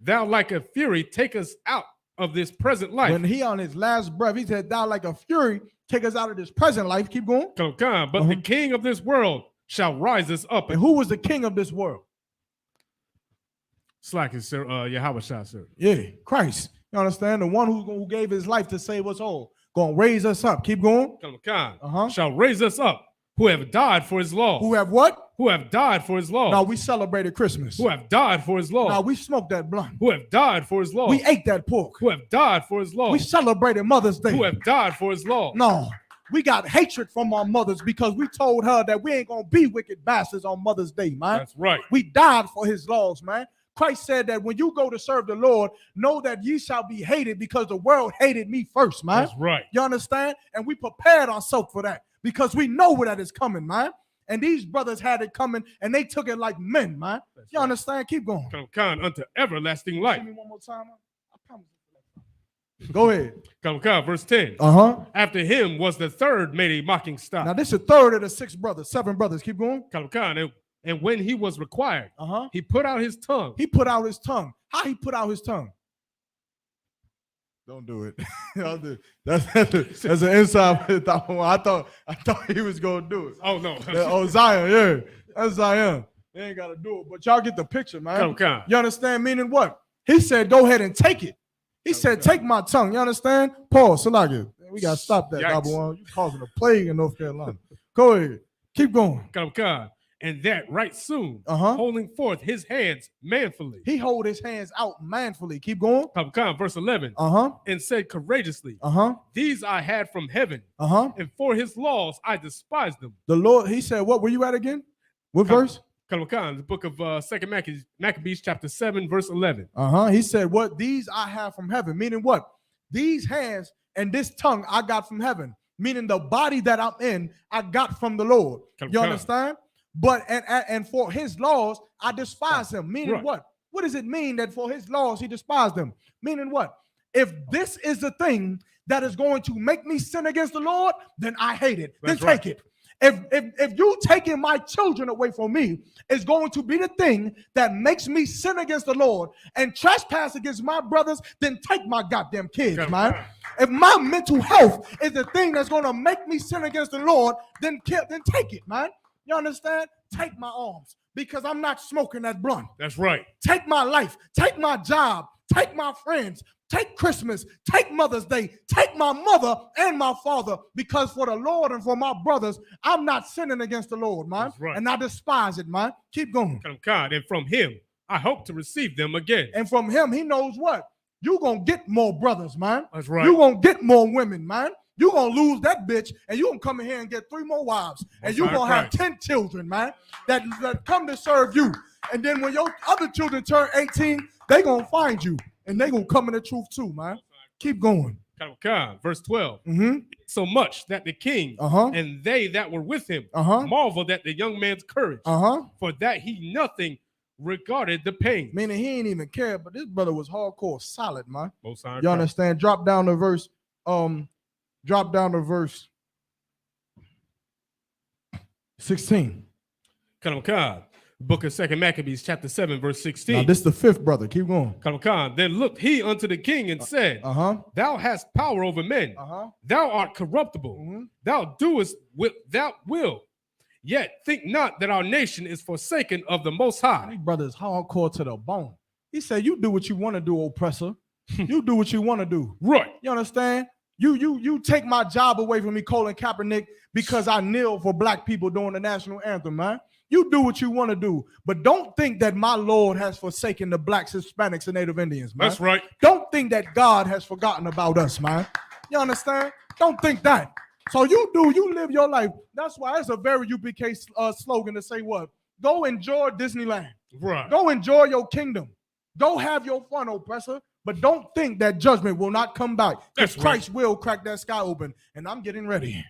Thou like a fury take us out of this present life. When he on his last breath, he said, Thou like a fury take us out of this present life. Keep going. But the king of this world shall rise us up. And who was the king of this world? Slack sir, Yahweh Shah, sir. Yeah, Christ. You understand? The one who gave his life to save us all. Gonna raise us up. Keep going. Shall raise us up, who have died for his law. Who have what? Who have died for his law. Now we celebrated Christmas. Who have died for his law. Now we smoked that blunt. Who have died for his law. We ate that pork. Who have died for his law. We celebrated Mother's Day. Who have died for his law. No. We got hatred from our mothers because we told her that we ain't gonna be wicked bastards on Mother's Day, man. That's right. We died for his laws, man. Christ said that when you go to serve the Lord, know that ye shall be hated because the world hated me first, man. That's right. You understand? And we prepared ourselves for that because we know where that is coming, man. And these brothers had it coming and they took it like men, man. That's you right. Understand? Keep going. Unto everlasting life. Give me one more time. I promise you. Go ahead. Verse 10. After him was the third made a mocking stop. Now this is the third of the 6 brothers, 7 brothers. Keep going. And when he was required, he put out his tongue. He put out his tongue. How he put out his tongue? Don't do it. That's an inside. I thought he was gonna do it. Oh no. Zion, yeah. That's Zion. They ain't gotta do it. But y'all get the picture, man. You understand? Meaning what? He said, go ahead and take it. He said, take my tongue. You understand? Pause. Salagi. We gotta stop that, Gabon. You causing a plague in North Carolina. Go ahead. Keep going. And that right soon, holding forth his hands manfully. He hold his hands out manfully. Keep going. Verse 11. And said courageously, These I had from heaven, and for his laws I despised them. The Lord, he said, what were you at again? What verse? The book of 2 Maccabees, chapter 7, verse 11. He said, what? These I have from heaven. Meaning what? These hands and this tongue I got from heaven. Meaning the body that I'm in, I got from the Lord. You understand? But and for his laws, I despise him. Meaning what? What does it mean that for his laws, he despised them? Meaning what? If this is the thing that is going to make me sin against the Lord, then I hate it. Then take it. If you taking my children away from me is going to be the thing that makes me sin against the Lord and trespass against my brothers, then take my goddamn kids, man. If my mental health is the thing that's going to make me sin against the Lord, then take it, man. You understand? Take my arms because I'm not smoking that blunt. That's right. Take my life. Take my job. Take my friends. Take Christmas. Take Mother's Day. Take my mother and my father because for the Lord and for my brothers, I'm not sinning against the Lord, man. That's right. And I despise it, man. Keep going. And from him, I hope to receive them again. And from him, he knows what? You're going to get more brothers, man. That's right. You're going to get more women, man. You're going to lose that bitch, and you're going to come in here and get 3 more wives. And you're going to have 10 children, man, that come to serve you. And then when your other children turn 18, they going to find you, and they going to come in the truth too, man. Keep going. Verse 12. So much that the king and they that were with him marveled at the young man's courage, for that he nothing regarded the pain. Meaning he ain't even care, but this brother was hardcore solid, man. You understand? Drop down to verse 16. Book of 2 Maccabees, chapter 7, verse 16. Now this is the 5th brother. Keep going. Then looked he unto the king and said, Thou hast power over men. Thou art corruptible. Thou doest what thou wilt. Yet think not that our nation is forsaken of the Most High. These brothers hardcore to the bone. He said, you do what you want to do, oppressor. You do what you want to do. Right. You understand? You take my job away from me, Colin Kaepernick, because I kneel for black people during the national anthem, man. You do what you want to do, but don't think that my Lord has forsaken the blacks, Hispanics, and Native Indians, man. That's right. Don't think that God has forgotten about us, man. You understand? Don't think that. So you live your life. That's why it's a very UPK slogan to say what? Go enjoy Disneyland. Right. Go enjoy your kingdom. Go have your fun, oppressor. But don't think that judgment will not come back. Because Christ will crack that sky open. And I'm getting ready.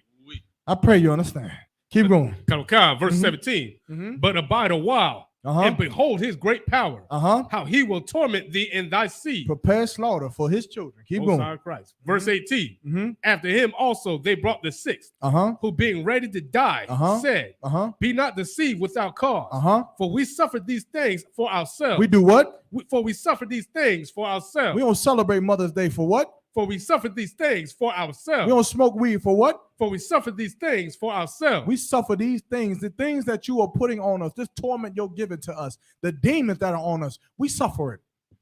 I pray you understand. Keep going. Verse 17. But abide a while and behold his great power, Uh-huh. how he will torment thee and thy seed. Prepare slaughter for his children. Keep Most going. High Christ. Verse 18. Mm-hmm. After him also they brought the sixth, Uh-huh. who being ready to die, Uh-huh. said, Uh-huh. be not deceived without cause, Uh-huh. for we suffered these things for ourselves. We do what? For we suffered these things for ourselves. We don't celebrate Mother's Day for what? For we suffered these things for ourselves. We don't smoke weed for what? For we suffered these things for ourselves. We suffer these things, the things that you are putting on us, this torment you're giving to us, the demons that are on us, we suffer it.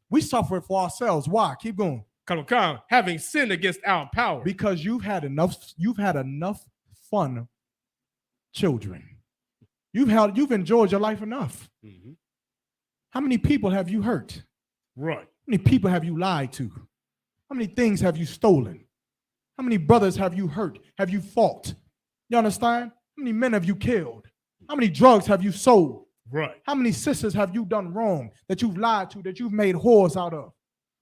We suffer it for ourselves. Why? Keep going. Come, having sinned against our power. Because you've had enough fun, children. You've enjoyed your life enough. Mm-hmm. How many people have you hurt? Right. How many people have you lied to? How many things have you stolen? How many brothers have you hurt? Have you fought? You understand? How many men have you killed? How many drugs have you sold? Right. How many sisters have you done wrong that you've lied to, that you've made whores out of?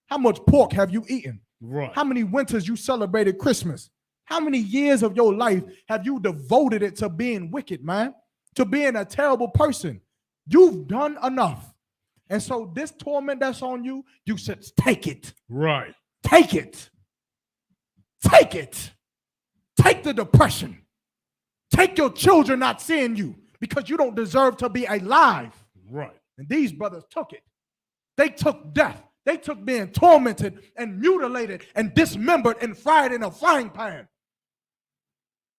How much pork have you eaten? Right. How many winters you celebrated Christmas? How many years of your life have you devoted it to being wicked, man? To being a terrible person? You've done enough. And so this torment that's on you, you should take it. Right. Take it. Take it. Take the depression. Take your children not seeing you because you don't deserve to be alive. Right. And these brothers took it. They took death. They took being tormented and mutilated and dismembered and fried in a frying pan.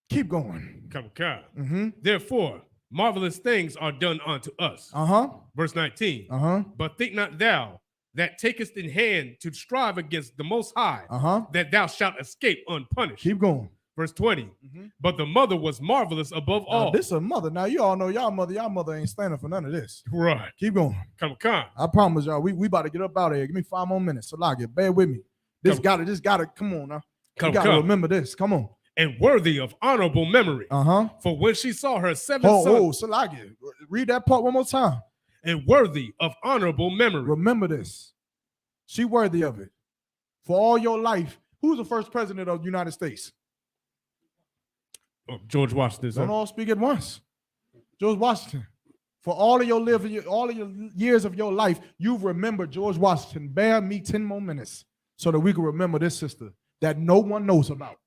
Keep going. Come. Mm-hmm. Therefore, marvelous things are done unto us. Uh-huh. Verse 19. Uh-huh. But think not thou that takest in hand to strive against the Most High, Uh-huh. that thou shalt escape unpunished. Keep going. Verse 20. Mm-hmm. But the mother was marvelous above all. This is a mother. Now you all know y'all mother ain't standing for none of this. Right. Keep going. Come. I promise y'all, we about to get up out of here. Give me 5 more minutes. So like it. Bear with me. This gotta come on now. You gotta remember this. Come on. And worthy of honorable memory. Uh-huh. For when she saw her seven sons. So like it. Read that part one more time. And worthy of honorable memory. Remember this. She worthy of it. For all your life, who's the first president of the United States? Oh, George Washington. Don't all speak at once. George Washington. For all of your years of your life, you've remembered George Washington. Bear me 10 more minutes so that we can remember this sister that no one knows about,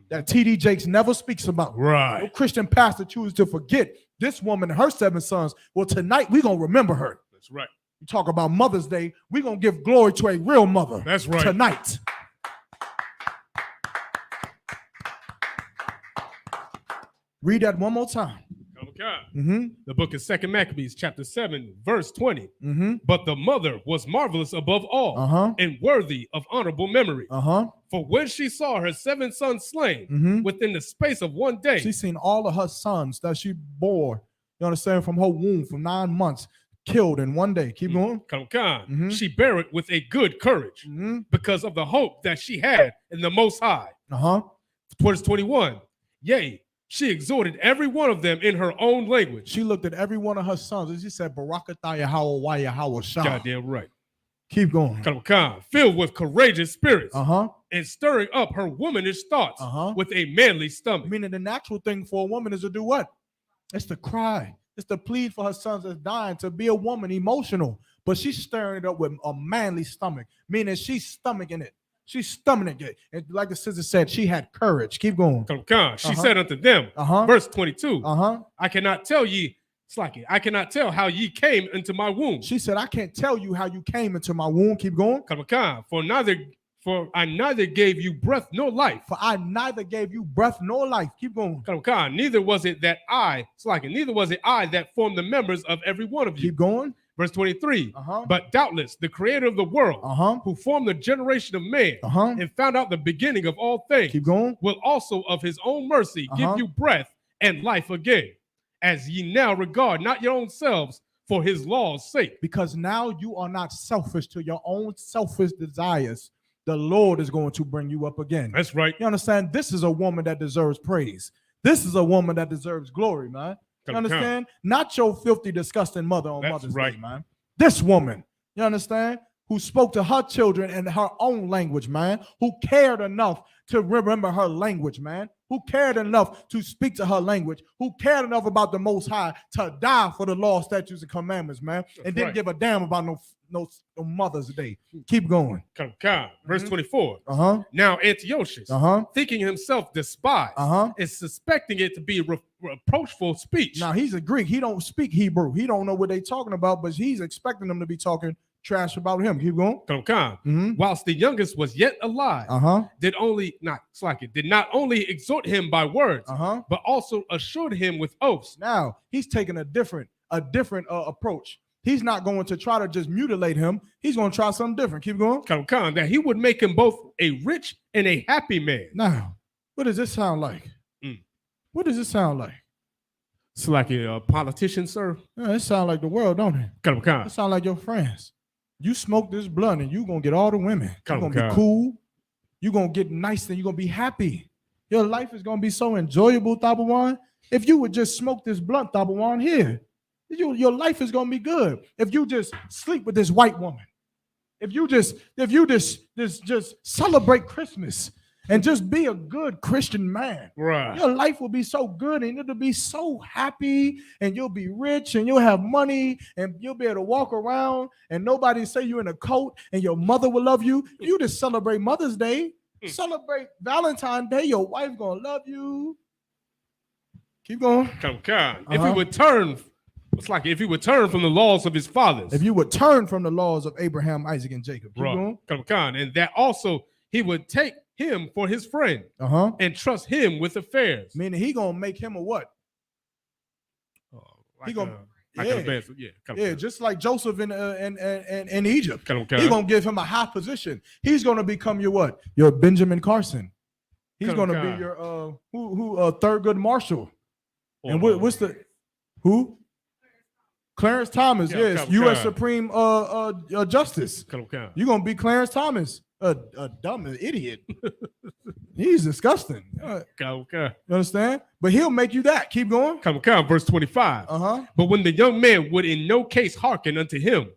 that T.D. Jakes never speaks about. Right. No Christian pastor chooses to forget this woman and her 7 sons. Well, tonight we're going to remember her. That's right. You talk about Mother's Day, we're going to give glory to a real mother. That's right. Tonight. Read that one more time. Mm-hmm. The book of 2 Maccabees, chapter 7, verse 20. Mm-hmm. But the mother was marvelous above all, Uh-huh. and worthy of honorable memory. Uh-huh. For when she saw her 7 sons slain Mm-hmm. within the space of one day, She's seen all of her sons that she bore, you understand, from her womb for 9 months, killed in one day. Keep going. Mm-hmm. She bare it with a good courage Mm-hmm. because of the hope that she had in the Most High. Uh-huh. Verse 21. Yea, she exhorted every one of them in her own language. She looked at every one of her sons and she said, Barakatah Yahweh Yahweh Shah. Goddamn right. Keep going. Filled with courageous spirits Uh-huh. and stirring up her womanish thoughts Uh-huh. with a manly stomach. Meaning the natural thing for a woman is to do what? It's to cry. It's to plead for her sons that's dying, to be a woman, emotional. But she's stirring it up with a manly stomach, meaning she's stomaching it. She's stomaching it. And like the sister said, she had courage. Keep going. She said unto them, Uh-huh. verse 22, Uh-huh. I cannot tell ye, Slacky, I cannot tell how ye came into my womb. She said, I can't tell you how you came into my womb. Keep going. For I neither gave you breath nor life. For I neither gave you breath nor life. Keep going. Neither was it I that formed the members of every one of you. Keep going. Verse 23. Uh-huh. But doubtless the creator of the world, Uh-huh. who formed the generation of man Uh-huh. and found out the beginning of all things, Keep going. will also of his own mercy Uh-huh. give you breath and life again, as ye now regard not your own selves for his law's sake. Because now you are not selfish to your own selfish desires. The Lord is going to bring you up again. That's right. You understand? This is a woman that deserves praise. This is a woman that deserves glory, man. You understand? Not your filthy, disgusting mother on That's Mother's right. Day, man. This woman, you understand? Who spoke to her children in her own language, man. Who cared enough to remember her language, man. who cared enough to speak to her language, who cared enough about the Most High to die for the law, statutes, and commandments, man, and didn't right. give a damn about no Mother's Day. Keep going. Verse 24. Now Antiochus, thinking himself despised, is suspecting it to be reproachful speech. Now he's a Greek. He don't speak Hebrew. He don't know what they talking about, but he's expecting them to be talking trash about him. Keep going. Whilst the youngest was yet alive, did not only exhort him by words, but also assured him with oaths. Now he's taking a different approach. He's not going to try to just mutilate him. He's going to try something different. Keep going. That he would make him both a rich and a happy man. Now, what does this sound like? What does this sound like? It's like a politician, sir. Yeah, it sounds like the world, don't it? It sounds like your friends. You smoke this blunt and you're going to get all the women. You're going to be cool. You're going to get nice and you're going to be happy. Your life is going to be so enjoyable, Tabawan. If you would just smoke this blunt, Tabawan, here, your life is going to be good. If you just sleep with this white woman, if you just celebrate Christmas and just be a good Christian man, right, your life will be so good and it'll be so happy and you'll be rich and you'll have money and you'll be able to walk around and nobody say you're in a coat and your mother will love you. You just celebrate Mother's Day, celebrate Valentine's Day. Your wife gonna love you. Keep going. If he would turn. It's like if he would turn from the laws of his fathers. If you would turn from the laws of Abraham, Isaac, and Jacob. And that also he would take him for his friend and trust him with affairs. Meaning he gonna make him a what? He gonna just like Joseph in Egypt. He's gonna give him a high position. He's gonna become your what? Your Benjamin Carson. He's gonna be your Thurgood Marshall. And what's the who? Clarence Thomas, yes, U.S. Supreme Justice. You're going to be Clarence Thomas, a dumb idiot. He's disgusting. You understand? But he'll make you that. Keep going. Verse 25. But when the young man would in no case hearken unto him,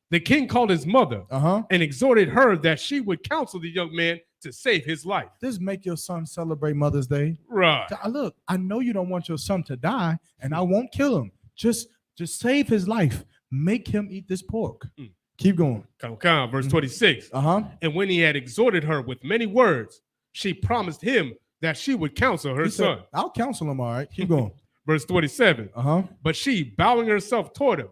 the king called his mother and exhorted her that she would counsel the young man to save his life. Just make your son celebrate Mother's Day. Right. Look, I know you don't want your son to die, and I won't kill him. Just save his life. Make him eat this pork. Keep going. Verse 26. And when he had exhorted her with many words, she promised him that she would counsel her son. I'll counsel him, all right. Keep going. Verse 27. But she, bowing herself toward him,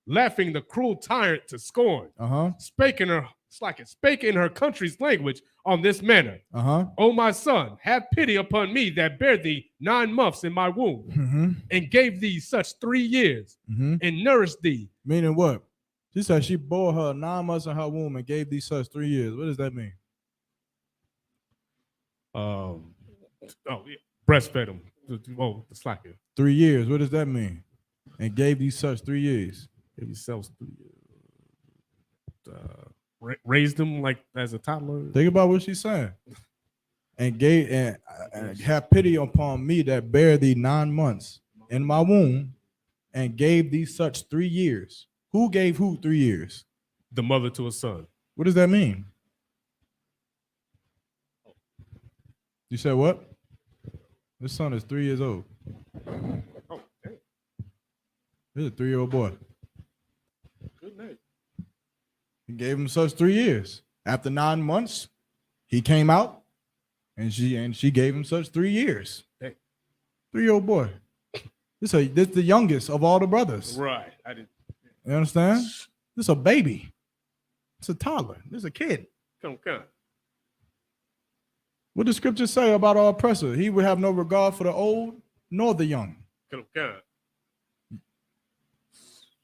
laughing the cruel tyrant to scorn, spake in her country's language on this manner. O my son, have pity upon me that bare thee 9 months in my womb, and gave thee such 3 years, and nourished thee. Meaning what? She said she bore her 9 months in her womb and gave thee such 3 years. What does that mean? Breastfed him. It's like 3 years. What does that mean? And gave thee such 3 years. Gave themselves 3 years. Raised him like as a toddler. Think about what she's saying. And gave and have pity upon me that bare thee 9 months in my womb, and gave thee such 3 years. Who gave who 3 years? The mother to a son. What does that mean? You said what? This son is 3 years old. Oh, damn. This is a 3-year-old boy. Good night. He gave him such 3 years. After 9 months, he came out, and she gave him such 3 years. Hey. 3-year-old boy. This the youngest of all the brothers. Right. I didn't. You understand? This is a baby. It's a toddler. This is a kid. Come. What does scripture say about our oppressor? He would have no regard for the old nor the young. Come.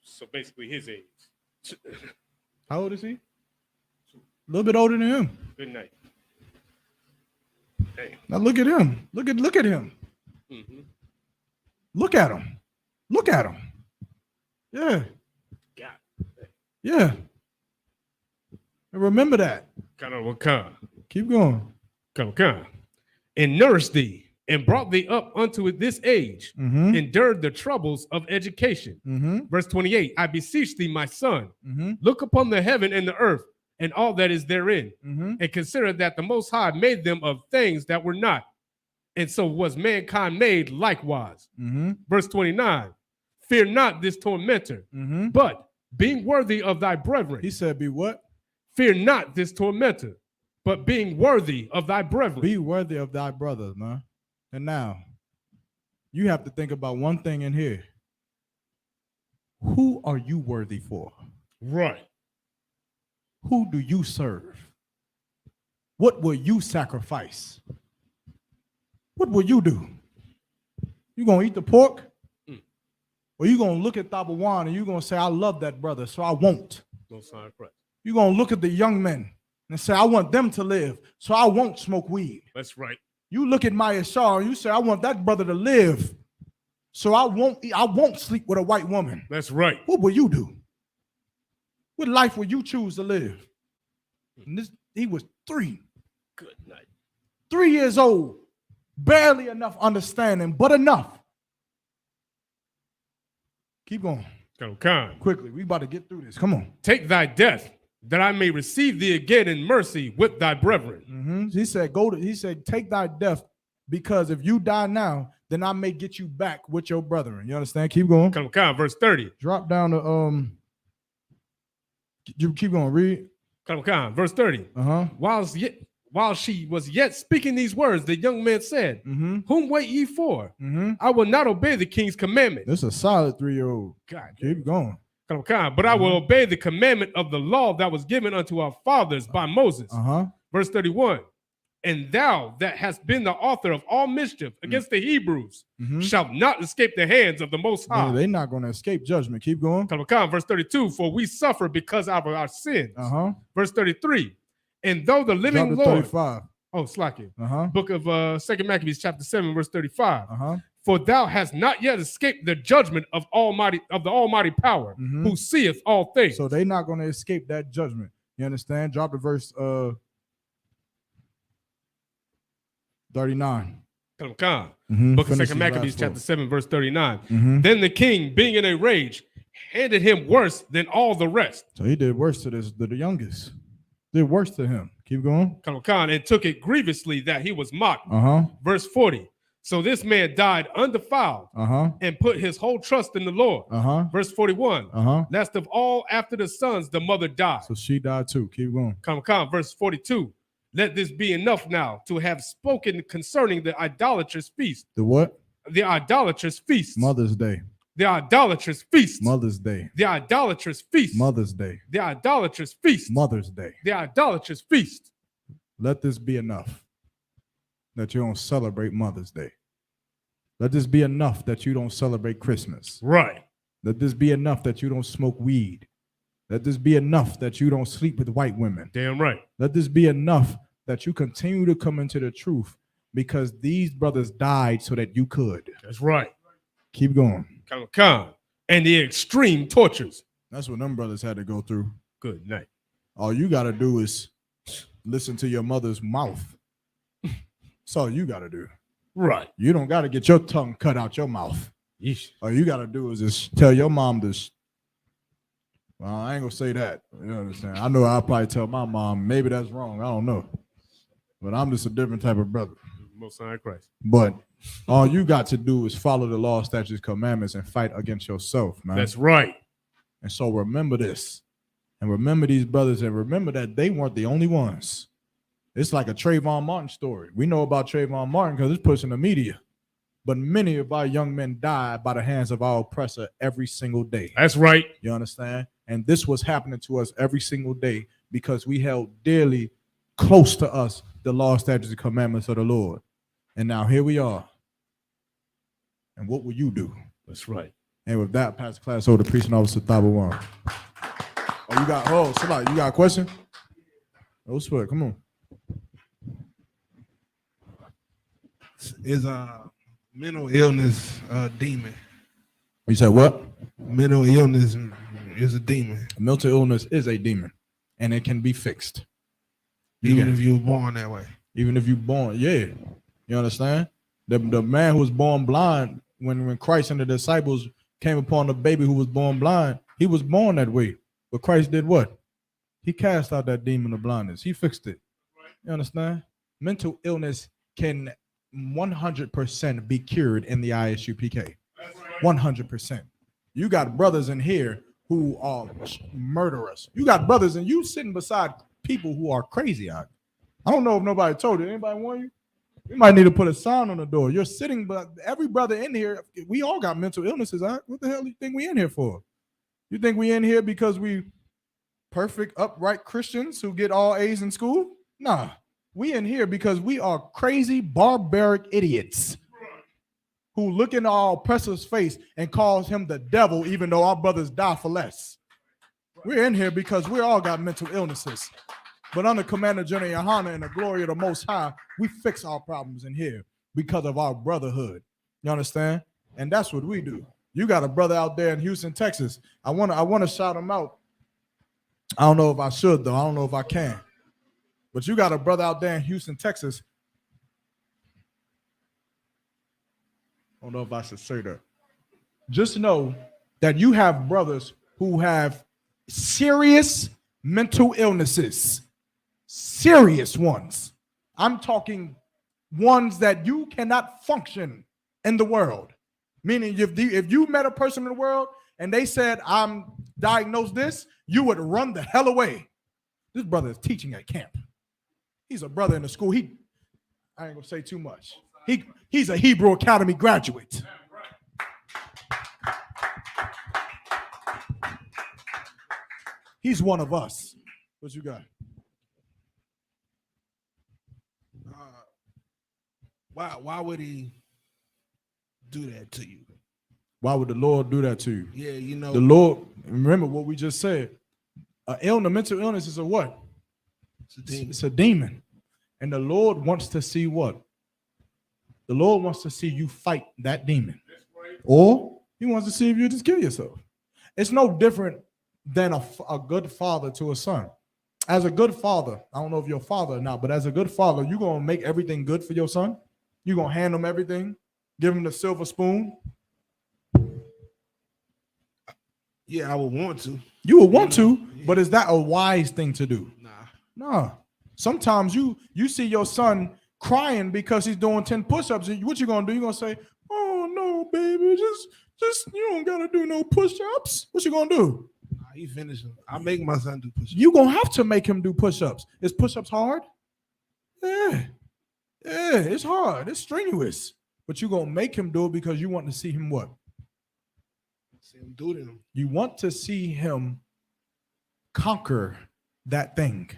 So basically his age. How old is he? A little bit older than him. Good night. Hey. Now look at him. Look at him. Look at him. Look at him. Yeah. Yeah. And remember that. Keep going. Come. And nourished thee, and brought thee up unto this age, endured the troubles of education. Verse 28, I beseech thee, my son, look upon the heaven and the earth, and all that is therein, and consider that the Most High made them of things that were not, and so was mankind made likewise. Mm-hmm. Verse 29, fear not this tormentor, Mm-hmm. but being worthy of thy brethren. He said, be what? Fear not this tormentor, but being worthy of thy brethren. Be worthy of thy brothers, man. And now, you have to think about one thing in here. Who are you worthy for? Right. Who do you serve? What will you sacrifice? What will you do? You gonna eat the pork? Or you gonna look at Tabawan and you gonna say, I love that brother, so I won't. No sign of Christ. You're gonna look at the young men and say, I want them to live, so I won't smoke weed. That's right. You look at Maya Shaw and you say, I want that brother to live, so I won't sleep with a white woman. That's right. What will you do? What life will you choose to live? And he was 3. Good night. 3 years old, barely enough understanding, but enough. Keep going. Come. Quickly, we about to get through this. Come on. Take thy death, that I may receive thee again in mercy with thy brethren. Mm-hmm. He said, take thy death, because if you die now, then I may get you back with your brethren. You understand? Keep going. Come. Verse 30. Drop down to you keep going. Read. Come. Verse 30. While she was yet speaking these words, the young man said, Mm-hmm. whom wait ye for? Mm-hmm. I will not obey the king's commandment. This is a solid 3-year-old. God, Keep going. come. But I will obey the commandment of the law that was given unto our fathers by Moses. Verse 31. And thou that hast been the author of all mischief against the Hebrews shalt not escape the hands of the Most High. No, they're not going to escape judgment. Keep going. Come. Verse 32. For we suffer because of our sins. Verse 33. And though the living Lord. 35. Oh, slack it. Uh-huh. Book of 2 Maccabees, chapter 7, verse 35. Uh-huh. For thou hast not yet escaped the judgment of the Almighty power, who seeth all things. So they're not going to escape that judgment. You understand? Drop the verse 39. Come. Mm-hmm. Book of Finish 2 these Maccabees, last chapter 7, verse 39. Mm-hmm. Then the king, being in a rage, handed him worse than all the rest. So he did worse to the youngest. Did worse to him. Keep going. Come, and took it grievously that he was mocked. Verse 40. So this man died undefiled and put his whole trust in the Lord. Verse 41. Last of all, after the sons, the mother died. So she died too. Keep going. Come. Verse 42. Let this be enough now to have spoken concerning the idolatrous feast. The what? The idolatrous feast. Mother's Day. The idolatrous feast. Mother's Day. The idolatrous feast. Mother's Day. The idolatrous feast. Mother's Day. The idolatrous feast. Let this be enough that you don't celebrate Mother's Day. Let this be enough that you don't celebrate Christmas. Right. Let this be enough that you don't smoke weed. Let this be enough that you don't sleep with white women. Damn right. Let this be enough that you continue to come into the truth, because these brothers died so that you could. That's right. Keep going. Come. And the extreme tortures. That's what them brothers had to go through. Good night. All you got to do is listen to your mother's mouth. That's all you got to do. Right. You don't got to get your tongue cut out your mouth. Yeesh. All you got to do is just tell your mom this. Well, I ain't going to say that. You understand? I know I'll probably tell my mom, maybe that's wrong. I don't know. But I'm just a different type of brother. Most High Christ. But all you got to do is follow the law, statutes, commandments, and fight against yourself, man. That's right. And so remember this. And remember these brothers, and remember that they weren't the only ones. It's like a Trayvon Martin story. We know about Trayvon Martin because it's pushed in the media. But many of our young men died by the hands of our oppressor every single day. That's right. You understand? And this was happening to us every single day because we held dearly close to us the law, statutes, and commandments of the Lord. And now here we are. And what will you do? That's right. And with that, pass the class over to preaching officer Tabawan. Somebody, you got a question? Oh, swear, come on. Is a mental illness a demon? You said what? Mental illness is a demon. Mental illness is a demon, and it can be fixed. Even if you were born that way. Even if you're born, yeah. You understand? The man who was born blind, when Christ and the disciples came upon the baby who was born blind, he was born that way. But Christ did what? He cast out that demon of blindness. He fixed it. You understand? Mental illness can 100% be cured in the ISUPK. 100%. You got brothers in here who are murderers. You got brothers and you sitting beside people who are crazy. I don't know if nobody told you. Anybody warn you? We might need to put a sign on the door. You're sitting, but every brother in here, we all got mental illnesses. What the hell do you think we in here for? You think we in here because we perfect, upright Christians who get all A's in school? Nah. We in here because we are crazy, barbaric idiots who look in our oppressor's face and calls him the devil, even though our brothers die for less. We're in here because we all got mental illnesses. But under Commander General Yohana and the glory of the Most High, we fix our problems in here because of our brotherhood. You understand? And that's what we do. You got a brother out there in Houston, Texas. I want to shout him out. I don't know if I should, though. I don't know if I can. But you got a brother out there in Houston, Texas. I don't know if I should say that. Just know that you have brothers who have serious mental illnesses, serious ones. I'm talking ones that you cannot function in the world. Meaning if you met a person in the world and they said, I'm diagnosed this, you would run the hell away. This brother is teaching at camp. He's a brother in the school. I ain't gonna say too much. He's a Hebrew Academy graduate. He's one of us. What you got? Why would he do that to you? Why would the Lord do that to you? Yeah, you know. The Lord, remember what we just said. Mental illness is a what? It's a demon. And the Lord wants to see what? The Lord wants to see you fight that demon. Or he wants to see if you just kill yourself. It's no different than a good father to a son. As a good father, I don't know if you're a father or not, but as a good father, you're going to make everything good for your son. You're going to hand him everything, give him the silver spoon. Yeah, I would want to. You would want to, but is that a wise thing to do? Nah. Sometimes you see your son crying because he's doing 10 push-ups. What you gonna do? You gonna say, "Oh no, baby, just you don't gotta do no push-ups." What you gonna do? Nah, he finished them. I make my son do push-ups. You gonna have to make him do push-ups. Is push-ups hard? Yeah, it's hard. It's strenuous. But you gonna make him do it because you want to see him what? See him do them. You want to see him conquer that thing.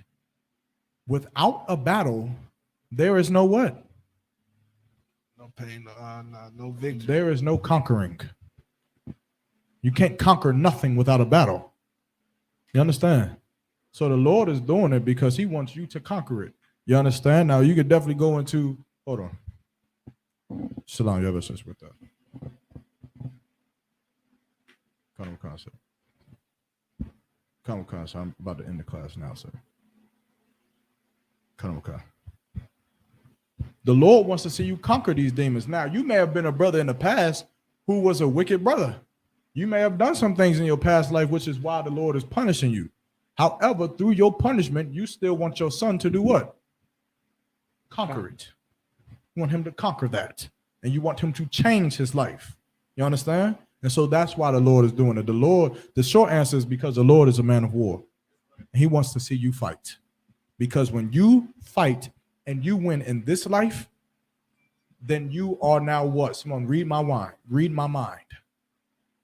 Without a battle, there is no what? No pain, no victory. There is no conquering. You can't conquer nothing without a battle. You understand? So the Lord is doing it because he wants you to conquer it. You understand? Now you could definitely go into, hold on. Shalom, you have a sense with that. Common concept. Common concept. I'm about to end the class now, sir. The Lord wants to see you conquer these demons. Now, you may have been a brother in the past who was a wicked brother. You may have done some things in your past life, which is why the Lord is punishing you. However, through your punishment, you still want your son to do what? Conquer it. You want him to conquer that. And you want him to change his life. You understand? And so that's why the Lord is doing it. The short answer is because the Lord is a man of war. And he wants to see you fight. Because when you fight and you win in this life, then you are now what? Someone read my mind. Read my mind.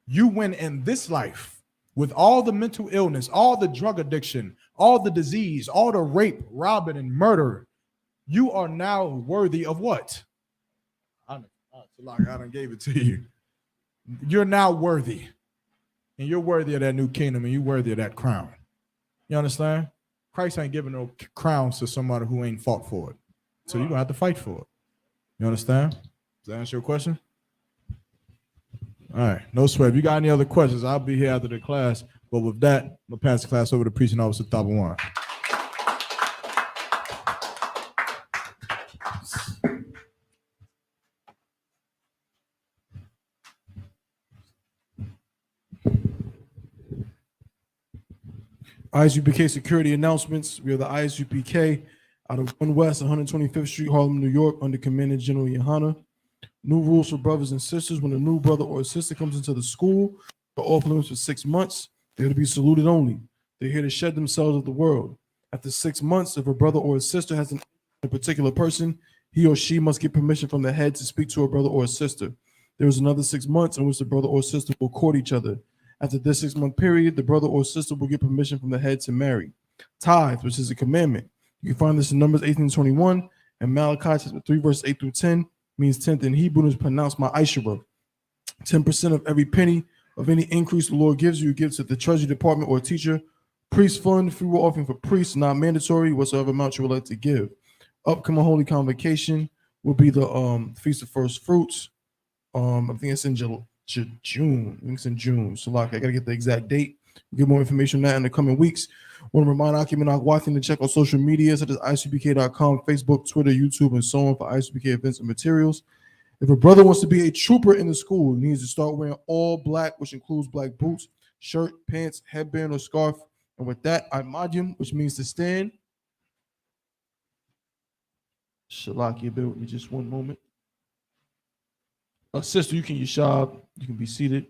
You win in this life with all the mental illness, all the drug addiction, all the disease, all the rape, robbing, and murder. You are now worthy of what? I done gave it to you. You're now worthy. And you're worthy of that new kingdom, and you're worthy of that crown. You understand? Christ ain't giving no crowns to somebody who ain't fought for it. So you're going to have to fight for it. You understand? Does that answer your question? All right. No sweat. If you got any other questions, I'll be here after the class. But with that, I'm going to pass the class over to preaching officer Tabawan. ISUPK security announcements. We are the ISUPK. Out of 1 West, 125th Street, Harlem, New York, under Commandant General Yohana. New rules for brothers and sisters. When a new brother or sister comes into the school, for off limits for 6 months, they're to be saluted only. They're here to shed themselves of the world. After 6 months, if a brother or a sister has a particular person, he or she must get permission from the head to speak to a brother or a sister. There is another 6 months in which the brother or sister will court each other. After this 6-month period, the brother or sister will get permission from the head to marry. Tithe, which is a commandment. You can find this in Numbers 18:21 and Malachi chapter 3, verse 8 through 10, means 10th in Hebrew and is pronounced my Isupk. 10% of every penny of any increase the Lord gives you, gives to the treasury department or teacher. Priest fund, free will offering for priests, not mandatory, whatsoever amount you would like to give. Upcoming Holy Convocation will be the Feast of First Fruits. I think it's in June. I think it's in June. So like, I gotta get the exact date. We'll get more information on that in the coming weeks. Want to remind Akim and Agwatin to check out social media such as isupk.com, Facebook, Twitter, YouTube, and so on for Isupk events and materials. If a brother wants to be a trooper in the school, he needs to start wearing all black, which includes black boots, shirt, pants, headband, or scarf. And with that, I majim, which means to stand. Shalaki, bear with me just one moment. Sister, you can yashab. You can be seated.